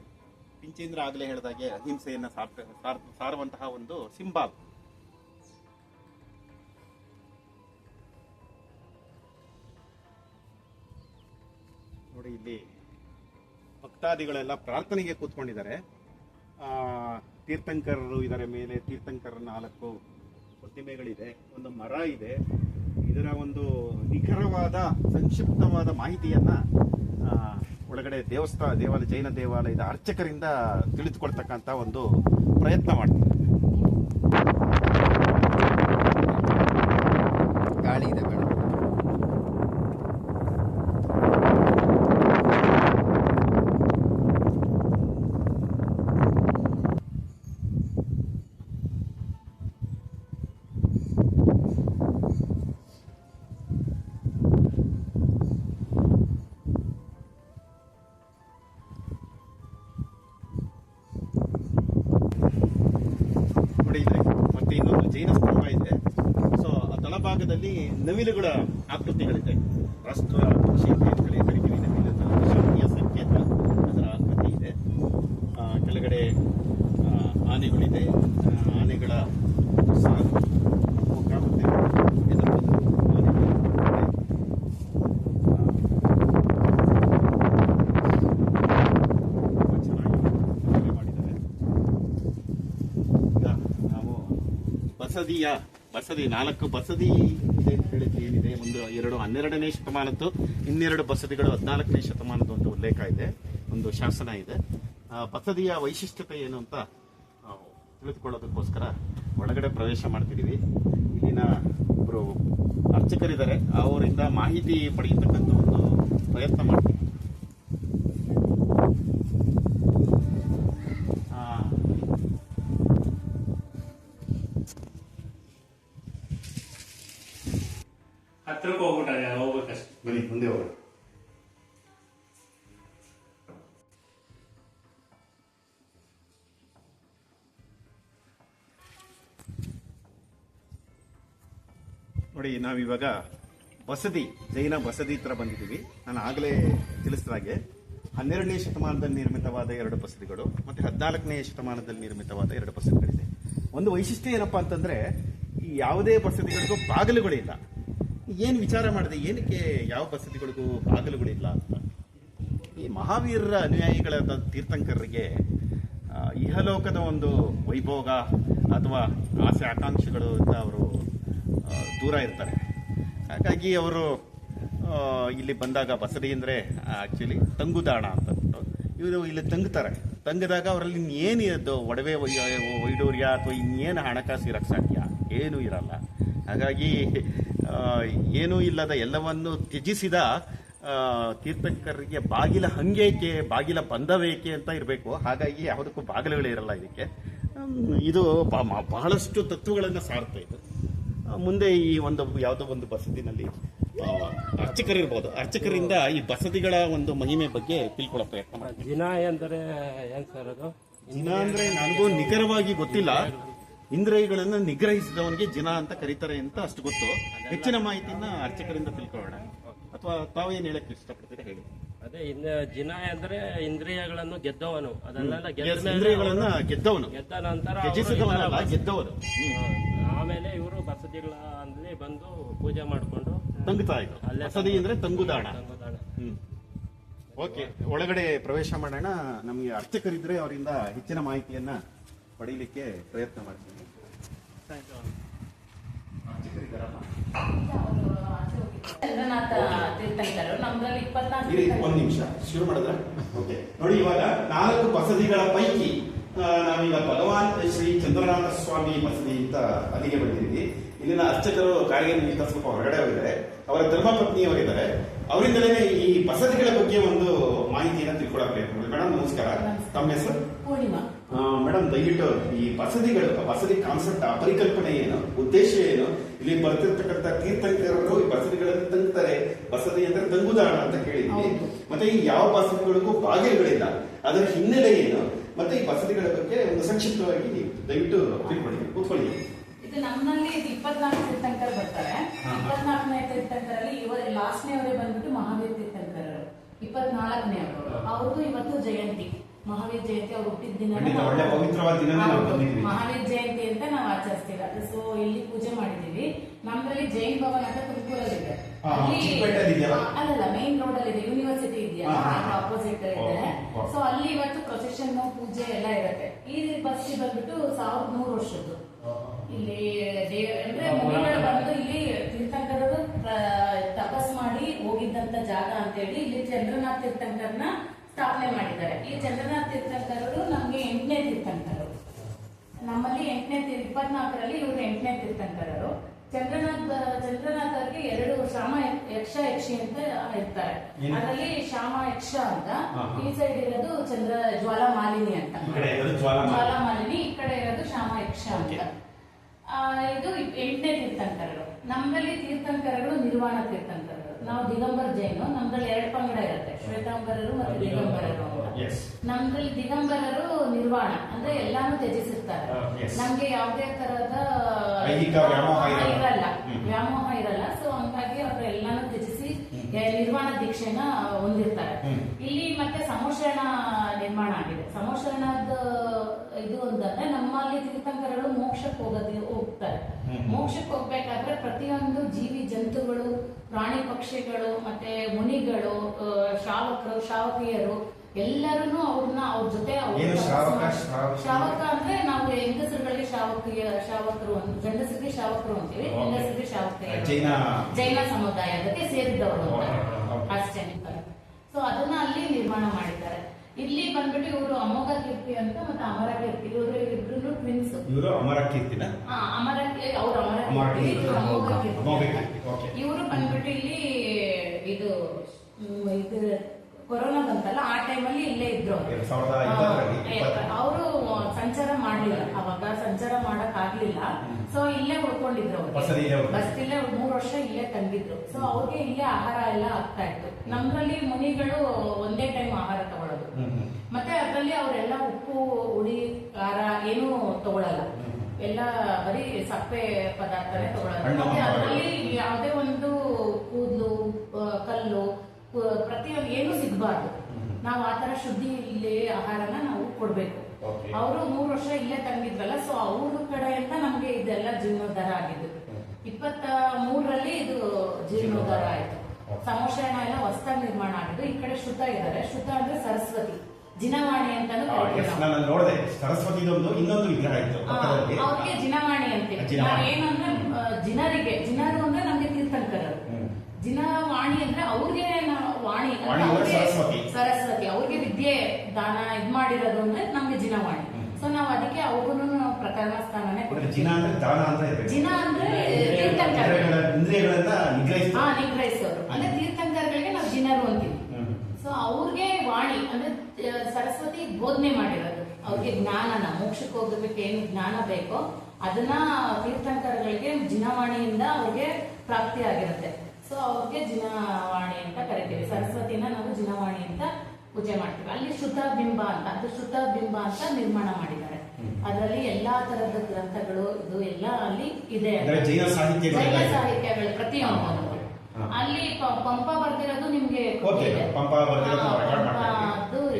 ಪಿಂಚಿ ಅಂದ್ರೆ ಆಗ್ಲೇ ಹೇಳಿದಾಗೆ ಅಹಿಂಸೆಯನ್ನ ಸಾರುವಂತಹ ಒಂದು ಸಿಂಬಾಲ್. ನೋಡಿ, ಇಲ್ಲಿ ಭಕ್ತಾದಿಗಳೆಲ್ಲ ಪ್ರಾರ್ಥನೆಗೆ ಕೂತ್ಕೊಂಡಿದ್ದಾರೆ. ತೀರ್ಥಂಕರರು ಇದರ ಮೇಲೆ, ತೀರ್ಥಂಕರ 4 ಪ್ರತಿಮೆಗಳಿದೆ, ಒಂದು ಮರ ಇದೆ. ಇದರ ಒಂದು ನಿಖರವಾದ ಸಂಕ್ಷಿಪ್ತವಾದ ಮಾಹಿತಿಯನ್ನ ಒಳಗಡೆ ಜೈನ ದೇವಾಲಯದ ಅರ್ಚಕರಿಂದ ತಿಳಿದುಕೊಳ್ತಕ್ಕಂಥ ಒಂದು ಪ್ರಯತ್ನ ಮಾಡ್ತಾರೆ. ಗಾಳಿ ಇದೆ ಮೇಡಮ್. ಮತ್ತೆ ಇನ್ನೊಂದು ಜೈನ ಸ್ತಂಭ ಇದೆ. ಸೊ ಆ ತಳಭಾಗದಲ್ಲಿ ನವಿಲುಗಳ ಆಕೃತಿಗಳಿದೆ. ರಾಷ್ಟ್ರ ಪಕ್ಷಿ ಕರಿತೀವಿ ನವಿಲು, ಶಾಂತಿಯ ಸಂಕೇತ, ಅದರ ಆಕೃತಿ ಇದೆ. ಕೆಳಗಡೆ ಆನೆಗಳಿದೆ. ಆನೆಗಳ ಸಾಲು ಕಾಣುತ್ತೆ. ಬಸದಿ 4 ಬಸದಿ ಇದೆ ಅಂತ ಹೇಳಿದ್ರೆ ಏನಿದೆ, ಒಂದು 12ನೇ ಶತಮಾನದ್ದು, ಇನ್ನೆರಡು ಬಸದಿಗಳು 14ನೇ ಶತಮಾನದ ಒಂದು ಉಲ್ಲೇಖ ಇದೆ, ಒಂದು ಶಾಸನ ಇದೆ. ಬಸದಿಯ ವೈಶಿಷ್ಟ್ಯತೆ ಏನು ಅಂತ ತಿಳಿದುಕೊಳ್ಳೋದಕ್ಕೋಸ್ಕರ ಒಳಗಡೆ ಪ್ರವೇಶ ಮಾಡ್ತಿದ್ದೀವಿ. ಇಲ್ಲಿನ ಒಬ್ಬರು ಅರ್ಚಕರಿದ್ದಾರೆ, ಅವರಿಂದ ಮಾಹಿತಿ ಪಡೆಯತಕ್ಕಂಥ ಒಂದು ಪ್ರಯತ್ನ ಮಾಡ್ತೀವಿ. ಹತ್ರಕ್ಕೆ ಹೋಗ್ಬೇಕಷ್ಟೇ. ಬನ್ನಿ ಮುಂದೆ ಹೋಗೋಣ. ನೋಡಿ, ನಾವಿವಾಗ ಬಸದಿ, ಜೈನ ಬಸದಿ ಹತ್ರ ಬಂದಿದ್ದೀವಿ. ನಾನು ಆಗಲೇ ತಿಳಿಸಿದಾಗೆ 12ನೇ ಶತಮಾನದಲ್ಲಿ ನಿರ್ಮಿತವಾದ 2 ಬಸದಿಗಳು ಮತ್ತೆ 14ನೇ ಶತಮಾನದಲ್ಲಿ ನಿರ್ಮಿತವಾದ 2 ಬಸದಿಗಳಿದೆ. ಒಂದು ವೈಶಿಷ್ಟ್ಯ ಏನಪ್ಪಾ ಅಂತಂದ್ರೆ, ಈ ಯಾವುದೇ ಬಸದಿಗಳಿಗೂ ಬಾಗಿಲುಗಳಿಲ್ಲ. ಏನು ವಿಚಾರ ಮಾಡಿದೆ, ಏನಕ್ಕೆ ಯಾವ ಬಸದಿಗಳಿಗೂ ಬಾಗಿಲುಗಳಿಲ್ಲ ಅಂತ. ಈ ಮಹಾವೀರರ ಅನುಯಾಯಿಗಳಾದ ತೀರ್ಥಂಕರರಿಗೆ ಇಹಲೋಕದ ಒಂದು ವೈಭೋಗ ಅಥವಾ ಆಸೆ ಆಕಾಂಕ್ಷೆಗಳು ಅಂತ ಅವರು ದೂರ ಇರ್ತಾರೆ. ಹಾಗಾಗಿ ಅವರು ಇಲ್ಲಿ ಬಂದಾಗ ಬಸದಿ ಅಂದರೆ ಆ್ಯಕ್ಚುಲಿ ತಂಗುದಾಣ ಅಂತ ಇವರು ಇಲ್ಲಿ ತಂಗುತ್ತಾರೆ. ತಂಗಿದಾಗ ಅವರಲ್ಲಿ ಇನ್ನೇನು ಇರೋದು, ಒಡವೆ ವೈಡೂರ್ಯ ಅಥವಾ ಇನ್ನೇನು ಹಣಕಾಸು ಇರಕ್ಕೆ ಸಾಧ್ಯ? ಏನೂ ಇರಲ್ಲ. ಹಾಗಾಗಿ ಏನೂ ಇಲ್ಲದ ಎಲ್ಲವನ್ನು ತ್ಯಜಿಸಿದ ತೀರ್ಥಂಕರರಿಗೆ ಬಾಗಿಲ ಹಂಗೇಕೆ, ಬಾಗಿಲ ಬಂದವೇಕೆ ಅಂತ ಇರಬೇಕು. ಹಾಗಾಗಿ ಯಾವುದಕ್ಕೂ ಬಾಗಿಲುಗಳೇ ಇರಲ್ಲ ಇದಕ್ಕೆ. ಇದು ಬಹಳಷ್ಟು ತತ್ವಗಳನ್ನು ಸಾರ್ತಾ ಇತ್ತು. ಮುಂದೆ ಈ ಒಂದು ಯಾವುದೋ ಒಂದು ಬಸದಿನಲ್ಲಿ ಅರ್ಚಕರಿರ್ಬೋದು, ಅರ್ಚಕರಿಂದ ಈ ಬಸದಿಗಳ ಒಂದು ಮಹಿಮೆ ಬಗ್ಗೆ ತಿಳ್ಕೊಳ್ಳೋ ಪ್ರಯತ್ನ ಮಾಡ್ತೀನಿ. ಜಿನ ಅಂದರೆ ಏನ್ ಸರ್ ಅದು? ಜಿನ ಅಂದ್ರೆ ನನಗೂ ನಿಖರವಾಗಿ ಗೊತ್ತಿಲ್ಲ. ಇಂದ್ರಿಯಗಳನ್ನು ನಿಗ್ರಹಿಸಿದವನಿಗೆ ಜಿನ ಅಂತ ಕರೀತಾರೆ ಅಂತ ಅಷ್ಟು ಗೊತ್ತು. ಹೆಚ್ಚಿನ ಮಾಹಿತಿಯನ್ನ ಅರ್ಚಕರಿಂದ ತಿಳ್ಕೊಳ್ಳೋಣ. ಅಥವಾ ತಾವೇನು ಹೇಳಕ್ ಇಷ್ಟಪಡ್ತೀರಾ ಹೇಳಿ. ಅದೇ ಜಿನ ಅಂದ್ರೆ ಇಂದ್ರಿಯಗಳನ್ನು ಗೆದ್ದವನು, ಅದನ್ನೆಲ್ಲ ಇಂದ್ರಿಯಗಳನ್ನ ಗೆದ್ದವನು, ಗೆದ್ದ ನಂತರ ತ್ಯಜಿಸಿದವನಲ್ಲ, ಗೆದ್ದವನು. ಆಮೇಲೆ ಇವರು ಬಸದಿಗಳ ಅಂದ್ರೆ ಬಂದು ಪೂಜೆ ಮಾಡಿಕೊಂಡು ತಂಗುತ್ತಾ ಇದ್ರು. ಬಸದಿ ಅಂದ್ರೆ ತಂಗುದಾಣ. ತಂಗುದಾಣ. ಓಕೆ, ಒಳಗಡೆ ಪ್ರವೇಶ ಮಾಡೋಣ. ನಮಗೆ ಅರ್ಚಕರಿದ್ರೆ ಅವರಿಂದ ಹೆಚ್ಚಿನ ಮಾಹಿತಿಯನ್ನ ಪಡೀಲಿಕ್ಕೆ ಪ್ರಯತ್ನ ಮಾಡ್ತೀನಿ. ಚಂದ್ರನಾಥ ತೀರ್ಥಂಕರು ನಮ್ದ್ರಲ್ಲಿ 24 ಒಂದು ನಿಮಿಷ ಶುರು ಮಾಡಿದ್ರೆ ಓಕೆ. ನೋಡಿ, ಇವಾಗ 4 ಬಸದಿಗಳ ಪೈಕಿ ನಾವೀಗ ಭಗವಾನ್ ಶ್ರೀ ಚಂದ್ರನಾಥ ಸ್ವಾಮಿ ಬಸದಿ ಅಂತ ಅಲ್ಲಿಗೆ ಬಂದಿದ್ದೀವಿ. ಇಲ್ಲಿನ ಅರ್ಚಕರು ಕಾರ್ಯ ನಿಮಿತ್ತ ಸ್ವಲ್ಪ ಹೊರಗಡೆ ಹೋಗಿದ್ದಾರೆ. ಅವರ ಧರ್ಮಪತ್ನಿಯವರಿದ್ದಾರೆ. ಅವರಿಂದಲೇ ಈ ಬಸದಿಗಳ ಬಗ್ಗೆ ಒಂದು ಮಾಹಿತಿಯನ್ನು ತಿಳ್ಕೊಳ್ಳೋಕೆ ಪ್ರಯತ್ನ ಮಾಡಿ. ಮೇಡಮ್ ನಮಸ್ಕಾರ, ತಮ್ಮ ಹೆಸರು? ಪೂರ್ಣಿಮಾ. ಮೇಡಮ್, ದಯವಿಟ್ಟು ಈ ಬಸದಿಗಳು, ಬಸದಿ ಕಾನ್ಸೆಪ್ಟ್, ಪರಿಕಲ್ಪನೆ ಏನು, ಉದ್ದೇಶ ಏನು, ಇಲ್ಲಿ ಬರ್ತಿರ್ತಕ್ಕಂಥ ತೀರ್ಥಂಕರರು ಈ ಬಸದಿಗಳಲ್ಲಿ ತಂಗ್ತಾರೆ, ಬಸದಿ ಅಂದ್ರೆ ತಂಗುದಾಣ ಅಂತ ಕೇಳಿದ್ವಿ. ಮತ್ತೆ ಈ ಯಾವ ಬಸದಿಗಳಿಗೂ ಬಾಗಿಲುಗಳಿಲ್ಲ, ಅದರ ಹಿನ್ನೆಲೆ ಏನು, ಮತ್ತೆ ಈ ಬಸದಿಗಳ ಬಗ್ಗೆ ಒಂದು ಸಂಕ್ಷಿಪ್ತವಾಗಿ ದಯವಿಟ್ಟು ತಿಳ್ಕೊಳ್ಳಿ. ಕೂತ್ಕೊಳ್ಳಿ. ಇದು ನಮ್ಮಲ್ಲಿ 24 ತೀರ್ಥಂಕರು ಬರ್ತಾರೆ. 24ನೇ ತೀರ್ಥಂಕರಲ್ಲಿ ಲಾಸ್ಟ್ನೇವರೇ ಬಂದ್ಬಿಟ್ಟು ಮಹಾವೀರ ತೀರ್ಥಂಕರರು. 24ನೇವರು ಅವ್ರದ್ದು ಇವತ್ತು ಜಯಂತಿ, ಮಹಾವೀರ ಜಯಂತಿ. ಅವ್ರು ಹುಟ್ಟಿದ ದಿನ ಮಹಾವೀರ ಜಯಂತಿ ಅಂತ ನಾವು ಆಚರಿಸ್ತೀವಿ. ಅದು ಸೊ ಇಲ್ಲಿ ಪೂಜೆ ಮಾಡಿದೀವಿ. ನಮ್ಮಲ್ಲಿ ಜೈನ್ ಭವನ್ ಅಂತ ತುಮಕೂರಲ್ಲಿದೆ. ಅಲ್ಲಲ್ಲ, ಮೇನ್ ರೋಡ್ ಅಲ್ಲಿ ಇದೆ, ಯೂನಿವರ್ಸಿಟಿ ಇದೆಯಲ್ಲ, ಆಪೋಸಿಟ್ ಇದೆ. ಸೊ ಅಲ್ಲಿ ಇವತ್ತು ಪ್ರೊಸೆಷನ್, ಪೂಜೆ ಎಲ್ಲ ಇರುತ್ತೆ. ಈ ಬಸ್ಸಿ ಬಂದ್ಬಿಟ್ಟು 1100 ವರ್ಷದ್ದು. ಇಲ್ಲಿ ಅಂದ್ರೆ ಮುನಿಗಳು ಬಂದು ಇಲ್ಲಿ ತೀರ್ಥಂಕರರು ತಪಸ್ ಮಾಡಿ ಹೋಗಿದ್ದಂತ ಜಾಗ ಅಂತ ಹೇಳಿ ಇಲ್ಲಿ ಚಂದ್ರನಾಥ ತೀರ್ಥಂಕರನ ಸ್ಥಾಪನೆ ಮಾಡಿದ್ದಾರೆ. ಈ ಚಂದ್ರನಾಥ ತೀರ್ಥಂಕರರು ನಮ್ಗೆ 8ನೇ ತೀರ್ಥಂಕರರು. ನಮ್ಮಲ್ಲಿ 24ರಲ್ಲಿ ಇವರು 8ನೇ ತೀರ್ಥಂಕರರು. ಚಂದ್ರನಾಥ್ ಅವರಿಗೆ 2 ಶ್ಯಾಮ ಯಕ್ಷ ಯಕ್ಷಿ ಅಂತ ಇರ್ತಾರೆ. ಅದರಲ್ಲಿ ಶ್ಯಾಮ ಯಕ್ಷ ಅಂತ, ಈ ಸೈಡ್ ಇರೋದು ಜ್ವಾಲಾಮಾಲಿನಿ ಅಂತ. ಜ್ವಾಲಾಮಾಲಿನಿ, ಈ ಕಡೆ ಇರೋದು ಶ್ಯಾಮ ಯಕ್ಷ ಅಂತ. ಇದು 8ನೇ ತೀರ್ಥಂಕರರು. ನಮ್ಮಲ್ಲಿ ತೀರ್ಥಂಕರಗಳು ನಿರ್ವಾಣ ತೀರ್ಥಂಕರರು. ನಾವು ದಿಗಂಬರ ಜೈನು. ನಮ್ದ್ರಲ್ಲಿ 2 ಪಂಗಡ ಇರುತ್ತೆ, ಶ್ವೇತಾಂಬರರು ಮತ್ತೆ ದಿಗಂಬರರು ಅಂತ. ನಮ್ದ್ರಲ್ಲಿ ದಿಗಂಬರರು ನಿರ್ವಾಣ ಅಂದ್ರೆ ಎಲ್ಲಾನು ತ್ಯಜಿಸಿರ್ತಾರೆ. ನಮ್ಗೆ ಯಾವುದೇ ತರಹದ ವ್ಯಾಮೋಹ ಇರಲ್ಲ. ಸೊ ಹಂಗಾಗಿ ಅವರು ಎಲ್ಲಾನು ತ್ಯಜಿಸಿ ನಿರ್ವಾಣ ದೀಕ್ಷೆನ ಹೊಂದಿರ್ತಾರೆ. ಇಲ್ಲಿ ಮತ್ತೆ ಸಮೋಷಣ ನಿರ್ಮಾಣ ಆಗಿದೆ. ಸಮೋಷಣದ ಇದು ಅಂತಂದ್ರೆ ನಮ್ಮಲ್ಲಿ ತೀರ್ಥಂಕರಗಳು ಮೋಕ್ಷಕ್ಕೆ ಹೋಗ್ತಾರೆ. ಮೋಕ್ಷಕ್ಕೆ ಹೋಗ್ಬೇಕಾದ್ರೆ ಪ್ರತಿಯೊಂದು ಜೀವಿ ಜಂತುಗಳು, ಪ್ರಾಣಿ ಪಕ್ಷಿಗಳು, ಮತ್ತೆ ಮುನಿಗಳು, ಶ್ರಾವಕಿಯರು ಎಲ್ಲರೂ ಅವ್ರ ಜೊತೆ ಶ್ರಾವಕ ಅಂದ್ರೆ ನಾವು ಹೆಂಗಸರುಗಳಿಗೆ ಶ್ರಾವಕರು, ಗಂಡಸರಿಗೆ ಶ್ರಾವಕರು ಅಂತೀವಿ, ಹೆಂಗಸರಿಗೆ ಶ್ರಾವಕಿಯರು. ಜೈನ ಸಮುದಾಯದಕ್ಕೆ ಸೇರಿದವರು ಅಂತ ಅಷ್ಟೇ. ಸೊ ಅದನ್ನ ಅಲ್ಲಿ ನಿರ್ಮಾಣ ಮಾಡಿದ್ದಾರೆ. ಇಲ್ಲಿ ಬಂದ್ಬಿಟ್ಟು ಇವರು ಅಮೋಘ ಕೀರ್ತಿ ಅಂತ ಮತ್ತೆ ಅಮರ ಕೀರ್ತಿ, ಇವರು ಇಬ್ರು ಟ್ವಿನ್ಸ್. ಇವರು ಅಮರ ಕೀರ್ತಿನ? ಅಮರ ಅವ್ರು ಅಮರ ಕೀರ್ತಿ, ಇವರು ಅಮೋಘ ಕೀರ್ತಿ. ಇವರು ಬಂದ್ಬಿಟ್ಟು ಇಲ್ಲಿ ಇದು ಕೊರೋನಾ ಬಂತಲ್ಲ ಆ ಟೈಮಲ್ಲಿ ಇಲ್ಲೇ ಇದ್ರು. ಅವರು ಸಂಚಾರ ಮಾಡ್ಲಿಲ್ಲ, ಅವಾಗ ಸಂಚಾರ ಮಾಡಕ್ ಆಗ್ಲಿಲ್ಲ. ಸೊ ಇಲ್ಲೇ ಉಳ್ಕೊಂಡಿದ್ರು ಅವ್ರು, ಬಸ್ ಇಲ್ಲೇ 3 ವರ್ಷ ಇಲ್ಲೇ ತಂಗಿದ್ರು. ಸೊ ಅವ್ರಿಗೆ ಇಲ್ಲೇ ಆಹಾರ ಎಲ್ಲ ಆಗ್ತಾ ಇತ್ತು. ನಮ್ದ್ರಲ್ಲಿ ಮುನಿಗಳು ಒಂದೇ ಟೈಮ್ ಆಹಾರ ತಗೊಳ್ಳೋದು, ಮತ್ತೆ ಅದ್ರಲ್ಲಿ ಅವರೆಲ್ಲ ಉಪ್ಪು ಹುಳಿ ಖಾರ ಏನೂ ತಗೊಳಲ್ಲ, ಎಲ್ಲ ಬರೀ ಸಪ್ಪೆ ಪದಾರ್ಥನೇ ತಗೊಳ್ಳೋದು. ಮತ್ತೆ ಅದರಲ್ಲಿ ಯಾವುದೇ ಒಂದು ಕೂದಲು ಕಲ್ಲು ಪ್ರತಿಯೊಂದು ಏನು ಸಿಗಬಾರ್ದು. ನಾವು ಆತರ ಶುದ್ಧಿ ಇಲ್ಲಿ ಆಹಾರನ ನಾವು ಕೊಡ್ಬೇಕು. ಅವರು 3 ವರ್ಷ ಇಲ್ಲೇ ತಂಗಿದ್ರಲ್ಲ, ಸೊ ಅವ್ರ ಕಡೆಯಿಂದ ನಮ್ಗೆ ಇದೆಲ್ಲ ಜೀರ್ಣೋದ್ಧಾರ ಆಗಿದ್ದು. 23ರಲ್ಲಿ ಇದು ಜೀರ್ಣೋದ್ಧಾರ ಆಯ್ತು. ಸಮೋಶಯನ ಎಲ್ಲ ಹೊಸದಾಗಿ ನಿರ್ಮಾಣ ಆಗಿದ್ದು. ಈ ಕಡೆ ಶ್ರುತ ಇದ್ದಾರೆ. ಶ್ರುತ ಅಂದ್ರೆ ಸರಸ್ವತಿ, ಜಿನವಾಣಿ ಅಂತಾನು ನೋಡಿದೆ. ಸರಸ್ವತಿ ಇನ್ನೊಂದು ವಿಗ್ರಹ ಇತ್ತು, ಅವ್ರಿಗೆ ಜಿನವಾಣಿ ಅಂತೀವಿ. ಏನಂದ್ರೆ ಜಿನರು ಅಂದ್ರೆ ನಮ್ಗೆ ತೀರ್ಥಂಕರರು, ಜಿನವಾಣಿ ಅಂದ್ರೆ ಅವ್ರಿಗೆ ವಾಣಿ ಸರಸ್ವತಿ, ಅವ್ರಿಗೆ ವಿದ್ಯೆ ದಾನ ಇದ್ ಮಾಡಿರೋದು ಅಂದ್ರೆ ನಮ್ಗೆ ಜಿನವಾಣಿ. ಸೊ ನಾವ್ ಅದಕ್ಕೆ ಅವ್ರು ಪ್ರಕರಣ ಸ್ಥಾನನೇ ಕೊಡ್ತೀವಿ. ಜಿನ ಅಂದ್ರೆ ನಿಗ್ರಹಿಸೋರು, ಅಂದ್ರೆ ತೀರ್ಥಂಕರಗಳಿಗೆ ನಾವು ಜಿನರು ಅಂತೀವಿ. ಸೊ ಅವ್ರಿಗೆ ವಾಣಿ ಅಂದ್ರೆ ಸರಸ್ವತಿ ಬೋಧನೆ ಮಾಡಿರೋದು. ಅವ್ರಿಗೆ ಜ್ಞಾನನ, ಮೋಕ್ಷಕ್ಕೆ ಹೋಗ್ಬೇಕು ಏನು ಜ್ಞಾನ ಬೇಕೋ ಅದನ್ನ ತೀರ್ಥಂಕರಗಳಿಗೆ ಜಿನವಾಣಿಯಿಂದ ಅವ್ರಿಗೆ ಪ್ರಾಪ್ತಿ ಆಗಿರುತ್ತೆ. ಸೊ ಅವ್ರಿಗೆ ಜಿನವಾಣಿ ಅಂತ ಕರಿತೀವಿ. ಸರಸ್ವತಿನ ನಾವು ಜಿನವಾಣಿ ಅಂತ ಪೂಜೆ ಮಾಡ್ತೀವಿ. ಅಲ್ಲಿ ಶ್ರುತ ಬಿಂಬ ಅಂತ, ಅದು ಶ್ರುತ ಬಿಂಬ ಅಂತ ನಿರ್ಮಾಣ ಮಾಡಿದ್ದಾರೆ. ಅದರಲ್ಲಿ ಎಲ್ಲಾ ತರದ ಗ್ರಂಥಗಳು ಇದು ಎಲ್ಲ ಅಲ್ಲಿ ಇದೆ. ಜೈನ ಸಾಹಿತ್ಯಗಳು ಪ್ರತಿಯೊಂದು ಅಲ್ಲಿ ಪಂಪ ಬರ್ದಿರೋದು ನಿಮ್ಗೆ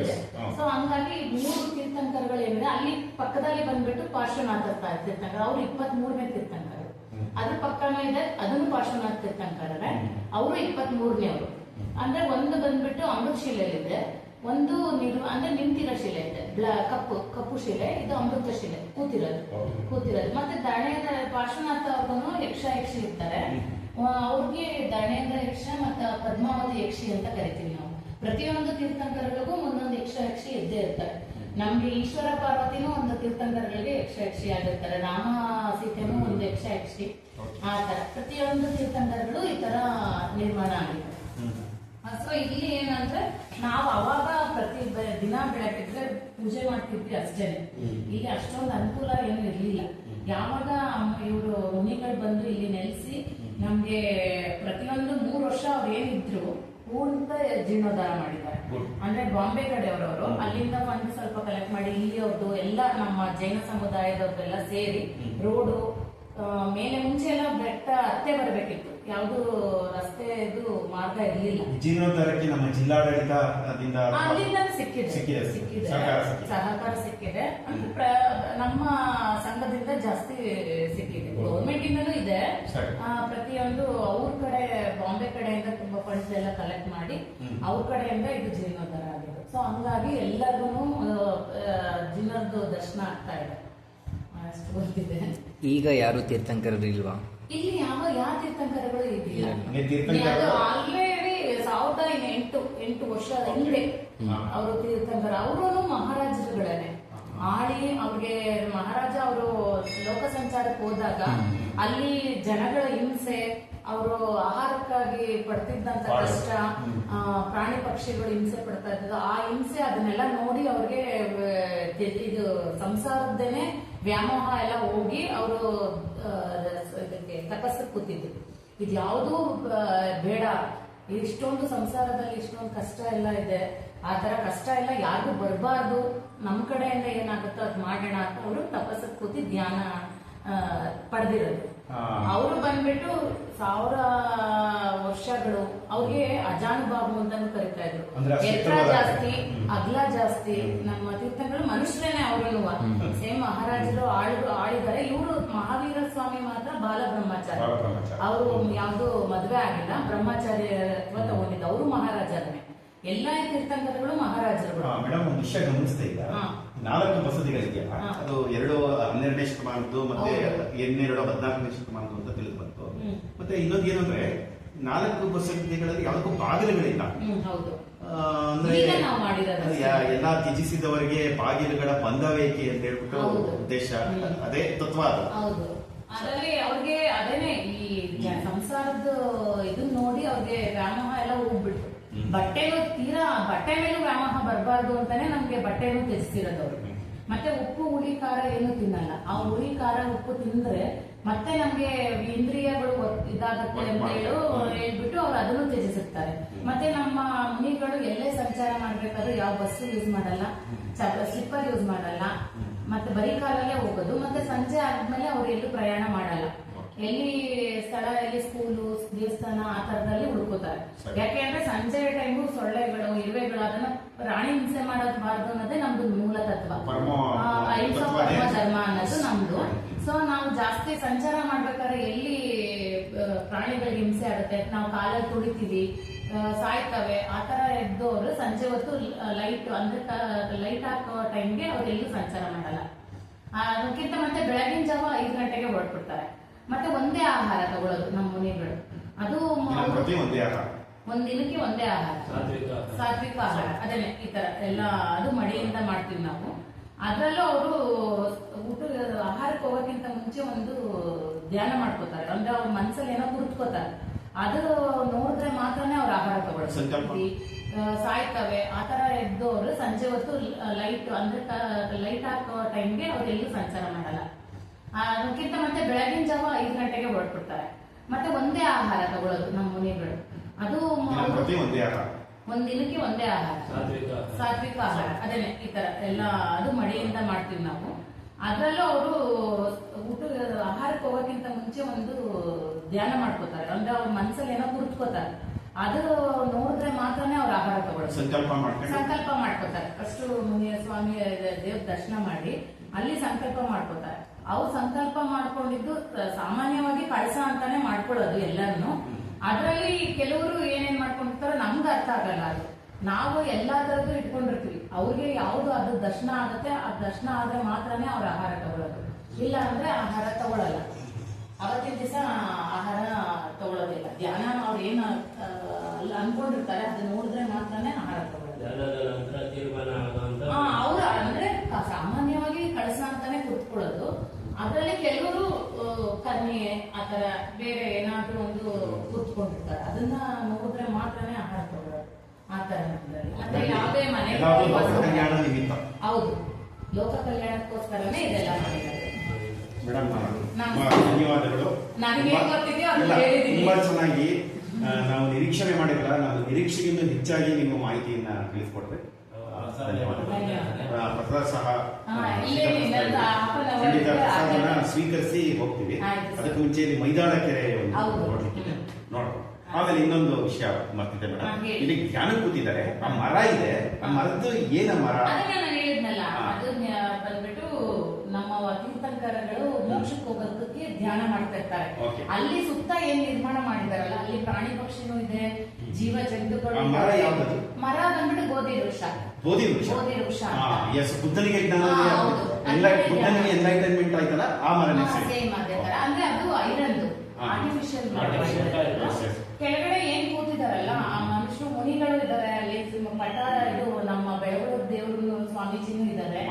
ಇದೆ. ಸೊ ಹಂಗಾಗಿ 3 ತೀರ್ಥಂಕರಗಳು ಏನಿದೆ ಅಲ್ಲಿ ಪಕ್ಕದಲ್ಲಿ ಬಂದ್ಬಿಟ್ಟು ಪಾರ್ಶ್ವನಾಥ ತೀರ್ಥಂಕರ, ಅವ್ರು 23ನೇ ತೀರ್ಥಂಕರ. ಅದ್ರ ಪಕ್ಕನೂ ಇದೆ, ಅದನ್ನು ಪಾರ್ಶ್ವನಾಥ ತೀರ್ಥಂಕರರೇ, ಅವರು 23ನೇವರು. ಅಂದ್ರೆ ಒಂದು ಬಂದ್ಬಿಟ್ಟು ಅಮೃತ ಶಿಲೆಯಲ್ಲಿದೆ, ಒಂದು ಅಂದ್ರೆ ನಿಂತಿರೋ ಶಿಲೆ ಇದೆ, ಕಪ್ಪು ಶಿಲೆ, ಇದು ಅಮೃತ ಶಿಲೆ ಕೂತಿರೋದು. ಮತ್ತೆ ದಾಣೇಂದ್ರ ಪಾರ್ಶ್ವನಾಥ ಅವ್ರಿಗೂ ಯಕ್ಷಿ ಇರ್ತಾರೆ. ಅವ್ರಿಗೆ ದಾಣೇಂದ್ರ ಯಕ್ಷ ಮತ್ತೆ ಪದ್ಮಾವತಿ ಯಕ್ಷಿ ಅಂತ ಕರಿತೀವಿ ನಾವು. ಪ್ರತಿಯೊಂದು ತೀರ್ಥಂಕರಗಳಿಗೂ ಒಂದೊಂದು ಯಕ್ಷಿ ಇದ್ದೇ ಇರ್ತಾರೆ. ನಮ್ಗೆ ಈಶ್ವರ ಪಾರ್ವತಿನೂ ಒಂದು ತೀರ್ಥಂಕರಗಳಿಗೆ ಯಕ್ಷಿ ಆಗಿರ್ತಾರೆ, ರಾಮ ಸೀತೆನೂ ಒಂದು ಯಕ್ಷಿ. ಆ ತರ ಪ್ರತಿಯೊಂದು ತೀರ್ಥಂಕರಗಳು ಈ ತರ ನಿರ್ಮಾಣ ಆಗಿದೆ. ಸೊ ಇಲ್ಲಿ ಏನಂದ್ರೆ ನಾವು ಅವಾಗ ಪ್ರತಿ ದಿನ ಬೆಳಗ್ಗೆ ಪೂಜೆ ಮಾಡ್ತಿದ್ವಿ ಅಷ್ಟೇ. ಇಲ್ಲಿ ಅಷ್ಟೊಂದು ಅನುಕೂಲ ಏನು ಇರ್ಲಿಲ್ಲ. ಯಾವಾಗ ಇವರು ಮುನಿಗಳು ಬಂದು ಇಲ್ಲಿ ನೆಲೆಸಿ ನಮ್ಗೆ ಪ್ರತಿಯೊಂದು 3 ವರ್ಷ ಅವ್ರು ಏನಿದ್ರು ಪೂರ್ಣ ಜೀರ್ಣೋದ್ಧಾರ ಮಾಡಿದ್ದಾರೆ. ಅಂದ್ರೆ ಬಾಂಬೆ ಕಡೆಯವರು ಅಲ್ಲಿಂದ ಫಂಡ್ ಸ್ವಲ್ಪ ಕಲೆಕ್ಟ್ ಮಾಡಿ ಇಲ್ಲಿ ಅವ್ರದ್ದು ಎಲ್ಲ ನಮ್ಮ ಜೈನ ಸಮುದಾಯದವ್ರದ್ದೆಲ್ಲ ಸೇರಿ ರೋಡು ಮೇಲೆ ಮುಂಚೆ ಎಲ್ಲ ಬೆಟ್ಟ ಹತ್ತೆ ಬರಬೇಕಿತ್ತು, ಯಾವುದು ರಸ್ತೆ ಇದು ಮಾರ್ಗ ಇರಲಿಲ್ಲ. ಜೀರ್ಣೋದ್ಧಾರಕ್ಕೆ ನಮ್ಮ ಜಿಲ್ಲಾಡಳಿತ ಅಲ್ಲಿಂದ ಸಿಕ್ಕಿದೆ ಸಹಕಾರ ಸಿಕ್ಕಿದೆ. ನಮ್ಮ ಸಂಘದಿಂದ ಜಾಸ್ತಿ ಸಿಕ್ಕಿದೆ, ಗೌರ್ಮೆಂಟ್ ಇಂದನೂ ಇದೆ. ಪ್ರತಿಯೊಂದು ಅವ್ರ ಕಡೆ ಬಾಂಬೆ ಕಡೆಯಿಂದ ತುಂಬಾ ಫಂಡ್ಸ್ ಎಲ್ಲ ಕಲೆಕ್ಟ್ ಮಾಡಿ ಅವ್ರ ಕಡೆಯಿಂದ ಇದು ಜೀರ್ಣೋದ್ಧಾರ ಆಗಿದೆ. ಸೊ ಹಂಗಾಗಿ ಎಲ್ಲರಿಗೂ ಜಿನ್ನರ್ದು ದರ್ಶನ ಆಗ್ತಾ ಇದೆ. ಅಷ್ಟು ಗೊತ್ತಿದೆ. ಈಗ ಯಾರು ತೀರ್ಥಂಕರರು ಇಲ್ವಾ? ಇಲ್ಲಿ ಯಾವ ತೀರ್ಥಂಕರಗಳು ಇದಿಲ್ಲ. ಆಲ್ರೆಡಿ 1808 ವರ್ಷದ ಹಿಂದೆ ಅವರು ತೀರ್ಥಂಕರ. ಅವರು ಮಹಾರಾಜರುಗಳೇ ಅವ್ರಿಗೆ ಮಹಾರಾಜ ಅವರು ಲೋಕ ಸಂಚಾರಕ್ಕೆ ಹೋದಾಗ ಅಲ್ಲಿ ಜನಗಳ ಹಿಂಸೆ, ಅವರು ಆಹಾರಕ್ಕಾಗಿ ಪಡ್ತಿದ್ದಂತ ಕಷ್ಟ, ಪ್ರಾಣಿ ಪಕ್ಷಿಗಳು ಹಿಂಸೆ ಪಡ್ತಾ ಇದ್ದದ್ದು, ಆ ಹಿಂಸೆ ಅದನ್ನೆಲ್ಲ ನೋಡಿ ಅವ್ರಿಗೆ ಇದು ಸಂಸಾರದ್ದೇನೆ ವ್ಯಾಮೋಹ ಎಲ್ಲ ಹೋಗಿ ಅವರು ಇದಕ್ಕೆ ತಪಸ್ಸು ಕೂತಿದ್ರು. ಇದು ಯಾವುದೂ ಬೇಡ, ಇಷ್ಟೊಂದು ಸಂಸಾರದಲ್ಲಿ ಇಷ್ಟೊಂದು ಕಷ್ಟ ಎಲ್ಲ ಇದೆ, ಆ ತರ ಕಷ್ಟ ಎಲ್ಲ ಯಾರಿಗೂ ಬರಬಾರ್ದು, ನಮ್ ಕಡೆಯಿಂದ ಏನಾಗುತ್ತೋ ಅದ್ ಮಾಡೋಣ ಅಂತ ಅವರು ತಪಸ್ಸು ಕೂತಿ ಧ್ಯಾನ ಪಡೆದಿರೋದು. ಅವರು ಬಂದ್ಬಿಟ್ಟು 1000 ವರ್ಷಗಳು ಅವ್ರಿಗೆ ಅಜಾನುಬಾಬು ಅಂತಾನು ಕರಿತಾ ಇದ್ರು. ಎತ್ತರ ಜಾಸ್ತಿ, ಅಗಲ ಜಾಸ್ತಿ. ನಮ್ಮ ತೀರ್ಥಂಕರು ಮನುಷ್ಯರೇನೆ ಅವರು ಸೇಮ್ ಮಹಾರಾಜರು ಆಳಿದ್ದಾರೆ. ಇವರು ಮಹಾವೀರ ಸ್ವಾಮಿ ಮಾತ್ರ ಬಾಲ ಬ್ರಹ್ಮಚಾರಿ, ಅವರು ಯಾವ್ದು ಮದ್ವೆ ಆಗಿಲ್ಲ, ಬ್ರಹ್ಮಚಾರ್ಯತ್ವ ತಗೊಂಡಿದ್ದ. ಅವರು ಮಹಾರಾಜರೇ. ಎಲ್ಲಾ ತೀರ್ಥಂಕರಗಳು ಮಹಾರಾಜರುಗಳು. ಮೇಡಮ್, ಒಂದು ವಿಷಯ ಗಮನಿಸ್ತಾ ಇಲ್ಲ, 4 ಬಸದಿಗಳಿದೆಯಲ್ಲ, ಅದು 12ನೇ ಶತಮಾನದ್ದು ಮತ್ತೆ 14ನೇ ಶತಮಾನದ್ದು ಅಂತ ತಿಳಿದು ಬಂತು. ಮತ್ತೆ ಇನ್ನೊಂದು ಏನಂದ್ರೆ 4 ಬಸದಿಗಳಲ್ಲಿ ಯಾವುದಕ್ಕೂ ಬಾಗಿಲುಗಳಿಲ್ಲ. ಹೌದು. ಅಂದ್ರೆ ಈಗ ನಾವು ಮಾಡಿರೋದು ಎಲ್ಲ ತ್ಯಜಿಸಿದವರಿಗೆ ಬಾಗಿಲುಗಳ ಬಂಧವೇಕೆ ಅಂತ ಹೇಳ್ಬಿಟ್ಟು ಉದ್ದೇಶ, ಅದೇ ತತ್ವ ಅದು. ಹೌದು. ಅದರಲ್ಲಿ ಅವ್ರಿಗೆ ಅದೇನೆ ಈ ಸಂಸಾರದ ಇದನ್ನ ನೋಡಿ ಅವ್ರಿಗೆ ವ್ಯಾಮೋಹ ಎಲ್ಲ ಹೋಗ್ಬಿಟ್ಟು ಬಟ್ಟೆನೂ ತೀರಾ ಬಟ್ಟೆ ಮೇಲೂ ವ್ಯಾಮೋಹ ಬರಬಾರ್ದು ಅಂತಾನೆ ನಮ್ಗೆ ಬಟ್ಟೆನೂ ತ್ಯಜಿಸಿರೋದು ಅವ್ರು. ಮತ್ತೆ ಉಪ್ಪು ಹುಳಿ ಖಾರ ಏನು ತಿನ್ನಲ್ಲ. ಆ ಹುಳಿ ಖಾರ ಉಪ್ಪು ತಿಂದ್ರೆ ಮತ್ತೆ ನಮ್ಗೆ ಇಂದ್ರಿಯಗಳು ಇದಾಗತ್ತೆ ಅಂತ ಹೇಳ್ಬಿಟ್ಟು ಅವ್ರು ಅದನ್ನು ತ್ಯಜಿಸುತ್ತಾರೆ. ಮತ್ತೆ ನಮ್ಮ ಮುನಿಗಳು ಎಲ್ಲೇ ಸಂಚಾರ ಮಾಡ್ಬೇಕಾದ್ರೂ ಯಾವ ಬಸ್ಸು ಯೂಸ್ ಮಾಡಲ್ಲ, ಸ್ಲಿಪ್ಪರ್ ಯೂಸ್ ಮಾಡಲ್ಲ, ಮತ್ತೆ ಬರೀ ಕಾಲಲ್ಲೇ ಹೋಗೋದು. ಮತ್ತೆ ಸಂಜೆ ಆದ್ಮೇಲೆ ಅವ್ರು ಎಲ್ಲೂ ಪ್ರಯಾಣ ಮಾಡಲ್ಲ. ಎಲ್ಲಿ ಸ್ಥಳ, ಎಲ್ಲಿ ಸ್ಕೂಲು, ದೇವಸ್ಥಾನ ಆ ತರದಲ್ಲಿ ಹುಡುಕೋತಾರೆ. ಯಾಕೆಂದ್ರೆ ಸಂಜೆ ಟೈಮು ಸೊಳ್ಳೆಗಳು, ಇರುವೆಗಳು ಅದನ್ನ ಪ್ರಾಣಿ ಹಿಂಸೆ ಮಾಡಬಾರ್ದು ಅನ್ನೋದೇ ನಮ್ದು ಮೂಲ ತತ್ವ. ಅಹಿಂಸಾ ಪರಮ ಧರ್ಮ ಅನ್ನೋದು ನಮ್ದು. ಸೊ ನಾವು ಜಾಸ್ತಿ ಸಂಚಾರ ಮಾಡ್ಬೇಕಾದ್ರೆ ಎಲ್ಲಿ ಪ್ರಾಣಿಗಳಿಗೆ ಹಿಂಸೆ ಆಗುತ್ತೆ, ನಾವು ಕಾಲಲ್ಲಿ ತುಳಿತೀವಿ, ಸಾಯ್ತವೆ, ಆತರ ಎದ್ದವರು ಸಂಜೆ ಹೊತ್ತು ಲೈಟ್ ಅಂದ್ರೆ ಲೈಟ್ ಹಾಕೋ ಟೈಮ್ಗೆ ಅವ್ರೆಲ್ಲೂ ಸಂಚಾರ ಮಾಡಲ್ಲ. ಅದಕ್ಕಿಂತ ಮತ್ತೆ ಬೆಳಗಿನ ಜಾವ 5 ಗಂಟೆಗೆ ಹೊರಟ್ಬಿಡ್ತಾರೆ. ಮತ್ತೆ ಒಂದೇ ಆಹಾರ ತಗೊಳ್ಳೋದು ನಮ್ಮ ಮುನಿಗಳು. ಅದು ಒಂದ್ ದಿನಕ್ಕೆ ಒಂದೇ ಆಹಾರ, ಸಾತ್ವಿಕ ಆಹಾರ. ಅದೇನೆ ಈ ತರ ಎಲ್ಲ ಅದು ಮಡಿಯಿಂದ ಮಾಡ್ತೀವಿ ನಾವು. ಅದ್ರಲ್ಲೂ ಅವರು ಊಟ ಆಹಾರಕ್ಕೆ ಹೋಗೋಕ್ಕಿಂತ ಮುಂಚೆ ಒಂದು ಧ್ಯಾನ ಮಾಡ್ಕೋತಾರೆ. ಅಂದ್ರೆ ಅವ್ರ ಮನ್ಸಲ್ಲಿ ಏನೋ ಕುರ್ತ್ಕೋತಾರೆ. ಅದು ನೋಡಿದ್ರೆ ಮಾತ್ರನೇ ಅವ್ರ ಆಹಾರ ತಗೊಳ್ಳೋದು. ಸಾಯ್ತವೆ ಆತರ ಎದ್ದವರು ಸಂಜೆ ಹೊತ್ತು ಲೈಟ್ ಅಂದ್ರೆ ಲೈಟ್ ಹಾಕೋ ಟೈಮ್ಗೆ ಅವ್ರೆಲ್ಲೂ ಸಂಚಾರ ಮಾಡಲ್ಲ. ಅದಕ್ಕಿಂತ ಮತ್ತೆ ಬೆಳಗಿನ ಜಾವ 5 ಗಂಟೆಗೆ ಹೊರಟ್ಬಿಡ್ತಾರೆ. ಮತ್ತೆ ಒಂದೇ ಆಹಾರ ತಗೊಳ್ಳೋದು ನಮ್ಮ ಮುನಿಗಳು. ಅದು ಒಂದ್ ದಿನಕ್ಕೆ ಒಂದೇ ಆಹಾರ, ಸಾತ್ವಿಕ ಆಹಾರ. ಅದೇನೆ ಈ ತರ ಎಲ್ಲ ಅದು ಮಡಿಯಿಂದ ಮಾಡ್ತೀವಿ ನಾವು. ಅದ್ರಲ್ಲೂ ಅವರು ಊಟ ಆಹಾರಕ್ಕೆ ಹೋಗೋಕ್ಕಿಂತ ಮುಂಚೆ ಒಂದು ಧ್ಯಾನ ಮಾಡ್ಕೋತಾರೆ. ಅಂದ್ರೆ ಅವ್ರ ಮನ್ಸಲ್ಲಿ ಏನೋ ಕುರ್ತ್ಕೋತಾರೆ. ಅದು ನೋಡಿದ್ರೆ ಮಾತ್ರನೇ ಅವ್ರ ಆಹಾರ ತಗೊಳ್ಳೋದು. ಸಂಕಲ್ಪ ಮಾಡ್ಕೋತಾರೆ. ಅಷ್ಟು ಮುನಿಯ ಸ್ವಾಮಿ ದೇವ್ರ ದರ್ಶನ ಮಾಡಿ ಅಲ್ಲಿ ಸಂಕಲ್ಪ ಮಾಡ್ಕೋತಾರೆ. ಅವ್ರು ಸಂಕಲ್ಪ ಮಾಡ್ಕೊಂಡಿದ್ದು ಸಾಮಾನ್ಯವಾಗಿ ಕಳಸ ಅಂತಾನೆ ಮಾಡ್ಕೊಳ್ಳೋದು ಎಲ್ಲಾನು. ಅದ್ರಲ್ಲಿ ಕೆಲವರು ಏನೇನ್ ಮಾಡ್ಕೊಂಡಿರ್ತಾರೋ ನಮ್ಗೆ ಅರ್ಥ ಆಗಲ್ಲ. ಅದು ನಾವು ಎಲ್ಲಾ ತರದ್ದು ಇಟ್ಕೊಂಡಿರ್ತೀವಿ. ಅವ್ರಿಗೆ ಯಾವ್ದು ಅದು ದರ್ಶನ ಆಗತ್ತೆ, ಆ ದರ್ಶನ ಆದ್ರೆ ಮಾತ್ರನೇ ಅವ್ರ ಆಹಾರ ತಗೊಳ್ಳೋದು. ಇಲ್ಲ ಅಂದ್ರೆ ಆಹಾರ ತಗೊಳ್ಳಲ್ಲ. ಅವತ್ತಿನ ದಿವಸ ಆಹಾರ ತಗೊಳ್ಳೋದಿಲ್ಲ. ಧ್ಯಾನ ಅವ್ರು ಏನು ಅನ್ಕೊಂಡಿರ್ತಾರೆ ಅದನ್ನ ನೋಡಿದ್ರೆ ಮಾತ್ರನೇ ಆಹಾರ ತಗೊಳ್ಳೋದು. ಅವ್ರು ಅಂದ್ರೆ ಸಾಮಾನ್ಯವಾಗಿ ಕಳಸ ಅಂತಾನೆ ಕುತ್ಕೊಳ್ಳೋದು. ಅದ್ರಲ್ಲಿ ಕೆಲವರು ಕನ್ಯೆ ಆತರ ಬೇರೆ ಏನಾದ್ರೂ ಒಂದು ಕೂತ್ಕೊಂಡಿರ್ತಾರೆ. ಅದನ್ನ ನೋಡಿದ್ರೆ ಮಾತ್ರನೇ ಆಹಾರ ತಗೊಳ್ಳೋದು. ಆತರ ಮತ್ತೆ ಯಾವುದೇ ಮನೆ ಹೌದು ಲೋಕ ಕಲ್ಯಾಣಕ್ಕೋಸ್ಕರನೇ ಇದೆಲ್ಲ ಮಾಡಿರೋದು. ಮೇಡಮ್ ಧನ್ಯವಾದಗಳು. ತುಂಬಾ ಚೆನ್ನಾಗಿ ನಾವು ನಿರೀಕ್ಷಣೆ ಮಾಡಿರಲ್ಲ, ನಾವು ನಿರೀಕ್ಷೆಗಿಂತ ಹೆಚ್ಚಾಗಿ ನಿಮ್ಮ ಮಾಹಿತಿಯನ್ನ ತಿಳಿಸ್ಕೊಡ್ರೆ ಪ್ರಸಾದ ಸಹ ಖಂಡಿತ ಪ್ರಸಾದನ ಸ್ವೀಕರಿಸಿ ಹೋಗ್ತೀವಿ. ಅದಕ್ಕೆ ಮುಂಚೆ ಮೈದಾನ ಕೆರೆ ಒಂದು ನೋಡ್ಲಿಕ್ಕಿದೆ, ನೋಡ್ಬೋದು. ಆಮೇಲೆ ಇನ್ನೊಂದು ವಿಷಯ ಮರ್ತಿದ್ದೆ ಮೇಡಮ್, ಇಲ್ಲಿ ಜ್ಞಾನ ಕೂತಿದ್ದಾರೆ. ಆ ಮರ ಇದೆ, ಆ ಮರದ್ದು ಏನ ಮರ? ಹೇಳಿದ್ನಲ್ಲ, ಅದು ಬಂದ್ಬಿಟ್ಟು ನಮ್ಮ ತೀರ್ಥಂಕರಗಳು ಮೋಕ್ಷಕ್ಕೆ ಹೋಗೋದಕ್ಕೆ ಧ್ಯಾನ ಮಾಡ್ತಾ ಇರ್ತಾರೆ. ಅಲ್ಲಿ ಸುತ್ತ ಏನ್ ನಿರ್ಮಾಣ ಮಾಡಿದಾರಲ್ಲ, ಅಲ್ಲಿ ಪ್ರಾಣಿ ಪಕ್ಷಿನೂ ಇದೆ, ಜೀವ ಜಂತುಗಳು. ಮರ ಬಂದ್ಬಿಟ್ಟು ಗೋಧಿ ವೃಕ್ಷ. ಗೋಧಿ ವೃಕ್ಷ ಬುದ್ಧನಿಗೆ ಬುದ್ಧನಿಗೆ ಎನ್ಲೈಟನ್ಮೆಂಟ್ ಆಯ್ತಲ್ಲ, ಆ ಮರ ಸೇಮ್ ಅದೇ ತರ. ಅಂದ್ರೆ ಅದು ಐರನ್ ಆರ್ಟಿಫಿಷಿಯಲ್. ಕೆಳಗಡೆ ಏನ್ ಕೂತಿದಾರಲ್ಲ ಆ ಮನುಷ್ಯರು ಮುನಿಗಳು ಇದಾರೆ ಅಲ್ಲಿ. ಮಠ ಇದು ನಮ್ಮ ಬೆಳಗೂರು ದೇವರು ಸ್ವಾಮೀಜಿನೂ ಇದ್ದಾರೆ.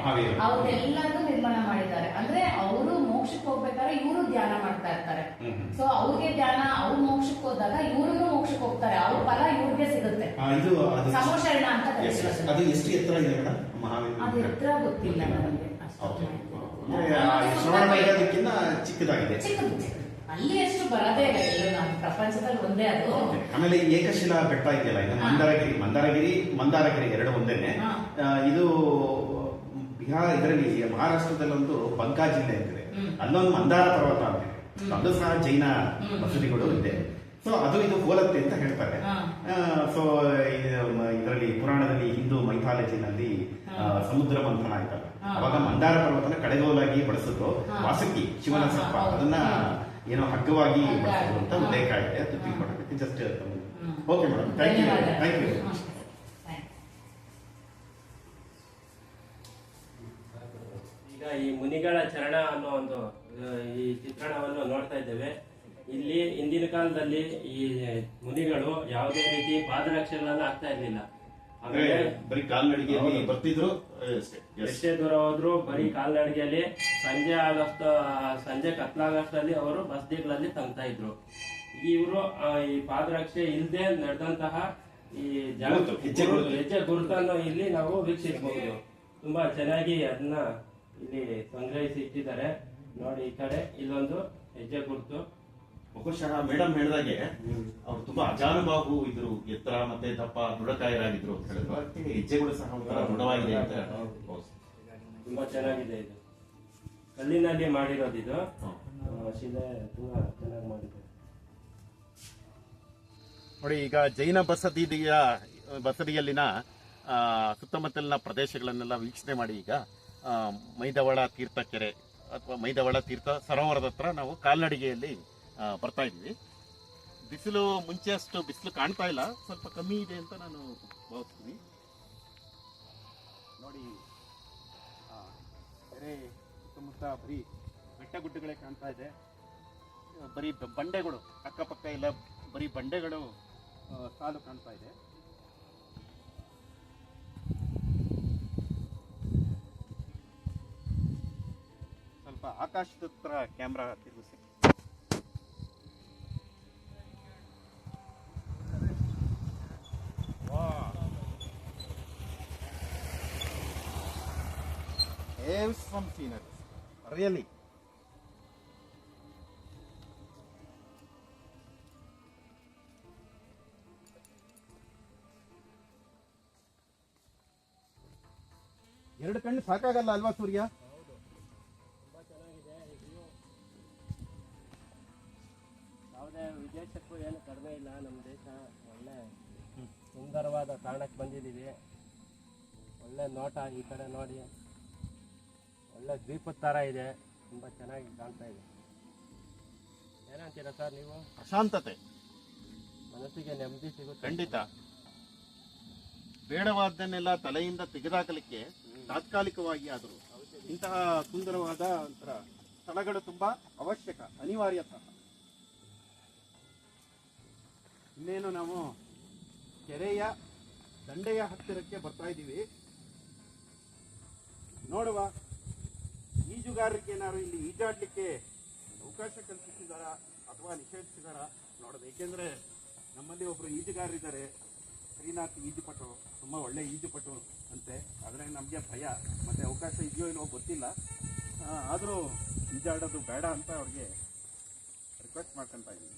ಅವ್ರೆಲ್ಲರೂ ನಿರ್ಮಾಣ ಮಾಡಿದ್ದಾರೆ. ಅಂದ್ರೆ ಅವರು ಮೋಕ್ಷಕ್ಕೆ ಹೋಗ್ಬೇಕಾದ್ರೆ ಇವರು ಧ್ಯಾನ ಮಾಡ್ತಾ ಇರ್ತಾರೆ. ಸೊ ಅವ್ರಿಗೆ ಧ್ಯಾನ, ಅವ್ರು ಮೋಕ್ಷಕ್ಕೆ ಹೋದಾಗ ಇವ್ರು ಮೋಕ್ಷಕ್ಕೆ ಹೋಗ್ತಾರೆ. ಅವ್ರ ಫಲ ಇವ್ರಿಗೆ ಸಿಗುತ್ತೆ. ಸಮೋಶರಣ ಅಂತ ಕರೀತಾರೆ. ಅದು ಎಷ್ಟು ಎತ್ತರ ಇದೆ ಮೇಡಮ್? ಅದು ಎತ್ತರ ಗೊತ್ತಿಲ್ಲ ನನಗೆ. ಚಿಕ್ಕದಾಗಿದೆ. ಅಲ್ಲಿ ಎಷ್ಟು ಬರದೇ ಇಲ್ಲ ನಮ್ಮ ಪ್ರಪಂಚದಲ್ಲಿ ಒಂದೇ ಅದು. ಆಮೇಲೆ ಏಕಶಿಲಾ ಬೆಟ್ಟ ಇದೆಯಲ್ಲ, ಇದು ಮಂದಾರಗಿರಿ ಎರಡು ಒಂದೇನೆ. ಇದು ಬಿಹಾರ್ ಇದರಲ್ಲಿ ಮಹಾರಾಷ್ಟ್ರದಲ್ಲೊಂದು ಬಂಕಾ ಜಿಲ್ಲೆ ಅಂತಿದೆ, ಅಲ್ಲೊಂದು ಮಂದಾರ ಪರ್ವತ ಅಂತಿದೆ. ಅದು ಸಹ ಜೈನ ಮಸೂದಿಗಳು ಇದೆ. ಸೊ ಅದು ಇದು ಹೋಲತ್ತೆ ಅಂತ ಹೇಳ್ತಾರೆ. ಸೊ ಇದರಲ್ಲಿ ಪುರಾಣದಲ್ಲಿ ಹಿಂದೂ ಮೈಥಾಲಜಿನಲ್ಲಿ ಸಮುದ್ರ ಮಂಥನ ಆಯ್ತಲ್ಲ, ಅವಾಗ ಮಂದಾರ ಪರ್ವತನ ಕಡೆಗೋಲಾಗಿ ಬಳಸಿದ್ರು ವಾಸುಕಿ ಶಿವನ ಸರ್ಪ. ಅದನ್ನ ಏನೋ ಹಗ್ಗವಾಗಿ ಬಳಸಿದ್ರು ಅಂತ ಉಲ್ಲೇಖ ಇದೆ. ಅದು ತಿಳ್ಕೊಡಕ್ಕೆ just okay madam, thank you. ಈಗ ಈ ಮುನಿಗಳ ಚರಣ ಅನ್ನೋ ಒಂದು ಈ ಚಿತ್ರಣವನ್ನು ನೋಡ್ತಾ ಇದ್ದೇವೆ. ಇಲ್ಲಿ ಹಿಂದಿನ ಕಾಲದಲ್ಲಿ ಈ ಮುನಿಗಳು ಯಾವುದೇ ರೀತಿ ಪಾದರಕ್ಷೆಗಳನ್ನ ಹಾಕ್ತಾ ಇರ್ಲಿಲ್ಲ. ಆಮೇಲೆ ಬರೀ ಕಾಲ್ನಡಿಗೆಯಲ್ಲಿ ಬರ್ತಿದ್ರು. ಎಷ್ಟೇ ದೂರ ಹೋದ್ರು ಬರೀ ಕಾಲ್ನಡಿಗೆಯಲ್ಲಿ ಸಂಜೆ ಕತ್ಲಾಗಷ್ಟರಲ್ಲಿ ಅವರು ಬಸ್ದಿಗಳಲ್ಲಿ ತಂಗ್ತಾ ಇದ್ರು. ಇವರು ಈ ಪಾದರಕ್ಷೆ ಇಲ್ಲದೆ ನಡೆದಂತಹ ಈ ಹೆಜ್ಜೆ ಗುರುತನ್ನು ಇಲ್ಲಿ ನಾವು ವೀಕ್ಷಿಸಬಹುದು. ತುಂಬಾ ಚೆನ್ನಾಗಿ ಅದನ್ನ ಇಲ್ಲಿ ಸಂಗ್ರಹಿಸಿ ಇಟ್ಟಿದ್ದಾರೆ ನೋಡಿ. ಈ ಕಡೆ ಇಲ್ಲೊಂದು ಹೆಜ್ಜೆ ಗುರುತು. ಬಹುಶಃ ಮೇಡಮ್ ಹೇಳಿದಾಗೆ ಅವ್ರು ತುಂಬಾ ಅಜಾನುಬಾಹು ಇದ್ರು, ಎತ್ತರ ಮತ್ತೆ ದಪ್ಪ ದೃಢಕಾಯರಾಗಿದ್ರು ಅಂತ ಹೇಳಿದ್ರು. ಅದಕ್ಕೆ ಹೆಜ್ಜೆಗಳು ಸಹ ಒಂಥರ ದೃಢವಾಗಿದೆ ಅಂತ. ತುಂಬಾ ಚೆನ್ನಾಗಿದೆ. ಇದು ಕಲ್ಲಿನಲ್ಲಿ ಮಾಡಿರೋದು. ಇದು ಶಿಲೆ ತುಂಬಾ ಚೆನ್ನಾಗಿ ಮಾಡಿದ್ದಾರೆ ನೋಡಿ. ಈಗ ಜೈನ ಬಸದಿಯಲ್ಲಿನ ಸುತ್ತಮುತ್ತಲಿನ ಪ್ರದೇಶಗಳನ್ನೆಲ್ಲ ವೀಕ್ಷಣೆ ಮಾಡಿ ಈಗ ಮೈದವಳ ತೀರ್ಥಕೆರೆ ಅಥವಾ ಮೈದವಳ ತೀರ್ಥ ಸರೋವರದ ಹತ್ರ ನಾವು ಕಾಲ್ನಡಿಗೆಯಲ್ಲಿ ಬರ್ತಾ ಇದ್ದೀವಿ. ಬಿಸಿಲು ಮುಂಚೆ ಅಷ್ಟು ಬಿಸಿಲು ಕಾಣ್ತಾ ಇಲ್ಲ, ಸ್ವಲ್ಪ ಕಮ್ಮಿ ಇದೆ ಅಂತ ನಾನು ಭಾವಿಸ್ತೀನಿ. ನೋಡಿ ಕೆರೆ ಸುತ್ತಮುತ್ತ ಬರೀ ಬೆಟ್ಟ ಗುಡ್ಡಗಳೇ ಕಾಣ್ತಾ ಇದೆ. ಬರೀ ಬಂಡೆಗಳು ಅಕ್ಕಪಕ್ಕ ಎಲ್ಲ ಬರೀ ಬಂಡೆಗಳು ಸಾಲು ಕಾಣ್ತಾ ಇದೆ. ಸ್ವಲ್ಪ ಆಕಾಶದ ಹತ್ರ ಕ್ಯಾಮ್ರಾ ತಿರುಗಿಸಿ. Awesome scenery, really. ಎರಡು ಕಣ್ಣು ಸಾಕಾಗಲ್ಲ ಅಲ್ವಾ ಸೂರ್ಯ? ತುಂಬಾ ಚೆನ್ನಾಗಿದೆ. ಯಾವುದೇ ವಿದೇಶಕ್ಕೂ ಏನು ಕಡಿಮೆ ಇಲ್ಲ. ನಮ್ಮ ದೇಶ ಒಳ್ಳೆ ಸುಂದರವಾದ ತಾಣಕ್ಕೆ ಬಂದಿದ್ದೀವಿ. ಒಳ್ಳೆ ನೋಟ. ಈ ಕಡೆ ನೋಡಿ, ಒಳ್ಳೆ ದ್ವೀಪದ ಥರ ಇದೆ. ತುಂಬ ಚೆನ್ನಾಗಿ ಕಾಣ್ತಾ ಇದೆ. ಏನಂತೀರಾ ಸರ್ ನೀವು? ಪ್ರಶಾಂತತೆ, ಮನಸ್ಸಿಗೆ ನೆಮ್ಮದಿ ಸಿಗುತ್ತೆ. ಖಂಡಿತ. ಬೇಡವಾದ್ದನ್ನೆಲ್ಲ ತಲೆಯಿಂದ ತೆಗೆದಾಕಲಿಕ್ಕೆ ತಾತ್ಕಾಲಿಕವಾಗಿ ಆದರೂ ಇಂತಹ ಸುಂದರವಾದ ಒಂಥರ ಸ್ಥಳಗಳು ತುಂಬಾ ಅವಶ್ಯಕ, ಅನಿವಾರ್ಯ ಸಹ. ಇನ್ನೇನು ನಾವು ಕೆರೆಯ ದಂಡೆಯ ಹತ್ತಿರಕ್ಕೆ ಬರ್ತಾ ಇದ್ದೀವಿ. ನೋಡುವ ಈಜುಗಾರರಿಗೆ ಏನಾದ್ರು ಇಲ್ಲಿ ಈಜಾಡ್ಲಿಕ್ಕೆ ಅವಕಾಶ ಕಲ್ಪಿಸಿದಾರ ಅಥವಾ ನಿಷೇಧಿಸಿದಾರ ನೋಡೋದು. ಏಕೆಂದ್ರೆ ನಮ್ಮಲ್ಲಿ ಒಬ್ರು ಈಜುಗಾರರಿದ್ದಾರೆ, ಶ್ರೀನಾಥ್ ಈಜುಪಟು, ತುಂಬಾ ಒಳ್ಳೆ ಈಜುಪಟು ಅಂತೆ. ಆದರೆ ನಮಗೆ ಭಯ, ಮತ್ತೆ ಅವಕಾಶ ಇದೆಯೋ ಇಲ್ಲೋ ಗೊತ್ತಿಲ್ಲ. ಆದರೂ ಈಜಾಡೋದು ಬೇಡ ಅಂತ ಅವ್ರಿಗೆ ರಿಕ್ವೆಸ್ಟ್ ಮಾಡ್ಕೊಂತ ಇದ್ದೀನಿ.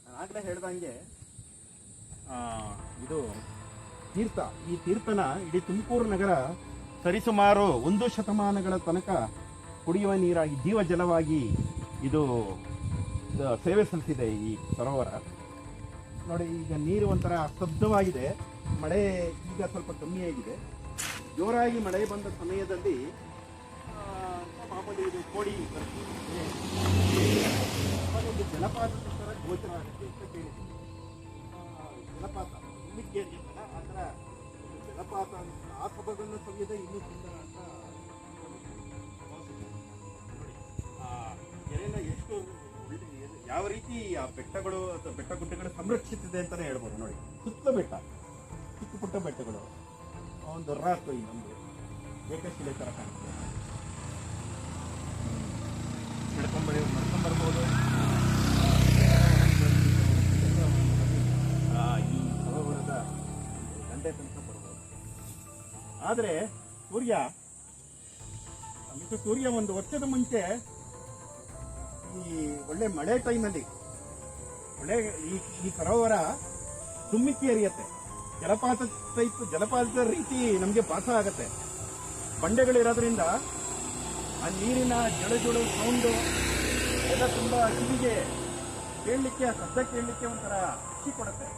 ನಾನು ಆಗಲೇ ಹೇಳ್ದಂಗೆ ಇದು ತೀರ್ಥ, ಈ ತೀರ್ಥನ ಇಡೀ ತುಮಕೂರು ನಗರ ಸರಿಸುಮಾರು 1 ಶತಮಾನಗಳ ತನಕ ಕುಡಿಯುವ ನೀರಾಗಿ, ಜೀವ ಜಲವಾಗಿ ಇದು ಸೇವೆ ಸಲ್ಲಿಸಿದೆ ಈ ಸರೋವರ. ನೋಡಿ, ಈಗ ನೀರು ಒಂಥರ ಸ್ತಬ್ಧವಾಗಿದೆ. ಮಳೆ ಈಗ ಸ್ವಲ್ಪ ಕಮ್ಮಿಯಾಗಿದೆ. ಜೋರಾಗಿ ಮಳೆ ಬಂದ ಸಮಯದಲ್ಲಿ ಮಾಮೂಲಿ ಇದು ಕೋಡಿ ಒಂದು ಜಲಪಾತದ ಥರ ಗೋಚರ ಆಗುತ್ತೆ ಅಂತ ಕೇಳಿದ್ದೀನಿ. ಜಲಪಾತ ಇಲ್ಲಿಗೆ ಇದೆಯಲ್ಲ, ಆ ಥರ ಜಲಪಾತ ಆ ಸೊಬಗನ್ನು ಸವಿಯದೆ ಇನ್ನೂ ಸುಂದರ ಅಂತ ನೋಡಿ. ಕೆರೆನ ಎಷ್ಟು ಯಾವ ರೀತಿ ಆ ಬೆಟ್ಟಗಳು ಅಥವಾ ಬೆಟ್ಟ ಗುಡ್ಡಗಳು ಸಂರಕ್ಷಿಸಿದೆ ಅಂತಾನೆ ಹೇಳ್ಬೋದು. ನೋಡಿ, ಸುತ್ತ ಬೆಟ್ಟ, ಚಿಕ್ಕ ಪುಟ್ಟ ಬೆಟ್ಟಗಳು, ಒಂದು ರಾಕು, ಇನ್ನೊಂದು ಏಕಶಿಲೆ ತರ ಕಾಣುತ್ತೆ. ನಡ್ಕೊಂಡ್ಬರ್ಬೋದು. ಈ ಸರೋವರದ ದಂಡೆ ತನಕ ಬರ್ಬೋದು. ಆದರೆ ಸೂರ್ಯ ಒಂದು ವರ್ಷದ ಮುಂಚೆ ಈ ಒಳ್ಳೆ ಮಳೆ ಟೈಮಲ್ಲಿ ಈ ಸರೋವರ ತುಮ್ಮಿಕ್ಕಿ ಹರಿಯತ್ತೆ. ಜಲಪಾತದ ರೀತಿ ನಮಗೆ ಭಾಸ ಆಗತ್ತೆ. ಬಂಡೆಗಳಿರೋದ್ರಿಂದ ಆ ನೀರಿನ ಜಳು ಸೌಂಡು ಎಲ್ಲ ತುಂಬಾ ಕಿವಿಗೆ ಕೇಳಲಿಕ್ಕೆ, ಆ ಶಬ್ದ ಕೇಳಲಿಕ್ಕೆ ಒಂಥರ ಖುಷಿ ಕೊಡುತ್ತೆ.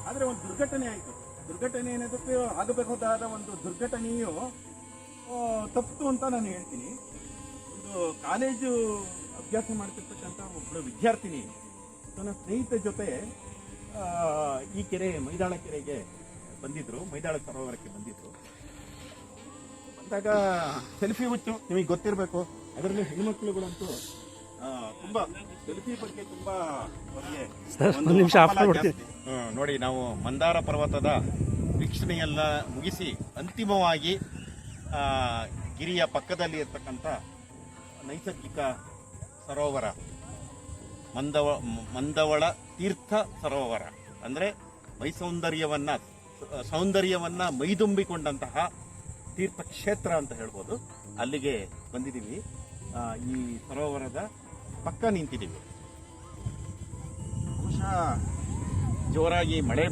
ಆದರೆ ಒಂದು ದುರ್ಘಟನೆ ಆಯಿತು. ದುರ್ಘಟನೆ ಏನದಕ್ಕೆ ಆಗಬಹುದಾದ ಒಂದು ದುರ್ಘಟನೆಯು ತಪ್ಪಿತು ಅಂತ ನಾನು ಹೇಳ್ತೀನಿ. ಒಂದು ಕಾಲೇಜು ಅಭ್ಯಾಸ ಮಾಡ್ತಿರ್ತಕ್ಕಂಥ ಒಬ್ಬಳು ವಿದ್ಯಾರ್ಥಿನಿ ತನ್ನ ಸ್ನೇಹಿತ ಜೊತೆ ಈ ಕೆರೆ, ಮೈದಾಳ ಕೆರೆಗೆ ಬಂದಿದ್ರು, ಮೈದಾಳ ಸರೋವರಕ್ಕೆ ಬಂದಿದ್ರು. ಇದ್ದಾಗ ಸೆಲ್ಫಿ ಹುಚ್ಚು ನಿಮಗೆ ಗೊತ್ತಿರಬೇಕು. ಅದರಲ್ಲಿ ಹೆಣ್ಮಕ್ಳುಗಳಂತೂ ತುಂಬಾ ಸೆಲ್ಫಿ ಬಗ್ಗೆ ತುಂಬಾ ಅವ್ರಿಗೆ ಒಂದು ಹಂಬಲ ಜಾಸ್ತಿ. ನೋಡಿ, ನಾವು ಮಂದಾರ ಪರ್ವತದ ವೀಕ್ಷಣೆಯೆಲ್ಲ ಮುಗಿಸಿ ಅಂತಿಮವಾಗಿ ಗಿರಿಯ ಪಕ್ಕದಲ್ಲಿ ಇರ್ತಕ್ಕಂಥ ನೈಸರ್ಗಿಕ ಸರೋವರ ಮಂದವಳ ತೀರ್ಥ ಸರೋವರ ಅಂದರೆ ಸೌಂದರ್ಯವನ್ನ ಮೈದುಂಬಿಕೊಂಡಂತಹ ತೀರ್ಥಕ್ಷೇತ್ರ ಅಂತ ಹೇಳ್ಬೋದು. ಅಲ್ಲಿಗೆ ಬಂದಿದ್ದೀವಿ. ಈ ಸರೋವರದ ಪಕ್ಕ ನಿಂತಿದ್ದೀವಿ. ಬಹುಶಃ ಜೋರಾಗಿ ಮಳೆ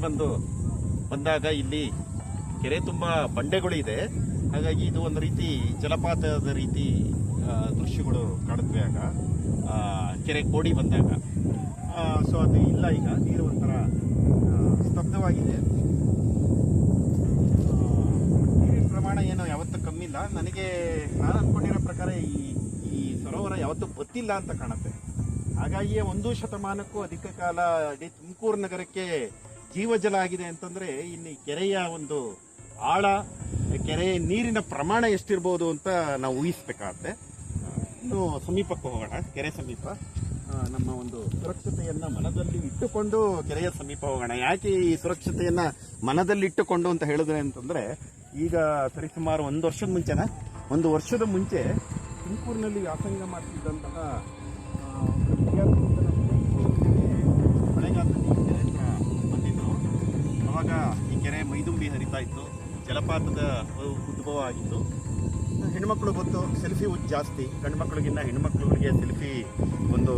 ಬಂದಾಗ ಇಲ್ಲಿ ಕೆರೆ ತುಂಬ ಬಂಡೆಗಳು ಇದೆ. ಹಾಗಾಗಿ ಇದು ಒಂದು ರೀತಿ ಜಲಪಾತದ ರೀತಿ ದೃಶ್ಯಗಳು ಕಾಣುತ್ತವೆ ಆಗ ಕೆರೆ ಕೋಡಿ ಬಂದಾಗ. ಸೊ ಅದು ಇಲ್ಲ, ಈಗ ನೀರು ಒಂಥರ ಸ್ತಬ್ಧವಾಗಿದೆ. ನೀರಿನ ಪ್ರಮಾಣ ಏನು ಯಾವತ್ತೂ ಕಮ್ಮಿ ಇಲ್ಲ. ನಾನು ಅನ್ಕೊಂಡಿರೋ ಪ್ರಕಾರ ಈ ಸರೋವರ ಯಾವತ್ತೂ ಗೊತ್ತಿಲ್ಲ ಅಂತ ಕಾಣುತ್ತೆ. ಹಾಗಾಗಿಯೇ 1 ಶತಮಾನಕ್ಕೂ ಅಧಿಕ ಕಾಲ ಇಡೀ ತುಮಕೂರು ನಗರಕ್ಕೆ ಜೀವಜಲ ಆಗಿದೆ ಅಂತಂದ್ರೆ ಇಲ್ಲಿ ಕೆರೆಯ ಒಂದು ಆಳ, ಕೆರೆಯ ನೀರಿನ ಪ್ರಮಾಣ ಎಷ್ಟಿರ್ಬೋದು ಅಂತ ನಾವು ಊಹಿಸ್ಬೇಕಾಗತ್ತೆ. ಇನ್ನು ಸಮೀಪಕ್ಕೆ ಹೋಗೋಣ. ಕೆರೆ ಸಮೀಪ ನಮ್ಮ ಒಂದು ಸುರಕ್ಷತೆಯನ್ನ ಮನದಲ್ಲಿ ಇಟ್ಟುಕೊಂಡು ಕೆರೆಯ ಸಮೀಪ ಹೋಗೋಣ. ಯಾಕೆ ಈ ಸುರಕ್ಷತೆಯನ್ನ ಮನದಲ್ಲಿಟ್ಟುಕೊಂಡು ಅಂತ ಹೇಳಿದ್ರೆ ಅಂತಂದ್ರೆ, ಈಗ ಸರಿಸುಮಾರು 1 ವರ್ಷದ ಮುಂಚೆ ತುಮಕೂರಿನಲ್ಲಿ ವ್ಯಾಸಂಗ ಮಾಡ್ತಿದ್ದಂತಹ ಮಳೆಗಾಲದಲ್ಲಿ ಈ ಕೆರೆ ಹತ್ರ ಬಂದಿದ್ರು. ಅವಾಗ ಈ ಕೆರೆ ಮೈದುಂಬಿ ಹರಿತಾ ಇತ್ತು, ಜಲಪಾತದ ಉದ್ಭವ ಆಗಿತ್ತು. ಹೆಣ್ಮಕ್ಳು ಗೊತ್ತು, ಸೆಲ್ಫಿ ಹುಚ್ಚು ಜಾಸ್ತಿ. ಗಂಡು ಮಕ್ಕಳಿಗಿನ್ನ ಹೆಣ್ಮಕ್ಳುಗಳಿಗೆ ಸೆಲ್ಫಿ ಒಂದು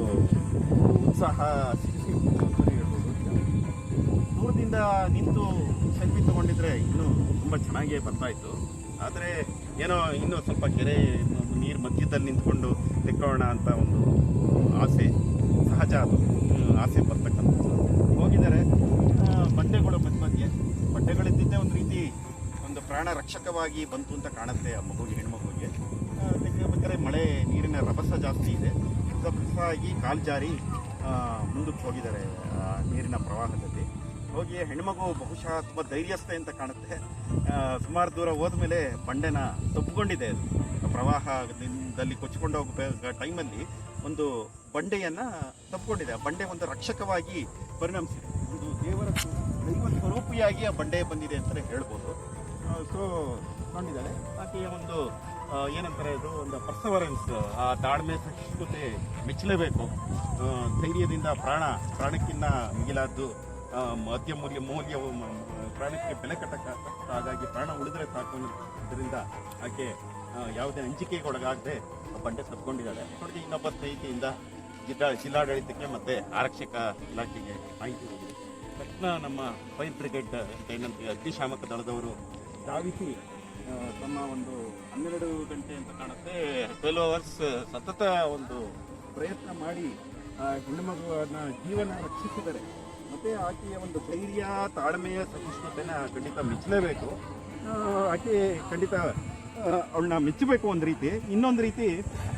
ಉತ್ಸಾಹ, ಸೆಲ್ಫಿ ಅಂತಲೇ ಹೇಳ್ಬೋದು. ದೂರದಿಂದ ನಿಂತು ಸೆಲ್ಫಿ ತಗೊಂಡಿದ್ರೆ ಇನ್ನೂ ತುಂಬ ಚೆನ್ನಾಗೇ ಬರ್ತಾ ಇತ್ತು. ಆದರೆ ಏನೋ ಇನ್ನೂ ಸ್ವಲ್ಪ ಕೆರೆ ನೀರು ಮಧ್ಯದಲ್ಲಿ ನಿಂತ್ಕೊಂಡು ತೆಕ್ಕೊಳ್ಳೋಣ ಅಂತ ಒಂದು ಆಸೆ ಸಹಜ, ಅದು ಆಸೆ ಬರ್ತಕ್ಕಂಥದ್ದು. ಹೋಗಿದ್ದಾರೆ ಬಂಡೆಗಳು ಮಧ್ಯೆ ಬಂಡೆಗಳಿದ್ದಿದ್ದೇ ಒಂದು ರೀತಿ ಒಂದು ಪ್ರಾಣ ರಕ್ಷಕವಾಗಿ ಬಂತು ಅಂತ ಕಾಣುತ್ತೆ ಆ ಮಗುಗೆ, ಹೆಣ್ಮಗುಗೆ. ಬೇಕಾದ್ರೆ ಮಳೆ ನೀರಿನ ರಭಸ ಜಾಸ್ತಿ ಇದೆ. ಆಗಿ ಕಾಲು ಜಾರಿ ಮುಂದಕ್ಕೆ ಹೋಗಿದ್ದಾರೆ ನೀರಿನ ಪ್ರವಾಹದಲ್ಲಿ. ಹೋಗಿ ಹೆಣ್ಮಗು ಬಹುಶಃ ತುಂಬ ಧೈರ್ಯಸ್ಥೆ ಅಂತ ಕಾಣುತ್ತೆ. ಸುಮಾರು ದೂರ ಹೋದ್ಮೇಲೆ ಬಂಡೆನ ತಬ್ಕೊಂಡಿದೆ. ಪ್ರವಾಹದಲ್ಲಿ ಕೊಚ್ಕೊಂಡು ಹೋಗೋ ಟೈಮಲ್ಲಿ ಒಂದು ಬಂಡೆಯನ್ನ ತಬ್ಕೊಂಡಿದೆ. ಆ ಬಂಡೆ ಒಂದು ರಕ್ಷಕವಾಗಿ ಪರಿಣಮಿಸಿದೆ. ಒಂದು ದೈವ ಸ್ವರೂಪಿಯಾಗಿ ಆ ಬಂಡೆ ಬಂದಿದೆ ಅಂತಲೇ ಹೇಳ್ಬೋದು. ಸೊ ಕೊಂಡಿದ್ದಾಳೆ. ಆಕೆಯ ಒಂದು ಏನಂತಾರೆ, ಇದು ಒಂದು ಪರ್ಸವರೆನ್ಸ್, ಆ ತಾಳ್ಮೆ, ಸಹಿಷ್ಣುತೆ ಮೆಚ್ಚಲೇಬೇಕು. ಧೈರ್ಯದಿಂದ ಪ್ರಾಣಕ್ಕಿಂತ ಮಿಗಿಲಾದ್ದು ಮೌಲ್ಯವು ಪ್ರಾಣಕ್ಕೆ ಬೆಲೆ ಕಟ್ಟಕ್ಕ. ಹಾಗಾಗಿ ಪ್ರಾಣ ಉಳಿದ್ರೆ ಸಾಕು ಅನ್ನೋದ್ರಿಂದ ಆಕೆ ಯಾವುದೇ ಅಂಜಿಕೆಗೆ ಒಳಗಾಗದೆ ಬಂಡೆ ತಪ್ಪಿಕೊಂಡಿದ್ದಾಳೆ. ನೋಡಿ, ಇನ್ನೊಬ್ಬ ಸ್ನೇಹಿತೆಯಿಂದ ಜಿಲ್ಲಾಡಳಿತಕ್ಕೆ ಮತ್ತೆ ಆರಕ್ಷಕ ಇಲಾಖೆಗೆ ಮಾಹಿತಿ ಹೋಗಿದೆ. ತಕ್ಷಣ ನಮ್ಮ ಫೈರ್ ಬ್ರಿಗೇಡ್ ಏನಂತ ಅಗ್ನಿಶಾಮಕ ದಳದವರು ಧಾವಿಸಿ ತಮ್ಮ ಒಂದು 12 ಗಂಟೆ ಅಂತ ಕಾಣುತ್ತೆ, 12 ಅವರ್ಸ್ ಸತತ ಒಂದು ಪ್ರಯತ್ನ ಮಾಡಿ ಹೆಣ್ಣು ಮಗುವನ್ನ ಜೀವನ ರಕ್ಷಿಸಿದ್ದಾರೆ. ಮತ್ತೆ ಆಕೆಯ ಒಂದು ಧೈರ್ಯ, ತಾಳ್ಮೆಯ, ಸಹಿಷ್ಣುತೆನ ಖಂಡಿತ ಮೆಚ್ಚಲೇಬೇಕು. ಆಕೆ ಖಂಡಿತ ಅವಳನ್ನ ಮೆಚ್ಚಬೇಕು ಒಂದು ರೀತಿ. ಇನ್ನೊಂದು ರೀತಿ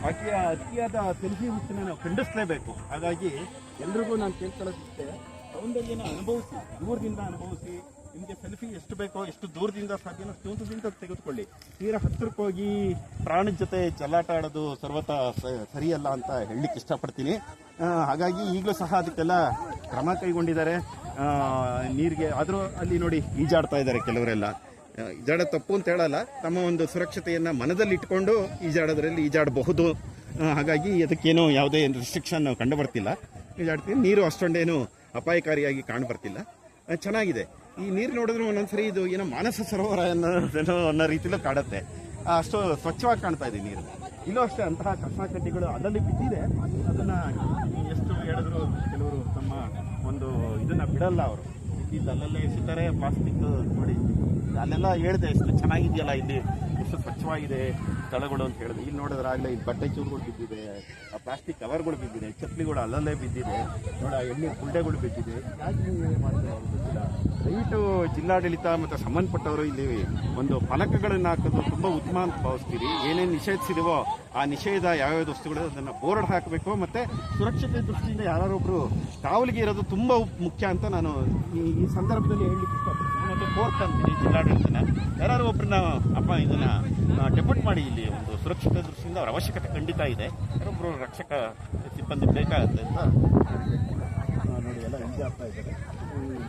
ಆಕೆಯ ಅತಿಯಾದ ಸೆಲ್ಫಿ ಹುಚ್ಚನ್ನ ನಾವು ಖಂಡಿಸಲೇಬೇಕು. ಹಾಗಾಗಿ ಎಲ್ರಿಗೂ ನಾನು ಕೇಳ್ಕೊಳ್ಳೋದಿಷ್ಟೇ, ಸೌಂದರ್ಯನ ಅನುಭವಿಸಿ, ದೂರದಿಂದ ಅನುಭವಿಸಿ. ನಿಮಗೆ ಸೆಲ್ಫಿ ಎಷ್ಟು ಬೇಕೋ, ಎಷ್ಟು ದೂರದಿಂದ ಸಾಧ್ಯನೋ ಅಷ್ಟು ದೂರದಿಂದ ತೆಗೆದುಕೊಳ್ಳಿ. ತೀರಾ ಹತ್ತಿರಕ್ಕೆ ಹೋಗಿ ಪ್ರಾಣದ ಜೊತೆ ಚೆಲ್ಲಾಟ ಆಡೋದು ಸರ್ವತಾ ಸರಿಯಲ್ಲ ಅಂತ ಹೇಳಲಿಕ್ಕೆ ಇಷ್ಟಪಡ್ತೀನಿ. ಹಾಗಾಗಿ ಈಗಲೂ ಸಹ ಅದಕ್ಕೆಲ್ಲ ಕ್ರಮ ಕೈಗೊಂಡಿದ್ದಾರೆ. ನೀರಿಗೆ ಆದರೂ ಅಲ್ಲಿ ನೋಡಿ ಈಜಾಡ್ತಾ ಇದ್ದಾರೆ ಕೆಲವರೆಲ್ಲ. ಈಜಾಡ ತಪ್ಪು ಅಂತ ಹೇಳಲ್ಲ, ತಮ್ಮ ಒಂದು ಸುರಕ್ಷತೆಯನ್ನ ಮನದಲ್ಲಿ ಇಟ್ಕೊಂಡು ಈಜಾಡೋದ್ರಲ್ಲಿ ಈಜಾಡಬಹುದು. ಹಾಗಾಗಿ ಅದಕ್ಕೇನು ಯಾವುದೇ ರಿಸ್ಟ್ರಿಕ್ಷನ್ ಕಂಡು ಬರ್ತಿಲ್ಲ. ಈಜಾಡ್ತೀನಿ. ನೀರು ಅಷ್ಟೊಂದೇನು ಅಪಾಯಕಾರಿಯಾಗಿ ಕಾಣಬರ್ತಿಲ್ಲ, ಚೆನ್ನಾಗಿದೆ. ಈ ನೀರು ನೋಡಿದ್ರೆ ಒಂದೊಂದ್ಸರಿ ಇದು ಏನೋ ಮಾನಸ ಸರೋವರ ಅನ್ನೋ ರೀತಿಲೂ ಕಾಡುತ್ತೆ. ಅಷ್ಟು ಸ್ವಚ್ಛವಾಗಿ ಕಾಣ್ತಾ ಇದೆ ನೀರು. ಇಲ್ಲೂ ಅಷ್ಟೇ ಅಂತಹ ಕಸಕಡ್ಡಿಗಳು ಅಲ್ಲಲ್ಲಿ ಬಿದ್ದಿದೆ. ಅದನ್ನ ಎಷ್ಟು ಹೇಳಿದ್ರು ಕೆಲವರು ತಮ್ಮ ಒಂದು ಇದನ್ನ ಬಿಡಲ್ಲ. ಅವರು ಇದ್ದಿದ್ದು ಅಲ್ಲಲ್ಲೇ ಎಸಿತಾರೆ. ಪ್ಲಾಸ್ಟಿಕ್ ನೋಡಿ, ಅಲ್ಲೆಲ್ಲ ಹೇಳಿದೆ ಎಷ್ಟು ಚೆನ್ನಾಗಿದೆಯಲ್ಲ, ಇಲ್ಲಿ ಎಷ್ಟು ಸ್ವಚ್ಛವಾಗಿದೆ ಸ್ಥಳಗಳು ಅಂತ ಹೇಳಿದೆ. ಇಲ್ಲಿ ನೋಡಿದ್ರೆ ಆಗಲೇ ಇಲ್ಲಿ ಬಟ್ಟೆ ಚೂರುಗಳು ಬಿದ್ದಿದೆ, ಆ ಪ್ಲಾಸ್ಟಿಕ್ ಕವರ್ಗಳು ಬಿದ್ದಿದೆ, ಚಪ್ಪಲಿಗಳು ಅಲ್ಲಲ್ಲೇ ಬಿದ್ದಿದೆ, ನೋಡ ಎಣ್ಣೆ ಗುಂಡೆಗಳು ಬಿದ್ದಿದೆ. ಯಾಕೆ ಮಾಡ್ತಾರೆ ಗೊತ್ತಿಲ್ಲ. ದಯವಿಟ್ಟು ಜಿಲ್ಲಾಡಳಿತ ಮತ್ತು ಸಂಬಂಧಪಟ್ಟವರು ಇಲ್ಲಿ ಒಂದು ಫಲಕಗಳನ್ನು ಹಾಕೋದು ತುಂಬ ಉತ್ತಮ ಅಂತ ಭಾವಿಸ್ತೀರಿ. ಏನೇನು ನಿಷೇಧಿಸಿದವೋ ಆ ನಿಷೇಧ ಯಾವ್ಯಾವ ವಸ್ತುಗಳು ಅದನ್ನು ಬೋರ್ಡ್ ಹಾಕಬೇಕು. ಮತ್ತು ಸುರಕ್ಷತೆ ದೃಷ್ಟಿಯಿಂದ ಯಾರೊಬ್ಬರು ಕಾವಲಿಗೆ ಇರೋದು ತುಂಬ ಮುಖ್ಯ ಅಂತ ನಾನು ಈ ಸಂದರ್ಭದಲ್ಲಿ ಹೇಳಲಿಕ್ಕೆ ಇಷ್ಟಪಡ್ತೀನಿ. ಮತ್ತು ಕೋರ್ಕಂತೀನಿ ಜಿಲ್ಲಾಡಳಿತನ ಯಾರು ಒಬ್ಬರನ್ನ ಇದನ್ನ ಡೆಪ್ಯೂಟ್ ಮಾಡಿ ಇಲ್ಲಿ ಒಂದು ಸುರಕ್ಷಿತ ದೃಷ್ಟಿಯಿಂದ ಅವರ ಅವಶ್ಯಕತೆ ಖಂಡಿತ ಇದೆ. ಯಾರೊಬ್ಬರು ರಕ್ಷಕ ಸಿಬ್ಬಂದಿ ಬೇಕಾಗುತ್ತೆ ಅಂತ ನೋಡಿ ಎಲ್ಲ ಎಂಜಾಯ್ ಆಗ್ತಾ ಇದ್ದಾರೆ.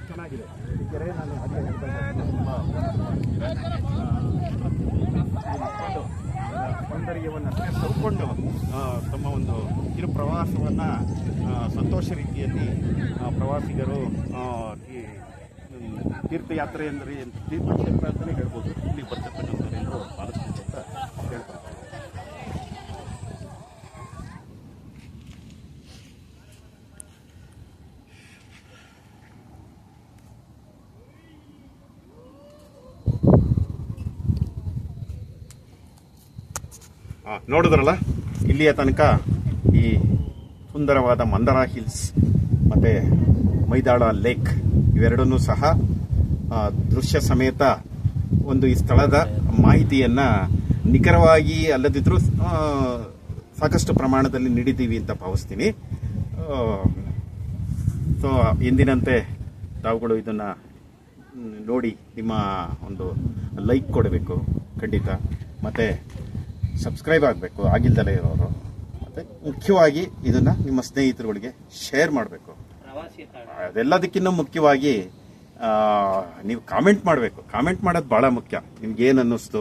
ಚೆನ್ನಾಗಿದೆ ಈ ಕೆರೆ. ನಾನು ಹಾಗೆ ಸೌಂದರ್ಯವನ್ನು ತಗೊಂಡು ತಮ್ಮ ಒಂದು ಕಿರು ಪ್ರವಾಸವನ್ನು ಸಂತೋಷ ರೀತಿಯಲ್ಲಿ ಪ್ರವಾಸಿಗರು ತೀರ್ಥಯಾತ್ರೆ ಅಂದರೆ ತೀರ್ಥಕ್ಷೇತ್ರ ಅಂತಲೇ ಹೇಳ್ಬೋದು. ಇಲ್ಲಿ ಬರ್ತಕ್ಕಂಥವರೆಲ್ಲರೂ ಪಾಲಿಸ್ತಾರೆ ಅಂತ ಹೇಳ್ತಾರೆ. ನೋಡಿದ್ರಲ್ಲ, ಇಲ್ಲಿಯ ತನಕ ಈ ಸುಂದರವಾದ ಮಂದಾರ ಹಿಲ್ಸ್ ಮತ್ತು ಮೈದಾಳ ಲೇಕ್ ಇವೆರಡನ್ನೂ ಸಹ ದೃಶ್ಯ ಸಮೇತ ಒಂದು ಈ ಸ್ಥಳದ ಮಾಹಿತಿಯನ್ನು ನಿಖರವಾಗಿ ಅಲ್ಲದಿದ್ರೂ ಸಾಕಷ್ಟು ಪ್ರಮಾಣದಲ್ಲಿ ನೀಡಿದ್ದೀವಿ ಅಂತ ಭಾವಿಸ್ತೀನಿ. ಸೊ ಎಂದಿನಂತೆ ತಾವುಗಳು ಇದನ್ನು ನೋಡಿ ನಿಮ್ಮ ಒಂದು ಲೈಕ್ ಕೊಡಬೇಕು ಖಂಡಿತ, ಮತ್ತು ಸಬ್ಸ್ಕ್ರೈಬ್ ಆಗಬೇಕು ಆಗಿಲ್ದಲೇ ಇರೋರು, ಮತ್ತು ಮುಖ್ಯವಾಗಿ ಇದನ್ನು ನಿಮ್ಮ ಸ್ನೇಹಿತರುಗಳಿಗೆ ಶೇರ್ ಮಾಡಬೇಕು. ಅದೆಲ್ಲದಕ್ಕಿಂತ ಮುಖ್ಯವಾಗಿ ನೀವು ಕಾಮೆಂಟ್ ಮಾಡಬೇಕು. ಕಾಮೆಂಟ್ ಮಾಡೋದು ಭಾಳ ಮುಖ್ಯ. ನಿಮ್ಗೇನು ಅನ್ನಿಸ್ತು,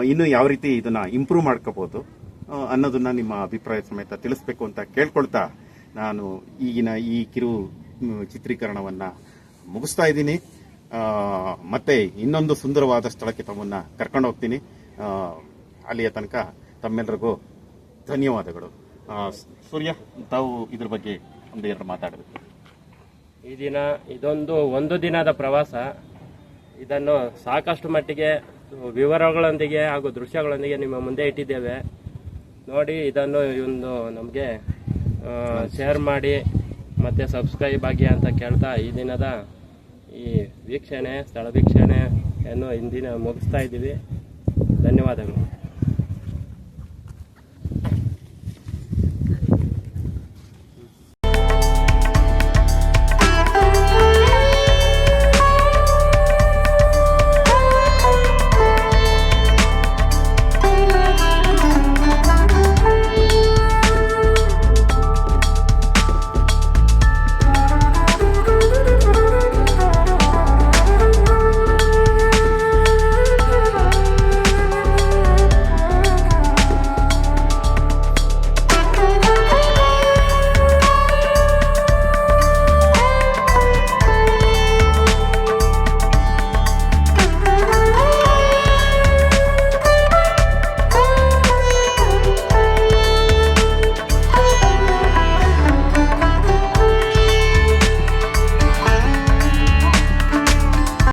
ಇನ್ನೂ ಯಾವ ರೀತಿ ಇದನ್ನು ಇಂಪ್ರೂವ್ ಮಾಡ್ಕೋಬೋದು ಅನ್ನೋದನ್ನು ನಿಮ್ಮ ಅಭಿಪ್ರಾಯ ಸಮೇತ ತಿಳಿಸ್ಬೇಕು ಅಂತ ಕೇಳ್ಕೊಳ್ತಾ ನಾನು ಈಗಿನ ಈ ಕಿರು ಚಿತ್ರೀಕರಣವನ್ನು ಮುಗಿಸ್ತಾ ಇದ್ದೀನಿ. ಮತ್ತೆ ಇನ್ನೊಂದು ಸುಂದರವಾದ ಸ್ಥಳಕ್ಕೆ ತಮ್ಮನ್ನು ಕರ್ಕೊಂಡು ಹೋಗ್ತೀನಿ. ಅಲ್ಲಿಯ ತನಕ ತಮ್ಮೆಲ್ಲರಿಗೂ ಧನ್ಯವಾದಗಳು. ಸೂರ್ಯ, ತಾವು ಇದ್ರ ಬಗ್ಗೆ ಒಂದು ಎರಡು ಮಾತಾಡಬೇಕು. ಈ ದಿನ ಒಂದು ದಿನದ ಪ್ರವಾಸ. ಇದನ್ನು ಸಾಕಷ್ಟು ಮಟ್ಟಿಗೆ ವಿವರಗಳೊಂದಿಗೆ ಹಾಗೂ ದೃಶ್ಯಗಳೊಂದಿಗೆ ನಿಮ್ಮ ಮುಂದೆ ಇಟ್ಟಿದ್ದೇವೆ. ನೋಡಿ, ಇದನ್ನು ನಮಗೆ ಶೇರ್ ಮಾಡಿ ಮತ್ತು ಸಬ್ಸ್ಕ್ರೈಬ್ ಆಗಿ ಅಂತ ಕೇಳ್ತಾ ಈ ದಿನದ ಈ ವೀಕ್ಷಣೆ, ಸ್ಥಳ ವೀಕ್ಷಣೆಯನ್ನು ಇಂದಿನ ಮುಗಿಸ್ತಾ ಇದ್ದೀವಿ. ಧನ್ಯವಾದಗಳು.